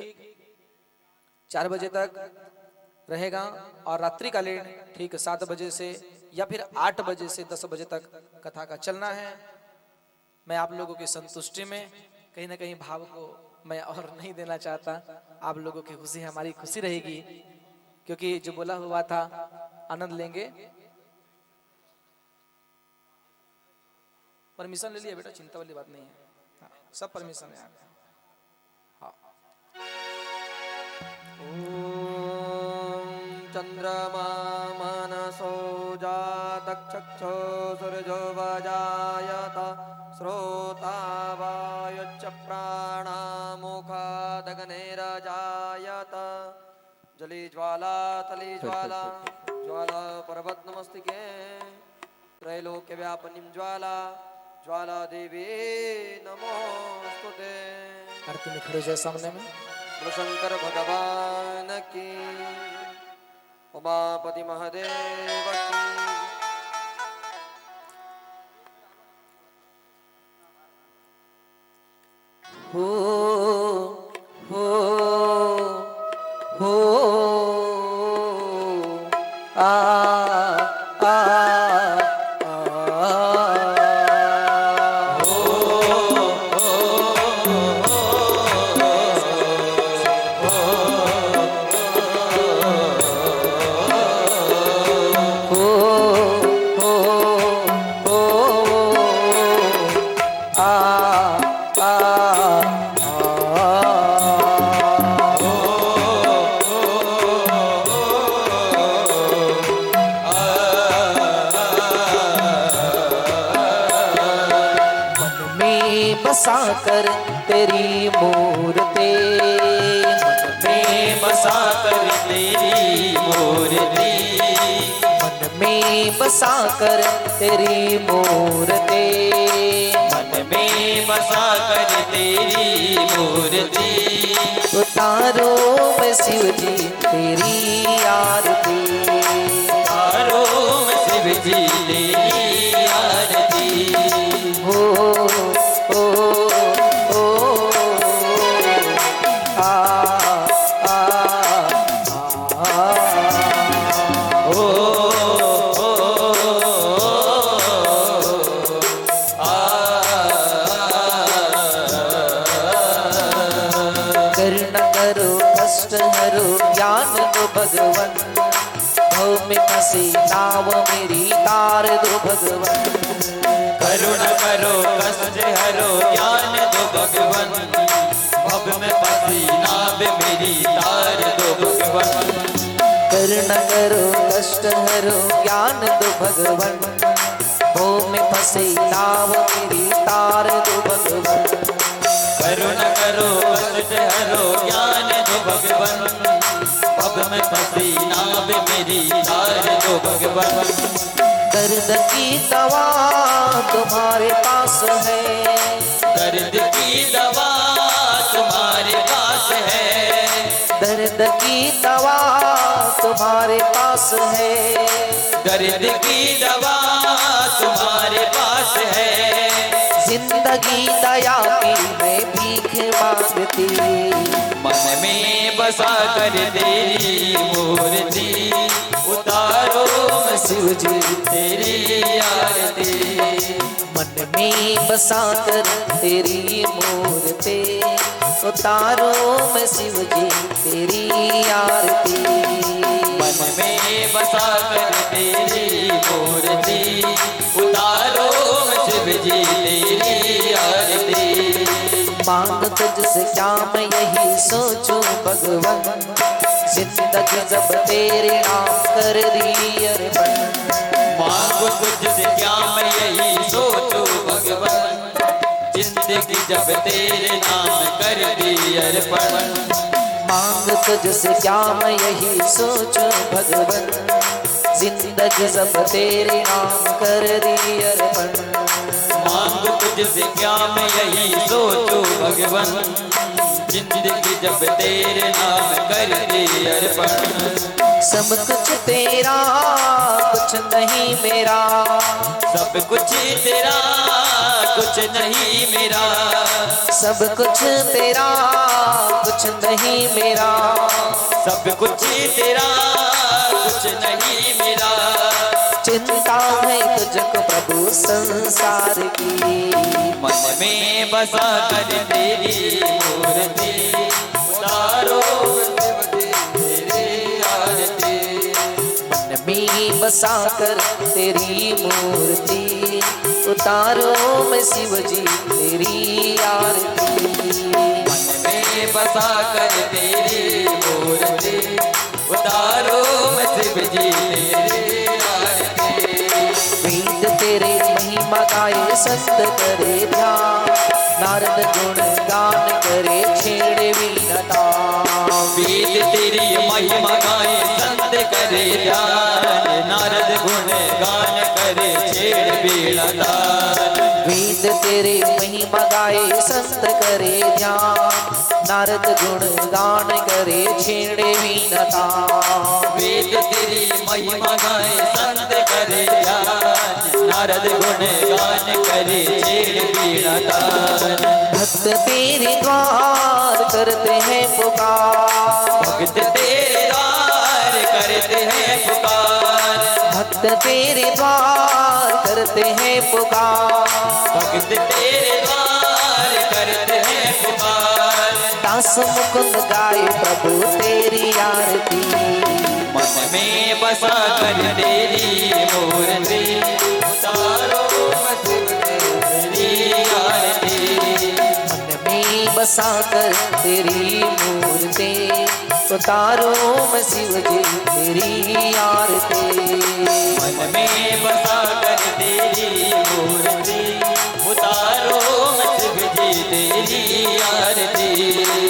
4 बजे तक रहेगा और रात्रिकालीन ठीक 7 बजे से या फिर 8 बजे से 10 बजे तक कथा का चलना है। मैं आप लोगों की संतुष्टि में कहीं ना कहीं भाव को मैं और नहीं देना चाहता। आप लोगों की खुशी हमारी खुशी रहेगी, क्योंकि जो बोला हुआ था आनंद लेंगे। परमिशन ले लिया बेटा, चिंता वाली बात नहीं है। हाँ, सब परमिशन है। हाँ। चंद्रमा मनसो जातचक्षो सूर्यो वजायत श्रोता वायुश्च प्राणमुखादग्निरजायत जली ज्वाला ज्वाला तले ज्वाला ज्वाला पर्वत नमस्तिके त्रैलोक्य व्यापनीं ज्वाला ज्वाला देवी नमोस्तुते। आरती में खड़े हो जाए सामने में। बोलो शंकर भगवान की, उमापति महादेव की। हो हो हो आ आ बसा कर तेरी मूर्ति, मन में बसा कर तेरी मूर्ति, मन में बसा कर तेरी मूर्ति, मन में बसा कर तेरी मूर्ति। उतारो मैं शिव जी तेरी आरती, उतारो मैं शिव जी तेरी आरती। हो ओ ओ आ आ ओ करुणा करो कष्ट हरो ज्ञान दो भगवन, भव में फंसी नाव मेरी तार दो भगवन। करुणा करो कष्ट हरो ज्ञान दो भगवन, भव में फंसी नाव मेरी तार दो भगवन। करुणा करो कष्ट हरो ज्ञान दो भगवन, भव में फंसी नाव मेरी तार दो भगवन। करुणा करो कष्ट हरो ज्ञान दो भगवन, भव में फंसी नाव मेरी तार दो भगवन। दर्द की दवा तुम्हारे पास है, दर्द की दवा तुम्हारे पास है, दर्द की दवा तुम्हारे पास है, दर्द की दवा तुम्हारे पास है। जिंदगी दया की मैं भीख मांगती, मन में बसा कर तेरी मूर्ति, उतारो मैं शिव जी तेरी आरती। मन में बसा कर तेरी मूर्ति, उतारो मैं शिव जी तेरी आरती। मन में बसा कर तेरी मूर्ति, उतारो मैं शिव जी तेरी आरती। मांग तुझसे क्या मैं यही सोचूं भगवन, जिंदगी जब तेरे नाम कर दी अर्पण। मांगो तुझसे क्या मैं यही सोचूं भगवन, जिंदगी जब तेरे नाम कर दी अर्पण। मांग तुझसे क्या मैं यही सोचूं भगवन, जिंदगी जब तेरे नाम कर दी अर्पण। मांगो तुझसे क्या मैं यही सोचूं भगवन, जिंदगी जब तेरे नाम कर दी अर्पण। सब कुछ तेरा कुछ नहीं मेरा, सब कुछ तेरा कुछ नहीं मेरा, सब कुछ तेरा कुछ नहीं मेरा, सब कुछ तेरा कुछ नहीं मेरा। चिंता है तुझको प्रभु संसार की, मन में बसा कर तेरी मूर्ति, उतारो शिव जी तेरी आरती। मन में बसा कर तेरी मूर्ति, उतारो मैं शिव जी तेरी आरती। मन में बसा कर तेरी मूर्ति, उतारो मैं शिव जी तेरी आरती। वेद तेरे महिमा गाए संत करे ध्यान, नारद गुण गान करे छेड़े वीणा तान। वेद तेरी महिमा गाए संत करे ध्यान, नारद गुण गान करे छेड़ बीड़ा तान। वेद तेरे महिमा गाए संत करे ध्यान, नारद गुण गान करे छेड़े वीणा तान। वेद तेरी महिमा गाए संत करे ध्यान, नारद गुण गान करे छेड़ बीड़ा तान। भक्त तेरे द्वार करते हैं पुकार, भक्त तेरे द्वार करते हैं पुकार, भक्त तेरे द्वार करते हैं पुकार। भक्त तेरे द्वार करते हैं पुकार। दास मुकुंद गाए प्रभु तेरी आरती, मन में बसा कर तेरी मूर्ति, उतारो तेरी आरती। मन में बसा कर तेरी मूर्ति, उतारो मैं शिव जी तेरी आरती। मन में बसा कर तेरी मूर्ति, उतारो मैं शिव जी तेरी आरती।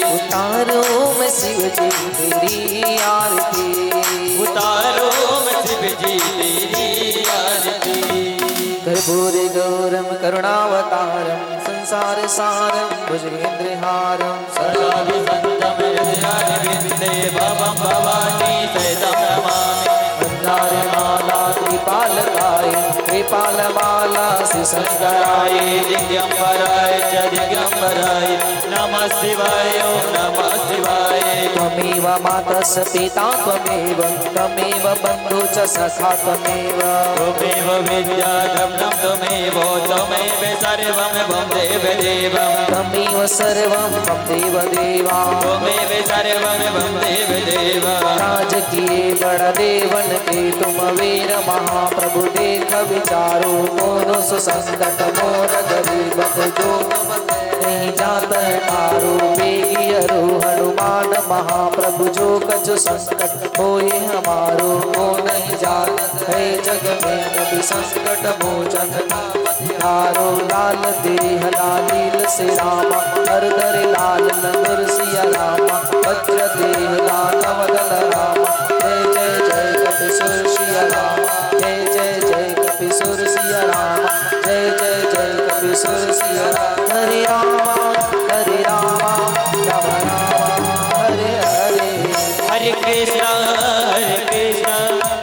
उतारो मैं शिव जी तेरी आरती, उतारो मैं शिव जी तेरी आरती। कर्पूर गौरम करुणावतारम संसार सारम भुजगेंद्रहारम सदा विसंतम हृदयारविंदे भवं भवानी सहितं नमामि। माला त्रिपालकाय त्रिपालमाला शिशंकराय दिगंबराय च दिगंबराय नमः शिवाय ओम नमः शिवाय। त्वमेव माता स पिता त्वमेव, त्वमेव बन्धु च सखा त्वमेव, त्वमेव विद्या द्रविणं त्वमेव, त्वमेव सर्वं मम देव देवं। त्वमेव सर्वं मम देव देवा, त्वमेव सर्वं मम देव देव। राजकीय बड़ा देवन के तुम वीर महाप्रभु देख विचारो, मोरो सुसंकट मोर गरीब जो नहीं जात है तारो। बेगियरो हनुमान महाप्रभु जो कछु संकट होए हमारो, को नहीं जात है जग में कभी संकट मोचन तारो। लाल देह लालील से रामा, हर दर लाल नगर सिया रामा, वज्र देह दानव दल रामा। जय जय जय कपिसुर सिया रामा, जय जय जय कपिसुर सिया रामा, जय जय जय कपिसुर सिया रामा। हरे रामा राम राम हरे हरे। हरे कृष्ण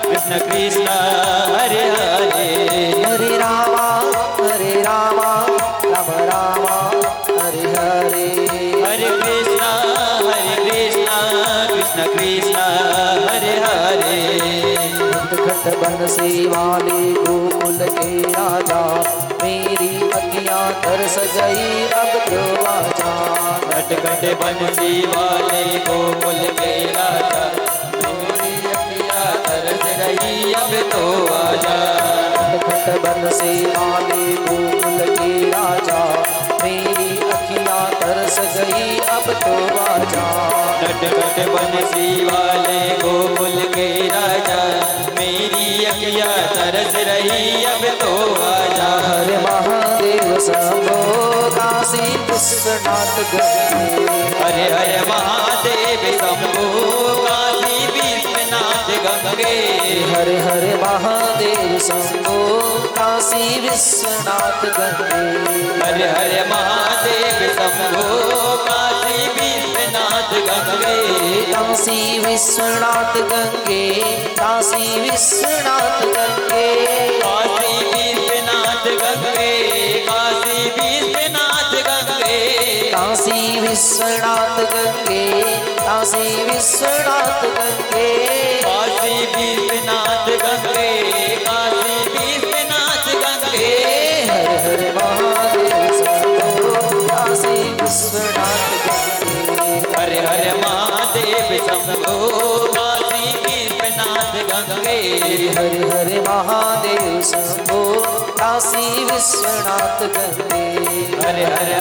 कृष्ण कृष्ण हरे हरे। हरे राम राम राम हरे हरे। हरे कृष्ण कृष्ण कृष्ण हरे हरे। घट बंसी वाले गोकुल के राजा, मेरी अखियाँ तरस गई अब तो आजा। घट घट बंसी वाले गोकुल के राजा, मेरी अखियाँ तरस रही अब तो आजा। घट बंसी वाले गोकुल के राजा, मेरी अखियाँ तरस गई अब तो आजा। घट घट बंसी वाले गोकुल के राजा, मेरी अखियाँ तरस रही अब तो आजा। हरे महादेव शंभो काशी विश्वनाथ गंगे, हरे हरे महादेव शंभो काशी विश्वनाथ गंगे। हरे हरे महादेव शंभो काशी विश्वनाथ गंगे। हरे हरे महादेव शंभो काशी विश्वनाथ गंगे। काशी विश्वनाथ गंगे, काशी विश्वनाथ गंगे, काशी विश्वनाथ गंगे, काशी विश्वनाथ गंगे। काशी विश्वनाथ गंगे, काशी विश्वनाथ गंगे। काशी विश्वनाथ गंगे, काशी विश्वनाथ गंगे। हरे हरे महादेव शंभो काशी विश्वनाथ गंगे। हरे हरे महादेव शंभो काशी विश्वनाथ गंगे। हरे हरे महादेव शंभो काशी विश्वनाथ गंगे। हरे हरे